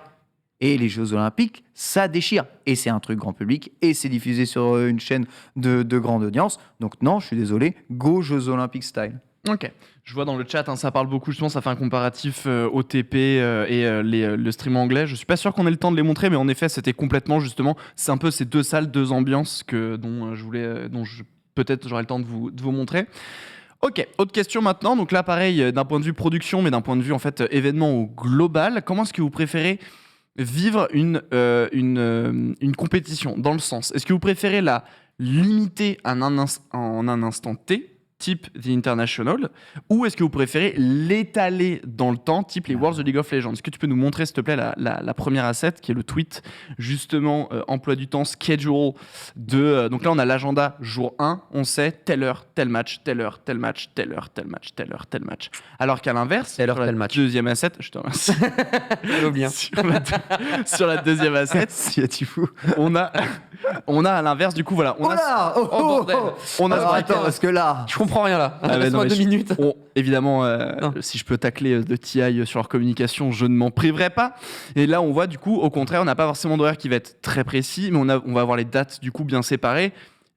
Et les Jeux Olympiques, ça déchire. Et c'est un truc grand public, et c'est diffusé sur une chaîne de grande audience. Donc non, je suis désolé, go Jeux Olympiques style. Ok. Je vois dans le chat, ça parle beaucoup, justement, ça fait un comparatif OTP et le stream anglais. Je suis pas sûr qu'on ait le temps de les montrer, mais en effet, c'était complètement, justement, c'est un peu ces 2 salles, 2 ambiances dont peut-être j'aurai le temps de vous montrer. Ok, autre question maintenant. Donc là, pareil, d'un point de vue production, mais d'un point de vue en fait événement au global, comment est-ce que vous préférez vivre une compétition? Dans le sens, est-ce que vous préférez la limiter en un instant T, type The International, ou est-ce que vous préférez l'étaler dans le temps, type les Worlds of League of Legends? Est-ce que tu peux nous montrer, s'il te plaît, la première asset, qui est le tweet, justement, emploi du temps, schedule de... donc là, on a l'agenda jour 1, on sait telle heure, tel match, telle heure, tel match, telle heure, tel match, telle heure, tel match. Alors qu'à l'inverse, Telle heure, sur la tel match. deuxième asset, je te remercie. bien. sur la deuxième asset, Si tu fous. on a à l'inverse, du coup, voilà. On Oh a, là Oh, bordel. on a Alors, attends, parce que là... Je comprends rien là. Ah, mais non, Laisse-moi mais 2 je- minutes. évidemment, Non. si je peux tacler de TI sur leur communication, je ne m'en priverai pas. Et là, on voit du coup, au contraire, on n'a pas forcément d'horaire qui va être très précis, mais on va avoir les dates du coup bien séparées.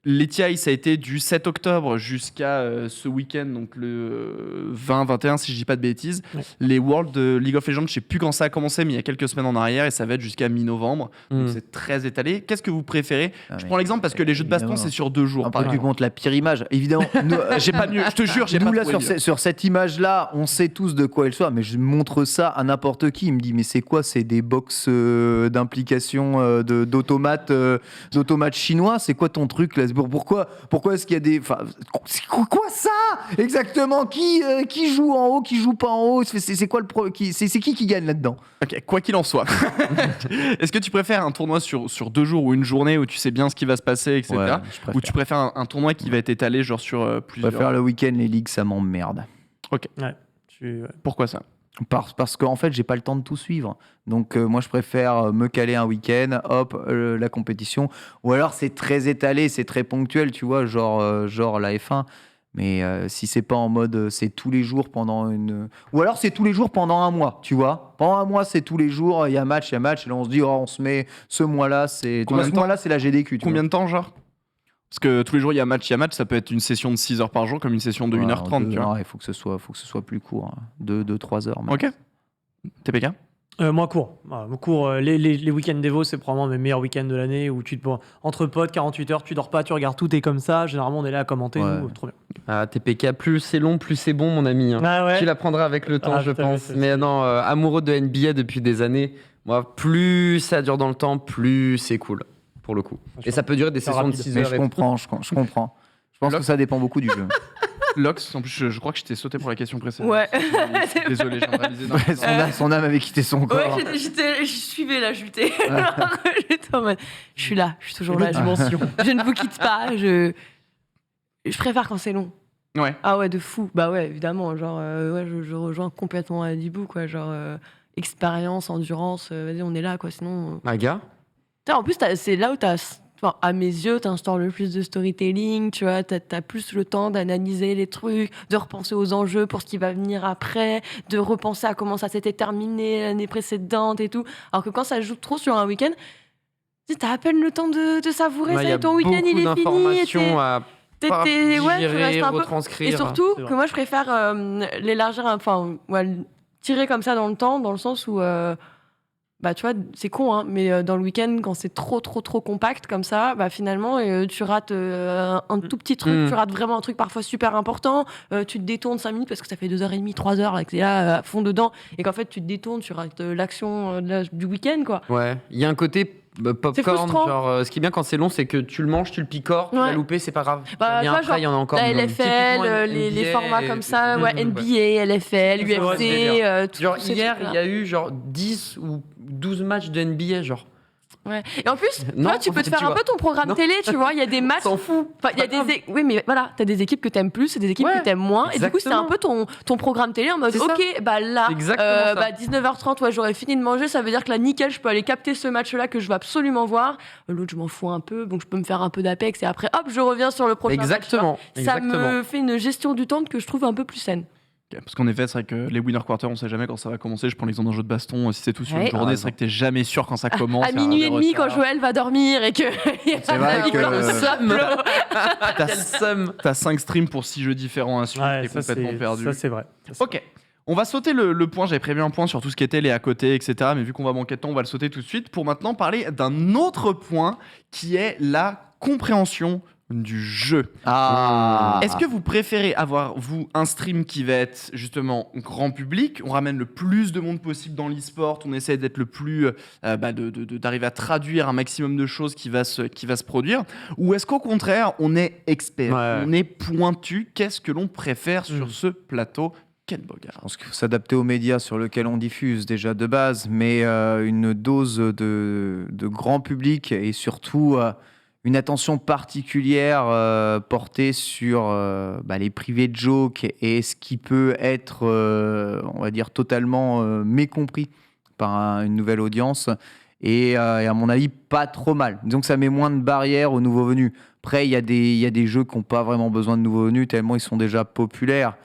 Les TI, ça a été du 7 octobre jusqu'à ce week-end, donc le 20-21, si je dis pas de bêtises. Ouais. Les Worlds de League of Legends, je sais plus quand ça a commencé, mais il y a quelques semaines en arrière, et ça va être jusqu'à mi-novembre. Donc Mm. c'est très étalé. Qu'est-ce que vous préférez? Je mais prends l'exemple parce que les jeux de baston, évidemment. c'est sur 2 jours. Après, par tu exemple. montres la pire image. Évidemment, nous, J'ai pas mieux, je te jure, j'ai nous, pas là, trouvé sur, mieux. sur cette image-là, on sait tous de quoi elle soit, mais je montre ça à n'importe qui. Il me dit, mais c'est quoi? C'est des box d'implication d'automates chinois? C'est quoi ton truc là? Pourquoi est-ce qu'il y a des... Enfin, c'est quoi ça? Exactement. Qui joue en haut? Qui joue pas en haut? C'est quoi c'est qui gagne là-dedans? Ok, quoi qu'il en soit. Est-ce que tu préfères un tournoi sur 2 jours ou une journée où tu sais bien ce qui va se passer, etc. Ouais, je Ou préfère. tu préfères un tournoi qui va être étalé genre sur Je plusieurs... préfère le week-end, les ligues, ça m'emmerde. Ouais. Pourquoi ça? Parce qu'en fait, j'ai pas le temps de tout suivre. Donc, moi, je préfère me caler un week-end, hop, la compétition. Ou alors, c'est très étalé, c'est très ponctuel, tu vois, genre la F1. Mais si c'est pas en mode c'est tous les jours pendant une. Ou alors, c'est tous les jours pendant un mois, tu vois. Pendant un mois, c'est tous les jours, il y a match. Et là, on se dit, oh, on se met ce mois-là, c'est. Combien de Ce temps mois-là, c'est la GDQ. Tu Combien de temps, genre? Parce que tous les jours, il y a match, ça peut être une session de 6 heures par jour comme une session de vois. 1h30, tu vois. Non, il faut que ce soit plus court. 2-3 heures. Ok. TPK? Moi, court. Les week-ends d'Evo, c'est probablement mes meilleurs week-ends de l'année où entre potes, 48 heures, tu dors pas, tu regardes tout, t'es comme ça. Généralement, on est là à commenter. Ouais. Nous, trop bien. Ah, TPK, plus c'est long, plus c'est bon, mon ami. hein. Ah ouais. Tu l'apprendras avec le temps, Ah, je putain, pense. c'est- Mais non, amoureux de NBA depuis des années, moi, plus ça dure dans le temps, plus c'est cool, pour le coup. Et ça peut durer des C'est sessions de rapide. 6 Mais heures. je et tout. comprends. Je pense que ça dépend beaucoup du jeu. Lox, en plus, je crois que je t'ai sauté pour la question précédente. Ouais. Désolé, j'ai réalisé. Ouais, son âme avait quitté son corps. Ouais, je suivais là, j'étais en mode, je suis là, je suis toujours là. dimension. Je ne vous quitte pas. Je préfère quand c'est long. Ouais. Ah ouais, de fou. Bah ouais, évidemment. Genre, ouais, je rejoins complètement Adibou, quoi. Genre, expérience, endurance, vas-y, on est là, quoi. Sinon. Maga En plus, c'est là où enfin, à mes yeux, t'instaures le plus de storytelling, tu vois, t'as plus le temps d'analyser les trucs, de repenser aux enjeux pour ce qui va venir après, de repenser à comment ça s'était terminé l'année précédente et tout. Alors que quand ça joue trop sur un week-end, t'as à peine le temps de savourer Ouais, ça y a et ton week-end il beaucoup est fini. d'informations à Ouais, tu digérer, restes un peu. retranscrire. Et surtout C'est vrai. que moi je préfère l'élargir, enfin, ouais, tirer comme ça dans le temps, dans le sens où. Bah tu vois, c'est con, hein, mais dans le week-end, quand c'est trop compact comme ça, bah finalement, tu rates un tout petit truc, tu rates vraiment un truc parfois super important, tu te détournes 5 minutes parce que ça fait 2h30, 3h, là, que t'es là à fond dedans, et qu'en fait, tu te détournes, tu rates l'action du week-end, quoi. Ouais, il y a un côté C'est popcorn, frustrant. genre ce qui est bien quand c'est long, c'est que tu le manges, tu le picores, tu Ouais. l'as loupé, c'est pas grave. Bah, Il y tu a vois, après, il y en a encore. La mais LFL, typiquement, les NBA, formats comme ça, Mhm, ouais, ouais. NBA, LFL, C'est vrai, UFC, c'est tout Genre tous ces hier, il trucs-là. y a eu genre 10 ou 12 matchs de NBA, genre. Ouais. Et en plus, Non, toi, tu peux te tu faire un vois. peu ton programme Non. télé, tu vois, il y a des matchs. S'en fout. Enfin, il y a des oui, mais voilà, t'as des équipes que t'aimes plus et des équipes Ouais, que t'aimes moins. Et du coup, c'est un exactement. peu ton programme télé en mode, C'est ça. ok, bah là, C'est exactement ça. bah 19h30, ouais, j'aurais fini de manger. Ça veut dire que là, nickel, je peux aller capter ce match-là que je veux absolument voir. L'autre, je m'en fous un peu, donc je peux me faire un peu d'Apex et après, hop, je reviens sur le prochain match, Exactement. tu vois. Ça exactement. me fait une gestion du temps que je trouve un peu plus saine. Ok, parce qu'en effet, c'est vrai que les winner quarters, on sait jamais quand ça va commencer. Je prends l'exemple d'un jeu de baston. Si c'est tout sur Ouais. une journée, Ah, c'est vrai que t'es jamais sûr quand ça commence. À il y a minuit des et demi, quand retards. Joël va dormir et que. C'est vrai que- T'as- Quel somme. T'as 5 streams pour 6 jeux différents à suivre. Ouais, T'es ça, complètement perdu. ça, c'est vrai. Ça, c'est- Ok. On va sauter le point. J'avais prévu un point sur tout ce qui était les à côté, etc. Mais vu qu'on va manquer de temps, on va le sauter tout de suite pour maintenant parler d'un autre point qui est la compréhension du jeu. Ah. Est-ce que vous préférez avoir, vous, un stream qui va être justement grand public, on ramène le plus de monde possible dans l'e-sport, on essaie d'être le plus, d'arriver à traduire un maximum de choses qui va se produire, ou est-ce qu'au contraire, on est expert, Ouais. on est pointu, qu'est-ce que l'on préfère sur ce plateau? Ken Bogard. Je pense qu'il faut s'adapter aux médias sur lesquels on diffuse déjà de base, mais une dose de grand public et surtout une attention particulière portée sur les privés de jokes et ce qui peut être, on va dire, totalement mécompris par une nouvelle audience. Et à mon avis, pas trop mal. Disons que ça met moins de barrières aux nouveaux venus. Après, il y a des jeux qui n'ont pas vraiment besoin de nouveaux venus, tellement ils sont déjà populaires.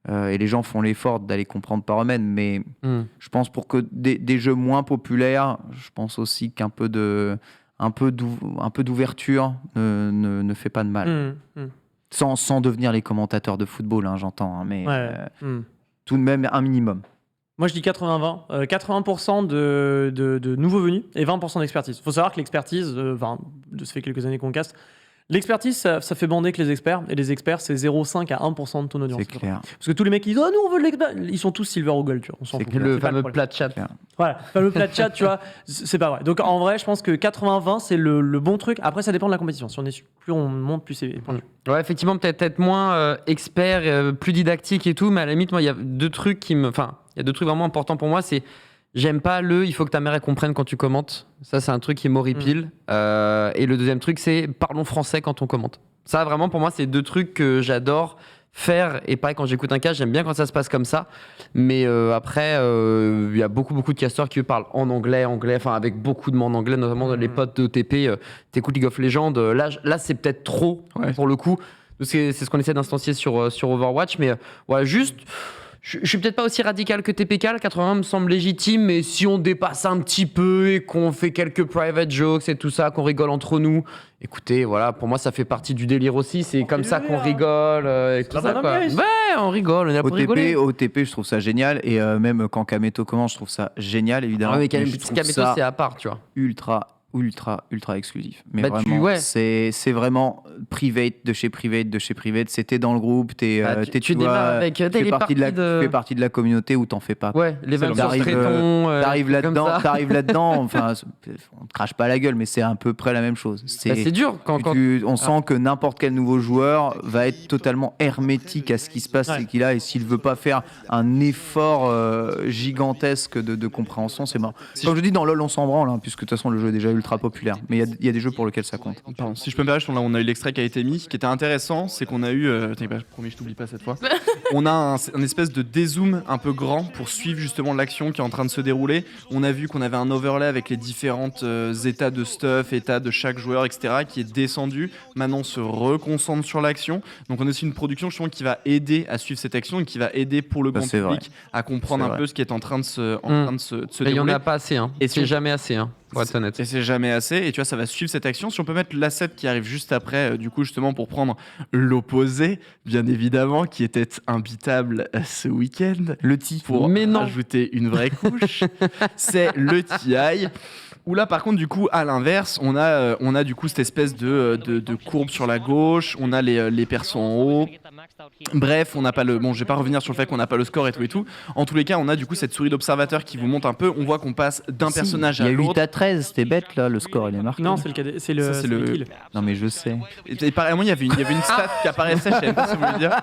Et les gens font l'effort d'aller comprendre par eux-mêmes. Mais je pense pour que des jeux moins populaires, je pense aussi qu'un peu d'ouverture ne fait pas de mal. Sans devenir les commentateurs de football, hein, j'entends. Hein, mais tout de même un minimum. Moi, je dis 80-20. 80% de nouveaux venus et 20% d'expertise. Il faut savoir que l'expertise, ça fait quelques années qu'on caste, l'expertise, ça fait bander que les experts. Et les experts, c'est 0,5 à 1% de ton audience. C'est clair. Parce que tous les mecs qui disent « Oh, nous, on veut de l'expert », ils sont tous silver ou gold, tu vois. On s'en C'est fout. clair. Le C'est pas fameux problème. plat de chat. Voilà, le fameux plat de chat, tu vois, c'est pas vrai. Donc, en vrai, je pense que 80-20, c'est le bon truc. Après, ça dépend de la compétition. Si plus on monte, plus c'est pointu. Ouais, effectivement, peut-être moins expert, plus didactique et tout, mais à la limite, moi, il y a deux trucs il y a deux trucs vraiment importants pour moi, c'est j'aime pas il faut que ta mère elle comprenne quand tu commentes. Ça, c'est un truc qui m'horripile. Et le deuxième truc, c'est parlons français quand on commente. Ça, vraiment, pour moi, c'est deux trucs que j'adore faire. Et pareil, quand j'écoute un cast, j'aime bien quand ça se passe comme ça. Mais après, il y a beaucoup de casteurs qui parlent en anglais, enfin, avec beaucoup de mots en anglais, notamment les potes d'OTP. T'écoutes League of Legends. Là, c'est peut-être trop, pour le coup. C'est ce qu'on essaie d'instancier sur Overwatch. Mais voilà, juste. Je suis peut-être pas aussi radical que TPK, le 80 me semble légitime, mais si on dépasse un petit peu et qu'on fait quelques private jokes et tout ça, qu'on rigole entre nous, écoutez, voilà, pour moi ça fait partie du délire aussi, c'est comme ça qu'on rigole et tout ça, quoi. Ouais, on rigole, on est là pour rigoler. OTP, je trouve ça génial, et même quand Kameto commence, je trouve ça génial, évidemment. Ah, mais je trouve Kameto, ça c'est à part, tu vois. ultra exclusif. Mais Bah, vraiment, c'est vraiment private de chez private. C'était dans le groupe, tu démarres avec tu fais partie de la communauté où t'en fais pas. Ouais, les mêmes T'arrives là-dedans, enfin, on te crache pas la gueule, mais c'est à peu près la même chose. C'est dur On sent que n'importe quel nouveau joueur va être totalement hermétique à ce qui se passe et s'il veut pas faire un effort gigantesque de compréhension, c'est mort. Comme je dis, dans LoL, on s'en branle, hein, puisque de toute façon, le jeu est déjà ultra populaire. Mais il y a des jeux pour lesquels ça compte. Pardon, si je peux me permettre, là on a eu l'extrait qui a été mis. Ce qui était intéressant, c'est qu'on a eu. T'inquiète pas, promis, je t'oublie pas cette fois. On a un espèce de dézoom un peu grand pour suivre justement l'action qui est en train de se dérouler. On a vu qu'on avait un overlay avec les différentes états de stuff, états de chaque joueur, etc., qui est descendu. Maintenant, on se reconcentre sur l'action. Donc, on a aussi une production justement qui va aider à suivre cette action et qui va aider pour le grand public à comprendre un peu ce qui est en train de se dérouler. Il y en a pas assez, hein. Et c'est jamais assez, hein. Pour être honnête. Et c'est jamais assez. Et tu vois, ça va suivre cette action. Si on peut mettre l'asset qui arrive juste après, du coup, justement, pour prendre l'opposé, bien évidemment, qui était imbitable ce week-end. Le TI. Pour non. ajouter une vraie couche. C'est le TI. Où là, par contre, du coup, à l'inverse, on a du coup cette espèce de courbe sur la gauche. On a les persos en haut. Bref, on n'a pas le. Bon, je vais pas revenir sur le fait qu'on n'a pas le score et tout. En tous les cas, on a du coup cette souris d'observateur qui vous monte un peu. On voit qu'on passe d'un personnage à l'autre. Il y a 8 à 13, c'était bête là, le score il est marqué. Non, c'est le kill. Non, mais je sais. Et apparemment, il y avait une stat qui apparaissait, je savais pas si vous voulez dire.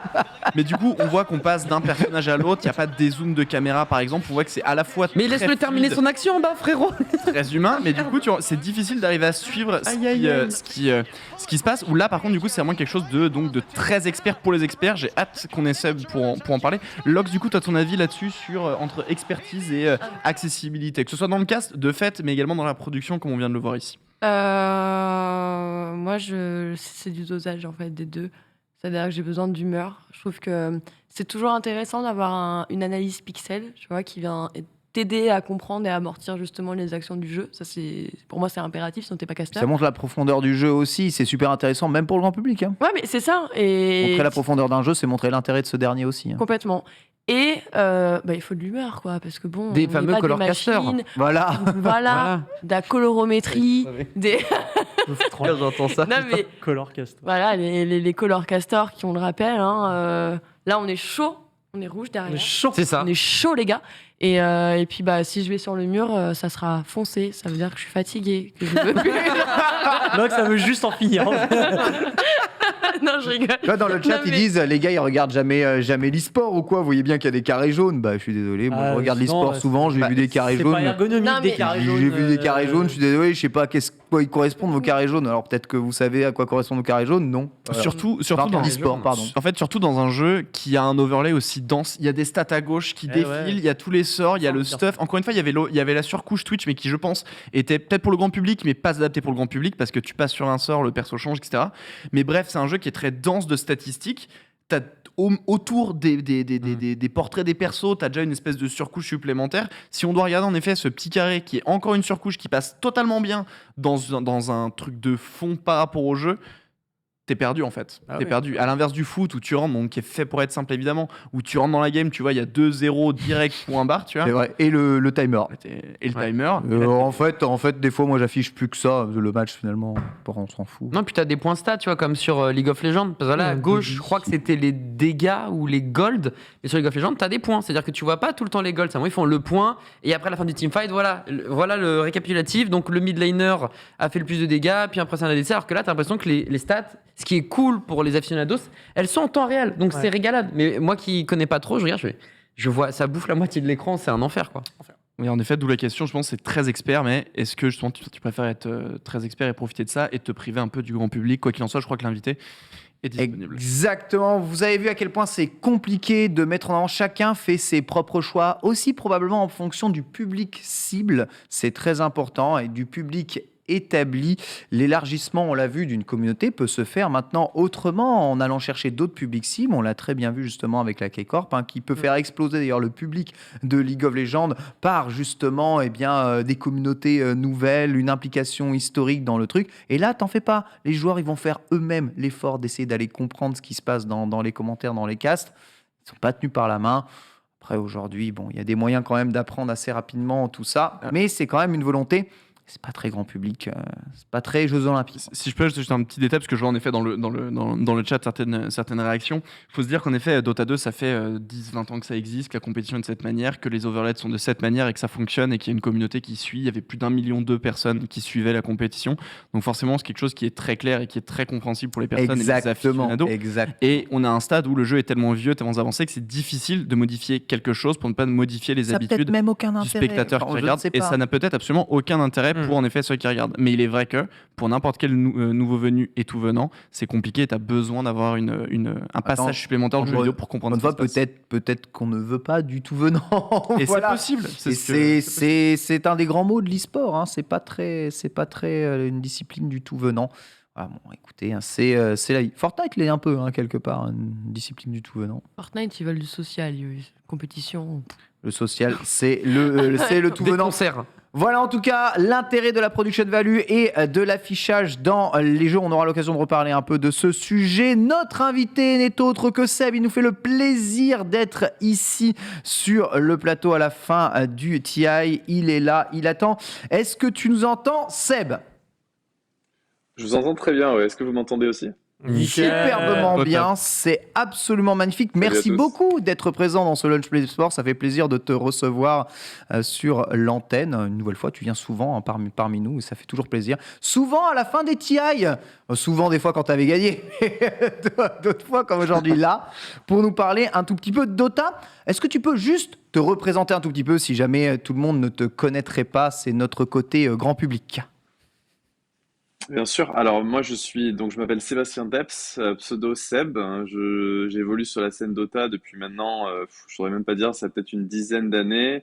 Mais du coup, on voit qu'on passe d'un personnage à l'autre. Il n'y a pas de dézoom de caméra, par exemple. On voit que c'est à la fois. Mais laisse-le terminer son action en bas, frérot. Très humain, mais du coup, c'est difficile d'arriver à suivre ce qui se passe. Ou là, par contre, du coup, c'est vraiment quelque chose de très expert pour les experts. J'ai hâte qu'on essaie pour en parler. Lox, du coup, toi, ton avis là-dessus sur entre expertise et accessibilité, que ce soit dans le cast de fait, mais également dans la production, comme on vient de le voir ici. Moi, c'est du dosage en fait des deux. C'est-à-dire que j'ai besoin d'humeur. Je trouve que c'est toujours intéressant d'avoir une analyse pixel, tu vois, qui vient t'aider à comprendre et à amortir justement les actions du jeu. Ça, pour moi, c'est impératif, sinon t'es pas caster. Ça montre la profondeur du jeu aussi, c'est super intéressant, même pour le grand public. Hein. Ouais, mais c'est ça. Et Montrer la profondeur d'un jeu, c'est montrer l'intérêt de ce dernier aussi. Hein. complètement. Et il faut de l'humeur, quoi, parce que bon, Des on fameux n'est pas color des casters. machines. Voilà. Voilà, de la colorométrie, des... Quand j'entends ça. Non, mais Color cast. voilà, les color casters qui ont le rappel. Hein, là, on est chaud, on est rouge derrière. C'est ça. On est chaud, les gars. Et puis, si je vais sur le mur, ça sera foncé. Ça veut dire que je suis fatiguée, que je veux plus. Donc ça veut juste en finir. Non, je rigole. Là, dans le chat, Non, ils mais- disent les gars, ils regardent jamais l'e-sport ou quoi. Vous voyez bien qu'il y a des carrés jaunes. Bah, je suis désolé. Moi, je regarde sinon, l'e-sport souvent. J'ai vu des carrés C'est jaunes. pas ergonomique Non, des mais- carrés jaunes. J'ai vu des carrés jaunes. Je suis désolé. Je sais pas quoi ils correspondent vos carrés jaunes. Alors peut-être que vous savez à quoi correspondent vos carrés jaunes. Non. Voilà. Surtout Pardon, dans l'e-sport, pardon. En fait, surtout dans un jeu qui a un overlay aussi dense. Il y a des stats à gauche qui défilent, ouais. il y a tous les sorts, il y a le Bien. stuff. Encore une fois, il y avait la surcouche Twitch, mais qui, je pense, était peut-être pour le grand public, mais pas adapté pour le grand public parce que tu passes sur un sort, le perso change, etc. Mais bref, c'est un jeu qui est très dense de statistiques. T'as autour des portraits des persos, t'as déjà une espèce de surcouche supplémentaire. Si on doit regarder en effet ce petit carré qui est encore une surcouche qui passe totalement bien dans un truc de fond par rapport au jeu, t'es perdu en fait. Ah T'es oui. perdu. À l'inverse du foot où tu rentres, donc qui est fait pour être simple évidemment, où tu rentres dans la game, tu vois, il y a 2-0 direct point barre, tu vois. C'est vrai. Et le timer. Et le timer. En fait, des fois, moi, j'affiche plus que ça. Le match, finalement, on s'en fout. Non, puis t'as des points stats, tu vois, comme sur League of Legends. Parce que là, à Ouais, gauche, gold. je crois que c'était les dégâts ou les golds. Et sur League of Legends, t'as des points. C'est-à-dire que tu vois pas tout le temps les golds. Ils font le point. Et après, à la fin du teamfight, voilà le récapitulatif. Donc, le mid laner a fait le plus de dégâts. Puis après, c'est un ADC. Alors que là, t'as l'impression que les stats, ce qui est cool pour les aficionados, elles sont en temps réel. Donc, Ouais. c'est régalade. Mais moi qui connais pas trop, je regarde, je vois, ça bouffe la moitié de l'écran. C'est un enfer, quoi. Oui, en effet, d'où la question, je pense, c'est très expert, mais est-ce que justement tu préfères être très expert et profiter de ça et te priver un peu du grand public? Quoi qu'il en soit, je crois que l'invité est disponible. Exactement. Vous avez vu à quel point c'est compliqué de mettre en avant. Chacun fait ses propres choix, aussi probablement en fonction du public cible. C'est très important et du public établi. L'élargissement, on l'a vu, d'une communauté peut se faire maintenant autrement en allant chercher d'autres publics cibles. On l'a très bien vu justement avec la K-Corp, qui peut faire exploser d'ailleurs le public de League of Legends par justement des communautés nouvelles, une implication historique dans le truc. Et là, t'en fais pas. Les joueurs, ils vont faire eux-mêmes l'effort d'essayer d'aller comprendre ce qui se passe dans les commentaires, dans les casts. Ils sont pas tenus par la main. Après, aujourd'hui, il y a des moyens quand même d'apprendre assez rapidement tout ça, mais c'est quand même une volonté. C'est pas très grand public, c'est pas très Jeux Olympiques. Si je peux ajouter juste un petit détail, parce que je vois en effet dans le chat certaines réactions. Il faut se dire qu'en effet, Dota 2, ça fait 10-20 ans que ça existe, que la compétition est de cette manière, que les overlays sont de cette manière et que ça fonctionne et qu'il y a une communauté qui suit. Il y avait plus d'1 million de personnes qui suivaient la compétition. Donc forcément, c'est quelque chose qui est très clair et qui est très compréhensible pour les personnes et les Exactement, aficionados. exact. Et on a un stade où le jeu est tellement vieux, tellement avancé que c'est difficile de modifier quelque chose pour ne pas modifier les Ça a peut-être habitudes même aucun du intérêt. spectateur Enfin, qui je regarde, ne sais et pas. ça n'a peut-être absolument aucun intérêt pour en effet ceux qui regardent. Mais il est vrai que pour n'importe quel nouveau venu et tout venant, c'est compliqué et tu as besoin d'avoir un passage supplémentaire de jeu vidéo pour comprendre Une ce fois, qui se passe. peut-être qu'on ne veut pas du tout venant. Et Voilà. c'est possible. C'est un des grands mots de l'e-sport. C'est pas très une discipline du tout venant. Ah bon, écoutez, c'est la vie. Fortnite l'est un peu, quelque part, une discipline du tout venant. Fortnite, ils veulent du social, compétition. Le social, c'est le tout Des venant. concerts. Voilà en tout cas l'intérêt de la production value et de l'affichage dans les jeux. On aura l'occasion de reparler un peu de ce sujet. Notre invité n'est autre que Seb. Il nous fait le plaisir d'être ici sur le plateau à la fin du TI. Il est là, il attend. Est-ce que tu nous entends, Seb ? Je vous entends très bien, ouais. Est-ce que vous m'entendez aussi? Superbement Au bien, top. c'est absolument magnifique. Salut à Merci tous. beaucoup d'être présent dans ce Lunch Play Sport. Ça fait plaisir de te recevoir sur l'antenne. Une nouvelle fois, tu viens souvent parmi nous et ça fait toujours plaisir. Souvent à la fin des TI, souvent des fois quand tu avais gagné, d'autres fois comme aujourd'hui là, pour nous parler un tout petit peu de Dota. Est-ce que tu peux juste te représenter un tout petit peu si jamais tout le monde ne te connaîtrait pas? C'est notre côté grand public. Bien sûr. Alors moi je m'appelle Sébastien Deps, pseudo Seb. J'évolue sur la scène Dota depuis maintenant, je saurais même pas dire, ça a peut-être une dizaine d'années.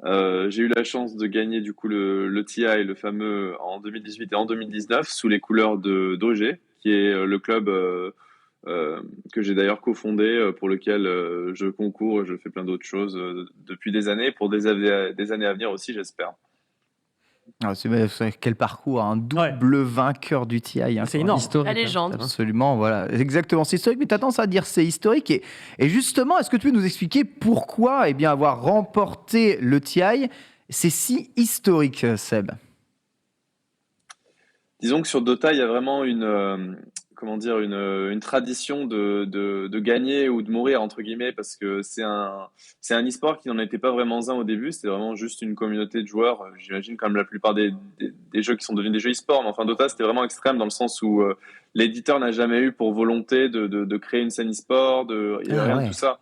J'ai eu la chance de gagner du coup le TI, le fameux, en 2018 et en 2019 sous les couleurs de d'OG, qui est le club que j'ai d'ailleurs cofondé, pour lequel je concours et je fais plein d'autres choses depuis des années, pour des années à venir aussi, j'espère. Ah, quel parcours, un double vainqueur du TI. C'est énorme. Historique. La légende. Absolument, voilà, exactement. C'est historique, mais tu as tendance à dire c'est historique. Et justement, est-ce que tu peux nous expliquer pourquoi avoir remporté le TI, c'est si historique, Seb? Disons que sur Dota, il y a vraiment une tradition de gagner ou de mourir, entre guillemets, parce que c'est un e-sport qui n'en était pas vraiment un au début, c'était vraiment juste une communauté de joueurs, j'imagine comme la plupart des jeux qui sont devenus des jeux e-sport, mais enfin Dota, c'était vraiment extrême dans le sens où l'éditeur n'a jamais eu pour volonté de créer une scène e-sport, il n'y avait rien de tout ça.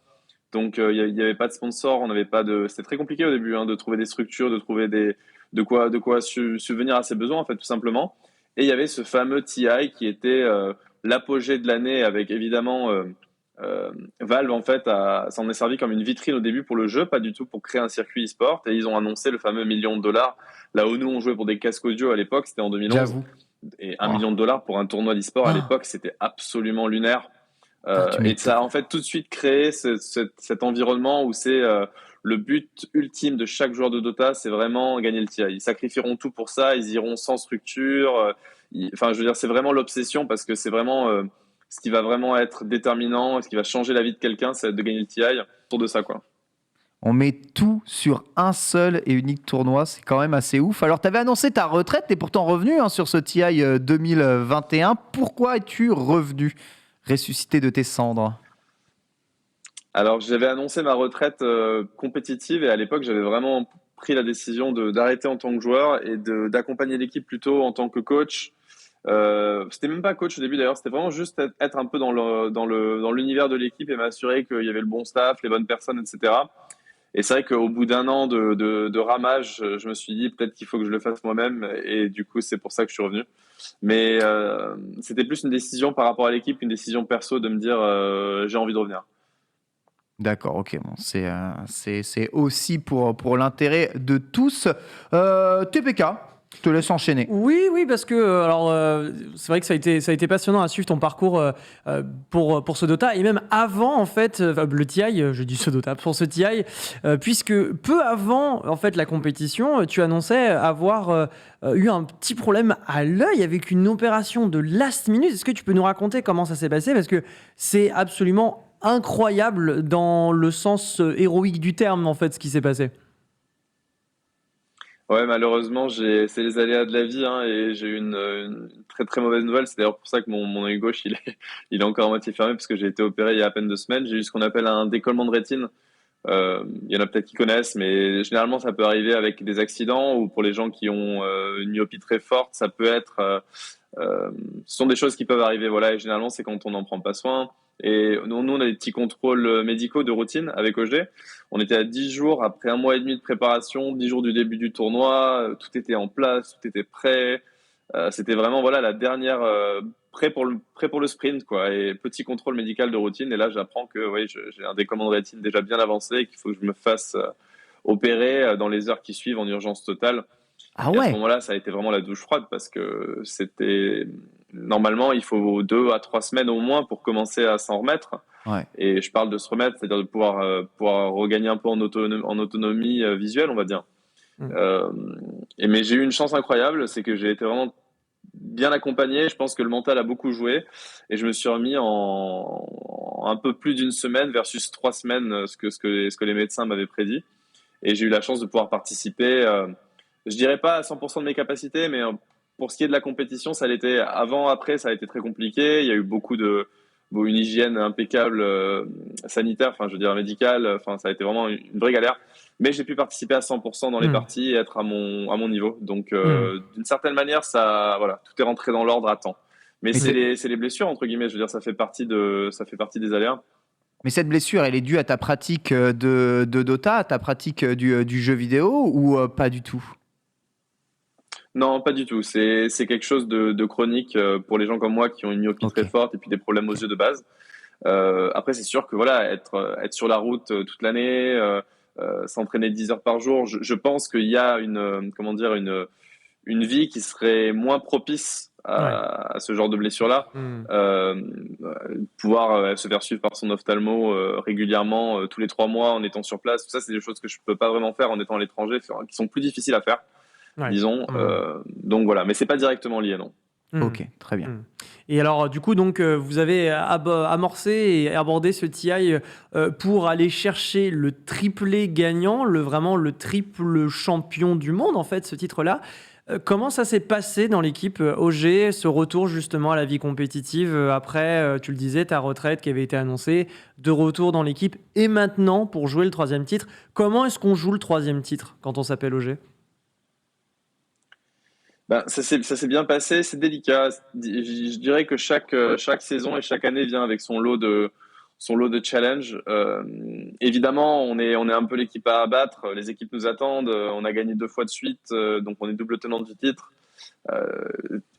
Donc il n'y avait pas de sponsor, on n'avait pas de... C'était très compliqué au début, de trouver des structures, de trouver de quoi subvenir à ses besoins, en fait, tout simplement. Et il y avait ce fameux TI qui était l'apogée de l'année avec évidemment Valve en fait s'en est servi comme une vitrine au début pour le jeu, pas du tout pour créer un circuit e-sport. Et ils ont annoncé le fameux $1 million. Là où nous on jouait pour des casques audio à l'époque, c'était en 2011. J'avoue. Et $1 million pour un tournoi d'e-sport à l'époque, c'était absolument lunaire. Et ça a en fait tout de suite créé cet environnement où c'est le but ultime de chaque joueur de Dota, c'est vraiment gagner le TI. Ils sacrifieront tout pour ça, ils iront sans structure. Enfin, je veux dire, c'est vraiment l'obsession parce que c'est vraiment ce qui va vraiment être déterminant, ce qui va changer la vie de quelqu'un, c'est de gagner le TI autour de ça, quoi. On met tout sur un seul et unique tournoi, c'est quand même assez ouf. Alors, tu avais annoncé ta retraite, tu es pourtant revenu sur ce TI 2021. Pourquoi es-tu revenu ressuscité de tes cendres? Alors, j'avais annoncé ma retraite compétitive et à l'époque, j'avais vraiment pris la décision d'arrêter en tant que joueur et d'accompagner l'équipe plutôt en tant que coach. C'était même pas coach au début d'ailleurs, c'était vraiment juste être un peu dans l'univers de l'équipe et m'assurer qu'il y avait le bon staff, les bonnes personnes, etc. Et c'est vrai qu'au bout d'un an de ramage, je me suis dit peut-être qu'il faut que je le fasse moi-même et du coup, c'est pour ça que je suis revenu. Mais c'était plus une décision par rapport à l'équipe, une décision perso de me dire j'ai envie de revenir. D'accord, ok, bon, c'est aussi pour l'intérêt de tous. TPK, je te laisse enchaîner. Oui, parce que c'est vrai que ça a été passionnant à suivre ton parcours pour ce Dota et même avant en fait le TI, je dis ce Dota pour ce TI, puisque peu avant en fait la compétition, tu annonçais avoir eu un petit problème à l'œil avec une opération de last minute. Est-ce que tu peux nous raconter comment ça s'est passé, parce que c'est absolument incroyable dans le sens héroïque du terme en fait ce qui s'est passé. Ouais, malheureusement, c'est les aléas de la vie, et j'ai eu une très très mauvaise nouvelle. C'est d'ailleurs pour ça que mon œil gauche il est encore à moitié fermé parce que j'ai été opéré il y a à peine 2 semaines. J'ai eu ce qu'on appelle un décollement de rétine. Il y en a peut-être qui connaissent, mais généralement ça peut arriver avec des accidents ou pour les gens qui ont une myopie très forte, ça peut être. Ce sont des choses qui peuvent arriver, voilà. Et généralement c'est quand on n'en prend pas soin. Et nous, on a des petits contrôles médicaux de routine avec OG. On était à 10 jours après 1 mois et demi de préparation, 10 jours du début du tournoi. Tout était en place, tout était prêt. C'était vraiment voilà la dernière prêt pour le sprint, quoi. Et petit contrôle médical de routine. Et là, j'apprends que oui, j'ai un décollement de rétine déjà bien avancé et qu'il faut que je me fasse opérer dans les heures qui suivent en urgence totale. Ah Et à ce ouais. moment-là, ça a été vraiment la douche froide parce que c'était normalement il faut 2 à 3 semaines au moins pour commencer à s'en remettre. Ouais. Et je parle de se remettre, c'est-à-dire de pouvoir regagner un peu en autonomie visuelle, on va dire. Euh, mais j'ai eu une chance incroyable, c'est que j'ai été vraiment bien accompagné. Je pense que le mental a beaucoup joué et je me suis remis en un peu plus d'une semaine versus 3 semaines, ce que les médecins m'avaient prédit. Et j'ai eu la chance de pouvoir participer. Je dirais pas à 100% de mes capacités, mais pour ce qui est de la compétition, ça l'était avant, après, ça a été très compliqué. Il y a eu une hygiène impeccable sanitaire, enfin, je veux dire médicale. Enfin, ça a été vraiment une vraie galère. Mais j'ai pu participer à 100% dans les parties et être à mon niveau. Donc, d'une certaine manière, voilà, tout est rentré dans l'ordre à temps. Mais c'est les blessures, entre guillemets. Je veux dire, ça fait partie des aléas. Mais cette blessure, elle est due à ta pratique de Dota, à ta pratique du jeu vidéo ou pas du tout? Non, pas du tout. C'est quelque chose de chronique pour les gens comme moi qui ont une myopie très forte et puis des problèmes aux yeux de base. Après, c'est sûr que voilà, être sur la route toute l'année, s'entraîner 10 heures par jour, je pense qu'il y a une vie qui serait moins propice à ce genre de blessure-là. Pouvoir se faire suivre par son ophtalmo régulièrement, tous les 3 mois en étant sur place, tout ça, c'est des choses que je peux pas vraiment faire en étant à l'étranger, qui sont plus difficiles à faire, disons. Donc voilà, mais c'est pas directement lié, non. Ok, très bien. Et alors, du coup, donc, vous avez amorcé et abordé ce TI pour aller chercher le triplé gagnant, vraiment le triple champion du monde, en fait, ce titre-là. Comment ça s'est passé dans l'équipe OG, ce retour justement à la vie compétitive après, tu le disais, ta retraite qui avait été annoncée, de retour dans l'équipe et maintenant pour jouer le 3e titre. Comment est-ce qu'on joue le 3e titre quand on s'appelle OG ? Ben, ça s'est bien passé, c'est délicat. Je dirais que chaque saison et chaque année vient avec son lot de challenge. Évidemment, on est un peu l'équipe à abattre. Les équipes nous attendent. On a gagné 2 fois de suite, donc on est double tenant du titre.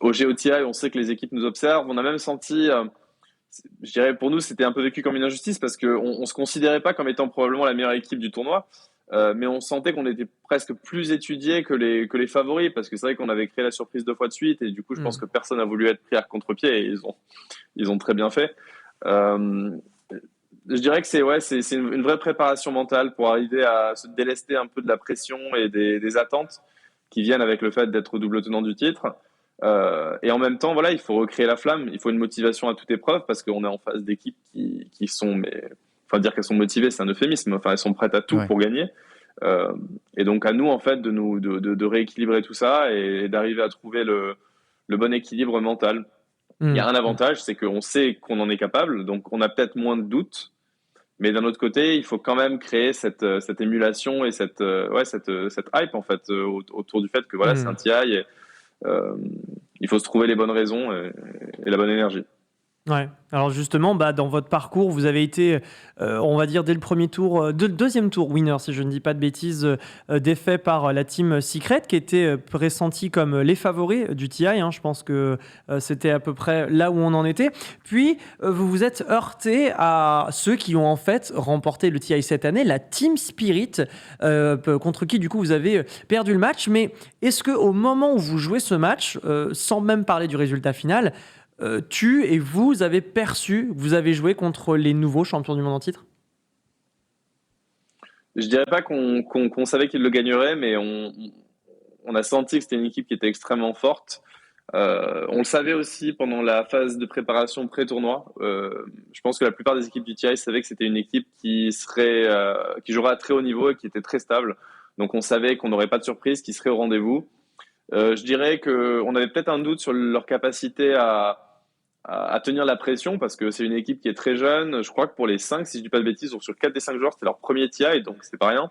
Au GOTI, on sait que les équipes nous observent. On a même senti, je dirais pour nous, c'était un peu vécu comme une injustice parce qu'on se considérait pas comme étant probablement la meilleure équipe du tournoi. Mais on sentait qu'on était presque plus étudiés que les favoris parce que c'est vrai qu'on avait créé la surprise 2 fois de suite et du coup je pense que personne n'a voulu être pris à contre-pied et ils ont très bien fait. Je dirais que c'est une vraie préparation mentale pour arriver à se délester un peu de la pression et des attentes qui viennent avec le fait d'être double tenant du titre. Et en même temps, voilà, il faut recréer la flamme, il faut une motivation à toute épreuve parce qu'on est en face d'équipes qui sont, enfin dire qu'elles sont motivées, c'est un euphémisme. Enfin, elles sont prêtes à tout pour gagner. Et donc à nous en fait de rééquilibrer tout ça et d'arriver à trouver le bon équilibre mental. Il y a un avantage, c'est qu'on sait qu'on en est capable, donc on a peut-être moins de doutes. Mais d'un autre côté, il faut quand même créer cette émulation et cette hype en fait autour du fait que voilà, c'est un TI et il faut se trouver les bonnes raisons et la bonne énergie. Ouais. Alors justement, dans votre parcours, vous avez été, on va dire, dès le premier tour, deuxième tour winner, si je ne dis pas de bêtises, défait par la team Secret, qui était pressentie comme les favoris du TI. Je pense que c'était à peu près là où on en était. Puis, vous vous êtes heurté à ceux qui ont en fait remporté le TI cette année, la Team Spirit, contre qui du coup vous avez perdu le match. Mais est-ce qu'au moment où vous jouez ce match, sans même parler du résultat final, tu et vous avez perçu que vous avez joué contre les nouveaux champions du monde en titre ? Je dirais pas qu'on savait qu'ils le gagneraient, mais on a senti que c'était une équipe qui était extrêmement forte. On le savait aussi pendant la phase de préparation pré-tournoi. Je pense que la plupart des équipes du TI savaient que c'était une équipe qui jouerait à très haut niveau et qui était très stable. Donc on savait qu'on n'aurait pas de surprise, qu'ils seraient au rendez-vous. Je dirais qu'on avait peut-être un doute sur leur capacité à tenir la pression parce que c'est une équipe qui est très jeune. Je crois que pour les 5, si je dis pas de bêtises, sur 4 des 5 joueurs, c'était leur premier TI, donc c'est pas rien.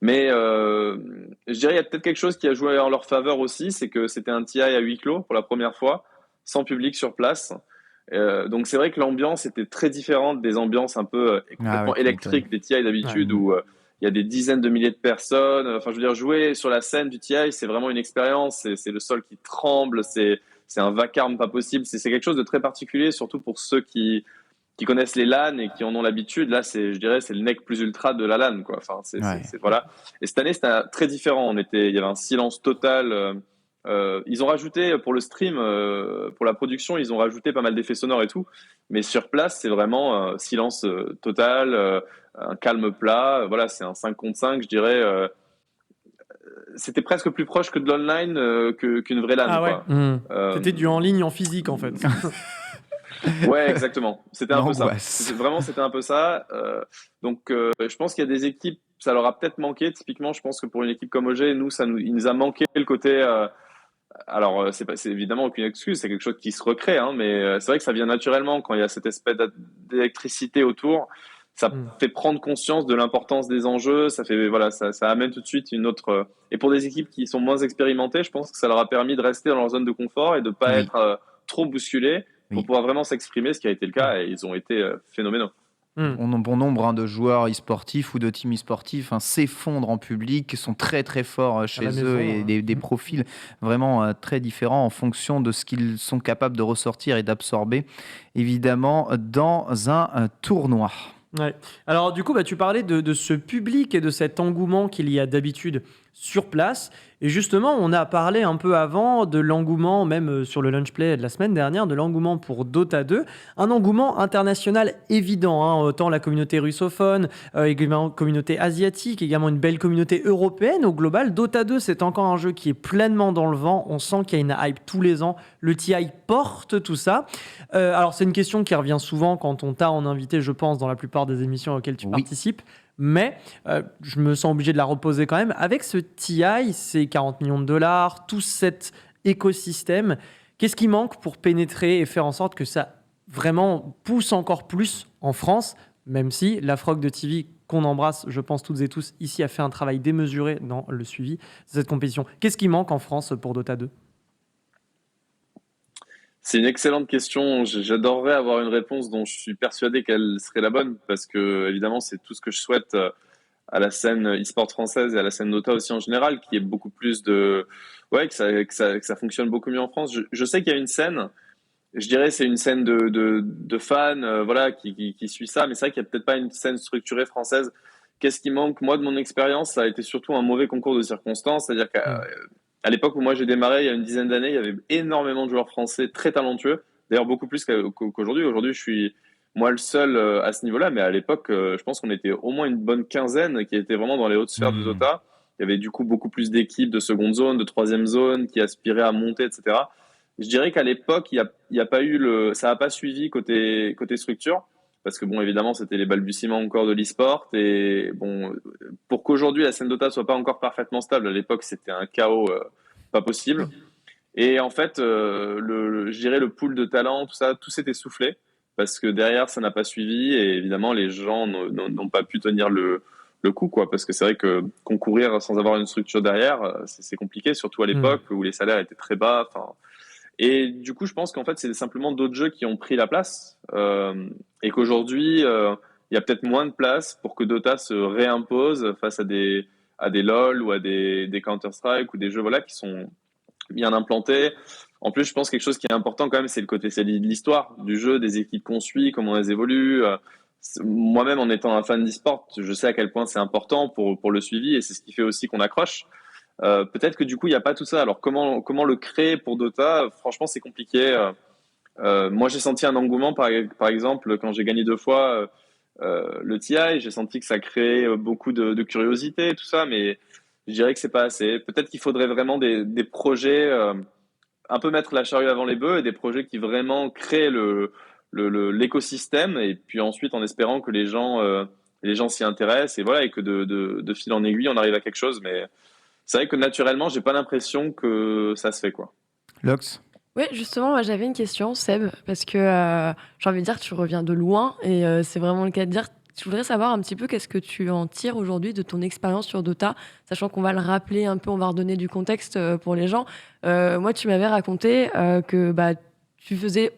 Mais je dirais qu'il y a peut-être quelque chose qui a joué en leur faveur aussi, c'est que c'était un TI à huis clos pour la première fois, sans public sur place. Donc c'est vrai que l'ambiance était très différente des ambiances un peu complètement électriques des TI d'habitude où il y a des dizaines de milliers de personnes. Enfin, je veux dire, jouer sur la scène du TI, c'est vraiment une expérience. C'est le sol qui tremble, c'est un vacarme pas possible. C'est quelque chose de très particulier, surtout pour ceux qui connaissent les LAN et qui en ont l'habitude. Là, je dirais, c'est le nec plus ultra de la LAN, quoi. Enfin, voilà. Et cette année, c'était très différent. Il y avait un silence total. Ils ont rajouté pour le stream, pour la production, ils ont rajouté pas mal d'effets sonores et tout. Mais sur place, c'est vraiment silence total, un calme plat. Voilà, c'est un 5 contre 5, je dirais. C'était presque plus proche que de l'online qu'une vraie LAN. Ah ouais. Quoi. C'était du en ligne en physique en fait. Ouais, exactement. C'était un peu ça. C'était un peu ça. Donc, je pense qu'il y a des équipes, ça leur a peut-être manqué. Typiquement, je pense que pour une équipe comme OG, il nous a manqué le côté. Alors, c'est évidemment aucune excuse, c'est quelque chose qui se recrée, mais c'est vrai que ça vient naturellement quand il y a cette espèce d'électricité autour. Ça fait prendre conscience de l'importance des enjeux. Ça amène tout de suite une autre. Et pour des équipes qui sont moins expérimentées, je pense que ça leur a permis de rester dans leur zone de confort et de pas être trop bousculés pour pouvoir vraiment s'exprimer, ce qui a été le cas, et ils ont été phénoménaux. Bon nombre de joueurs e-sportifs ou de teams e-sportifs s'effondrent en public, sont très très forts chez eux et des profils vraiment très différents en fonction de ce qu'ils sont capables de ressortir et d'absorber, évidemment, dans un tournoi. Ouais. Alors du coup, tu parlais de ce public et de cet engouement qu'il y a d'habitude sur place. Et justement, on a parlé un peu avant de l'engouement, même sur le lunch play de la semaine dernière, de l'engouement pour Dota 2. Un engouement international évident, hein, autant la communauté russophone, également communauté asiatique, également une belle communauté européenne. Au global, Dota 2, c'est encore un jeu qui est pleinement dans le vent. On sent qu'il y a une hype tous les ans. Le TI porte tout ça. Alors c'est une question qui revient souvent quand on t'a en invité, je pense, dans la plupart des émissions auxquelles tu participes. Mais je me sens obligé de la reposer quand même. Avec ce TI, ces 40 millions de dollars, tout cet écosystème, qu'est-ce qui manque pour pénétrer et faire en sorte que ça vraiment pousse encore plus en France, même si la Frog de TV qu'on embrasse, je pense toutes et tous, ici a fait un travail démesuré dans le suivi de cette compétition. Qu'est-ce qui manque en France pour Dota 2 ? C'est une excellente question. J'adorerais avoir une réponse dont je suis persuadé qu'elle serait la bonne, parce que évidemment c'est tout ce que je souhaite à la scène e-sport française et à la scène Dota aussi en général, qui est beaucoup plus que ça fonctionne beaucoup mieux en France. Je sais qu'il y a une scène, je dirais c'est une scène de fans, qui suit ça, mais c'est vrai qu'il y a peut-être pas une scène structurée française. Qu'est-ce qui manque? Moi, de mon expérience, ça a été surtout un mauvais concours de circonstances, c'est-à-dire qu'à l'époque où moi j'ai démarré, il y a une dizaine d'années, il y avait énormément de joueurs français très talentueux, d'ailleurs beaucoup plus qu'aujourd'hui. Aujourd'hui, je suis moi le seul à ce niveau-là, mais à l'époque, je pense qu'on était au moins une bonne quinzaine qui était vraiment dans les hautes sphères de Dota. Il y avait du coup beaucoup plus d'équipes de seconde zone, de troisième zone qui aspiraient à monter, etc. Je dirais qu'à l'époque, il y a pas eu ça n'a pas suivi côté structure, parce que bon, évidemment, c'était les balbutiements encore de l'e-sport, et bon, pour qu'aujourd'hui la scène Dota soit pas encore parfaitement stable, à l'époque, c'était un chaos pas possible. Et en fait, je dirais le pool de talent, tout ça, tout s'est essoufflé, parce que derrière, ça n'a pas suivi, et évidemment, les gens n'ont pas pu tenir le coup, quoi, parce que c'est vrai que concourir sans avoir une structure derrière, c'est compliqué, surtout à l'époque où les salaires étaient très bas. Et du coup, je pense qu'en fait, c'est simplement d'autres jeux qui ont pris la place, et qu'aujourd'hui, il y a peut-être moins de place pour que Dota se réimpose face à des LoL ou à des Counter-Strike ou des jeux qui sont bien implantés. En plus, je pense quelque chose qui est important quand même, c'est c'est l'histoire du jeu, des équipes qu'on suit, comment elles évoluent. Moi-même, en étant un fan d'e-sport, je sais à quel point c'est important pour le suivi, et c'est ce qui fait aussi qu'on accroche. Peut-être que du coup, il n'y a pas tout ça. Alors, comment le créer pour Dota? Franchement, c'est compliqué. Moi, j'ai senti un engouement, par exemple, quand j'ai gagné 2 fois le TI. J'ai senti que ça créait beaucoup de curiosité, tout ça, mais je dirais que c'est pas assez. Peut-être qu'il faudrait vraiment des projets, un peu mettre la charrue avant les bœufs, et des projets qui vraiment créent l'écosystème, et puis ensuite en espérant que les gens s'y intéressent, et que de fil en aiguille, on arrive à quelque chose. Mais c'est vrai que naturellement, j'ai pas l'impression que ça se fait, quoi. Lox. Oui, justement, moi, j'avais une question, Seb, parce que j'ai envie de dire que tu reviens de loin, et c'est vraiment le cas de dire. Je voudrais savoir un petit peu qu'est-ce que tu en tires aujourd'hui de ton expérience sur Dota, sachant qu'on va le rappeler un peu, on va redonner du contexte pour les gens. Moi, tu m'avais raconté que tu faisais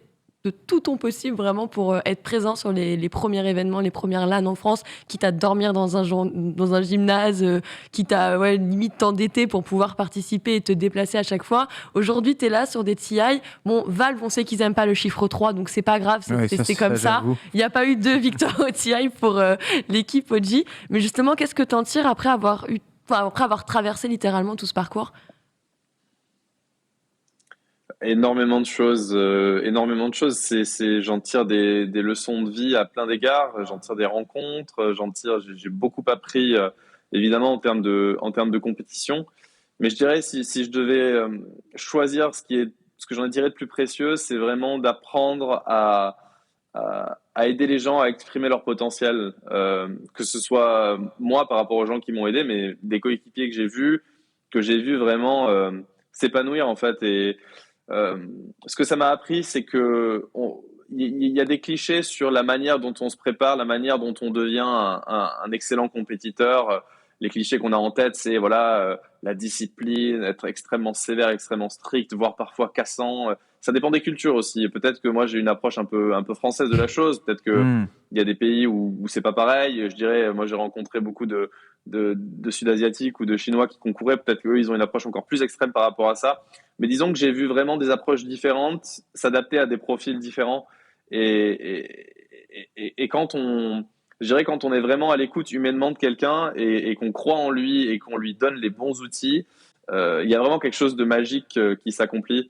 de tout ton possible vraiment pour être présent sur les premiers événements, les premières LAN en France, quitte à dormir dans un gymnase, quitte à limite t'endetter pour pouvoir participer et te déplacer à chaque fois. Aujourd'hui, tu es là sur des TI. Bon, Valve, on sait qu'ils n'aiment pas le chiffre 3, donc c'est pas grave, c'est comme ça. Il n'y a pas eu 2 victoires au TI pour l'équipe OG. Mais justement, qu'est-ce que tu en tires après avoir traversé littéralement tout ce parcours? Énormément de choses, énormément de choses. J'en tire des leçons de vie à plein d'égards. J'en tire des rencontres. J'ai beaucoup appris, évidemment en termes de compétition. Mais je dirais si je devais choisir ce que j'en dirais de plus précieux, c'est vraiment d'apprendre à aider les gens à exprimer leur potentiel, que ce soit moi par rapport aux gens qui m'ont aidé, mais des coéquipiers que j'ai vu vraiment s'épanouir en fait. Et ce que ça m'a appris, c'est que il y a des clichés sur la manière dont on se prépare, la manière dont on devient un excellent compétiteur. Les clichés qu'on a en tête, c'est la discipline, être extrêmement sévère, extrêmement strict, voire parfois cassant. Ça dépend des cultures aussi. Et peut-être que moi j'ai une approche un peu française de la chose. Peut-être que il y a des pays où c'est pas pareil. Je dirais, moi j'ai rencontré beaucoup de Sud-Asiatiques ou de Chinois qui concouraient. Peut-être qu'eux ils ont une approche encore plus extrême par rapport à ça. Mais disons que j'ai vu vraiment des approches différentes, s'adapter à des profils différents. Et quand je dirais quand on est vraiment à l'écoute humainement de quelqu'un et qu'on croit en lui et qu'on lui donne les bons outils, il y a vraiment quelque chose de magique qui s'accomplit.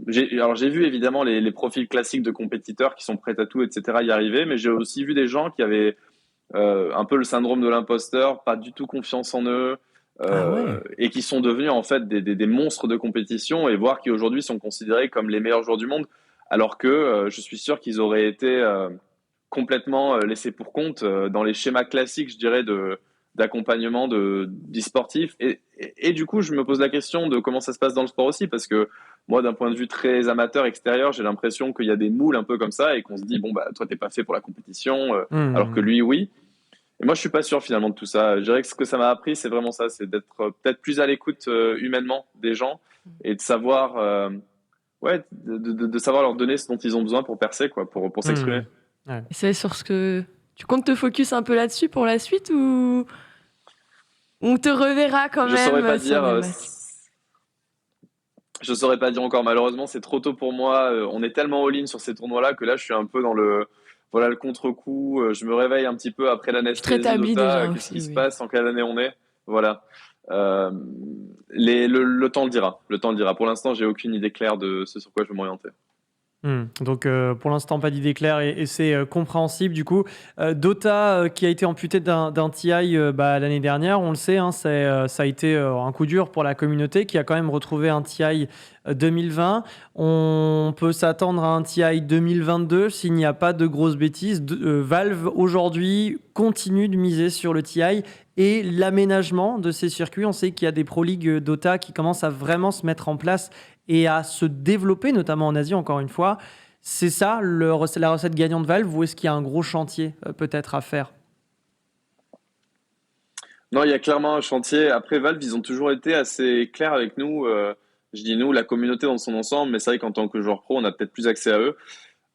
J'ai vu évidemment les profils classiques de compétiteurs qui sont prêts à tout, etc. y arriver, mais j'ai aussi vu des gens qui avaient un peu le syndrome de l'imposteur, pas du tout confiance en eux, et qui sont devenus en fait des monstres de compétition et voire qui aujourd'hui sont considérés comme les meilleurs joueurs du monde, alors que je suis sûr qu'ils auraient été complètement laissés pour compte dans les schémas classiques, je dirais, d'accompagnement d'e-sportifs. Et du coup, je me pose la question de comment ça se passe dans le sport aussi, parce que moi, d'un point de vue très amateur extérieur, j'ai l'impression qu'il y a des moules un peu comme ça et qu'on se dit, bon, bah, toi, t'es pas fait pour la compétition, alors que lui, oui. Et moi, je suis pas sûr finalement de tout ça. Je dirais que ce que ça m'a appris, c'est vraiment ça, c'est d'être peut-être plus à l'écoute humainement des gens et de savoir, de savoir leur donner ce dont ils ont besoin pour percer, quoi, pour s'exprimer. C'est sur ce que tu comptes te focus un peu là-dessus pour la suite ou on te reverra quand même? Je saurais pas sur dire. les matchs Je saurais pas dire encore. Malheureusement, c'est trop tôt pour moi. On est tellement all-in sur ces tournois-là que là, je suis un peu dans le contre-coup. Je me réveille un petit peu après l'anesthésie t'établis Dota. déjà Qu'est-ce qui aussi, se oui. passe? En quelle année on est? Voilà. Le temps le dira. Le temps le dira. Pour l'instant, j'ai aucune idée claire de ce sur quoi je vais m'orienter. Donc pour l'instant pas d'idée claire et c'est compréhensible du coup. Dota qui a été amputé d'un TI l'année dernière, on le sait, hein, ça a été un coup dur pour la communauté qui a quand même retrouvé un TI 2020. On peut s'attendre à un TI 2022 s'il n'y a pas de grosses bêtises. Valve aujourd'hui continue de miser sur le TI et l'aménagement de ces circuits. On sait qu'il y a des Pro League Dota qui commencent à vraiment se mettre en place et à se développer, notamment en Asie, encore une fois. C'est ça la recette gagnante de Valve, ou est-ce qu'il y a un gros chantier peut-être à faire? Non, il y a clairement un chantier. Après, Valve, ils ont toujours été assez clairs avec nous. Je dis nous, la communauté dans son ensemble, mais c'est vrai qu'en tant que joueur pro, on a peut-être plus accès à eux.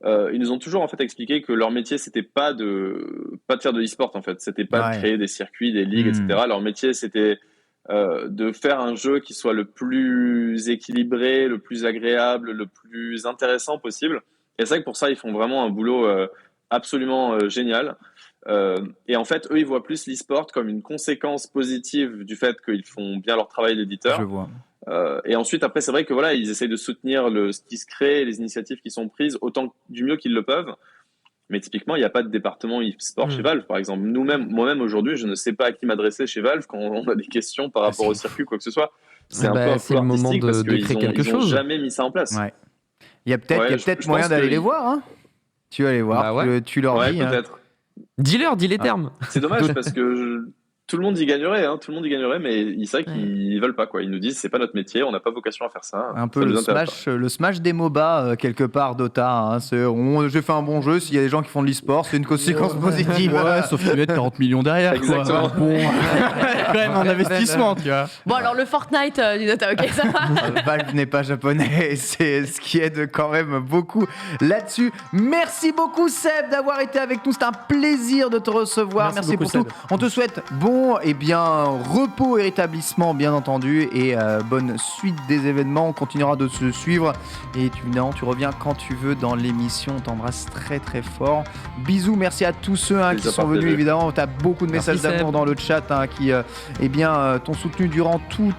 Ils nous ont toujours en fait expliqué que leur métier, c'était pas de faire de l'e-sport en fait. C'était pas de créer des circuits, des ligues, etc. Leur métier, c'était de faire un jeu qui soit le plus équilibré, le plus agréable, le plus intéressant possible. Et c'est vrai que pour ça, ils font vraiment un boulot absolument génial. Et en fait, eux, ils voient plus l'e-sport comme une conséquence positive du fait qu'ils font bien leur travail d'éditeur. Je vois. Et ensuite, après, c'est vrai que voilà, ils essayent de soutenir ce qui se crée, les initiatives qui sont prises autant du mieux qu'ils le peuvent. Mais typiquement, il n'y a pas de département e-sport chez Valve, par exemple. Moi-même, aujourd'hui, je ne sais pas à qui m'adresser chez Valve quand on a des questions par rapport au circuit, quoi que ce soit. C'est un peu un c'est flou le moment artistique parce de créer quelque qu'ils n'ont chose. jamais mis ça en place. Ouais. Il y a peut-être je moyen pense d'aller que les voir. Hein. Tu vas les voir, Bah ouais. tu leur Ouais, dis. Hein. peut-être. Dis les termes. C'est dommage parce que tout le monde y gagnerait, hein, tout le monde y gagnerait, mais c'est vrai qu'ils veulent pas, quoi. Ils nous disent c'est pas notre métier, on n'a pas vocation à faire ça. Un peu ça le nous intéresse smash des MOBA quelque part Dota. Hein. J'ai fait un bon jeu, s'il y a des gens qui font de l'e-sport, c'est une conséquence positive. Ouais, sauf qu'il y a 40 millions derrière. Exactement. Quoi. Bon, il y a quand même un investissement, tu vois. Bon, alors le Fortnite du Dota, ok, ça va. Valve n'est pas japonais, et c'est ce qui aide quand même beaucoup là-dessus. Merci beaucoup Seb d'avoir été avec nous, c'était un plaisir de te recevoir. Merci pour beaucoup, tout. Seb. On te souhaite bon et bien repos et rétablissement bien entendu et bonne suite des événements. On continuera de se suivre et tu reviens quand tu veux dans l'émission. On t'embrasse très très fort. Bisous, merci à tous ceux qui sont venus évidemment. Tu as beaucoup de messages d'amour dans le chat qui t'ont soutenu durant tout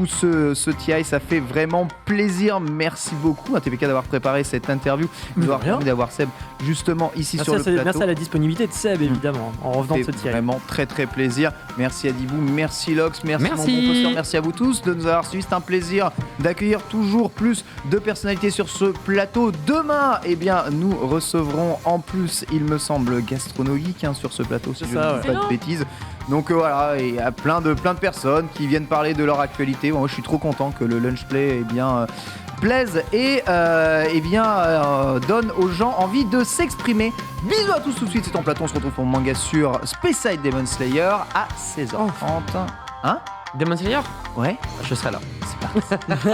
ce TI. Ça fait vraiment plaisir. Merci beaucoup à TPK d'avoir préparé cette interview. D'avoir Seb justement ici sur le plateau. Merci à la disponibilité de Seb évidemment en revenant de ce TI. Vraiment très très plaisir. Merci à Divou, merci Lox, merci mon bon poster, merci à vous tous de nous avoir suivis. C'est un plaisir d'accueillir toujours plus de personnalités sur ce plateau. Demain, nous recevrons en plus, il me semble, Gastronogeek sur ce plateau, si je ne dis pas de bêtises. Donc voilà, il y a plein de personnes qui viennent parler de leur actualité. Moi, je suis trop content que le Lunch Play plaise et donne aux gens envie de s'exprimer. Bisous à tous tout de suite, c'est en plateau, on se retrouve pour Manga sur Speyside Demon Slayer à 16h30. Hein? Demon Slayer? Ouais. Je serai là. C'est parti.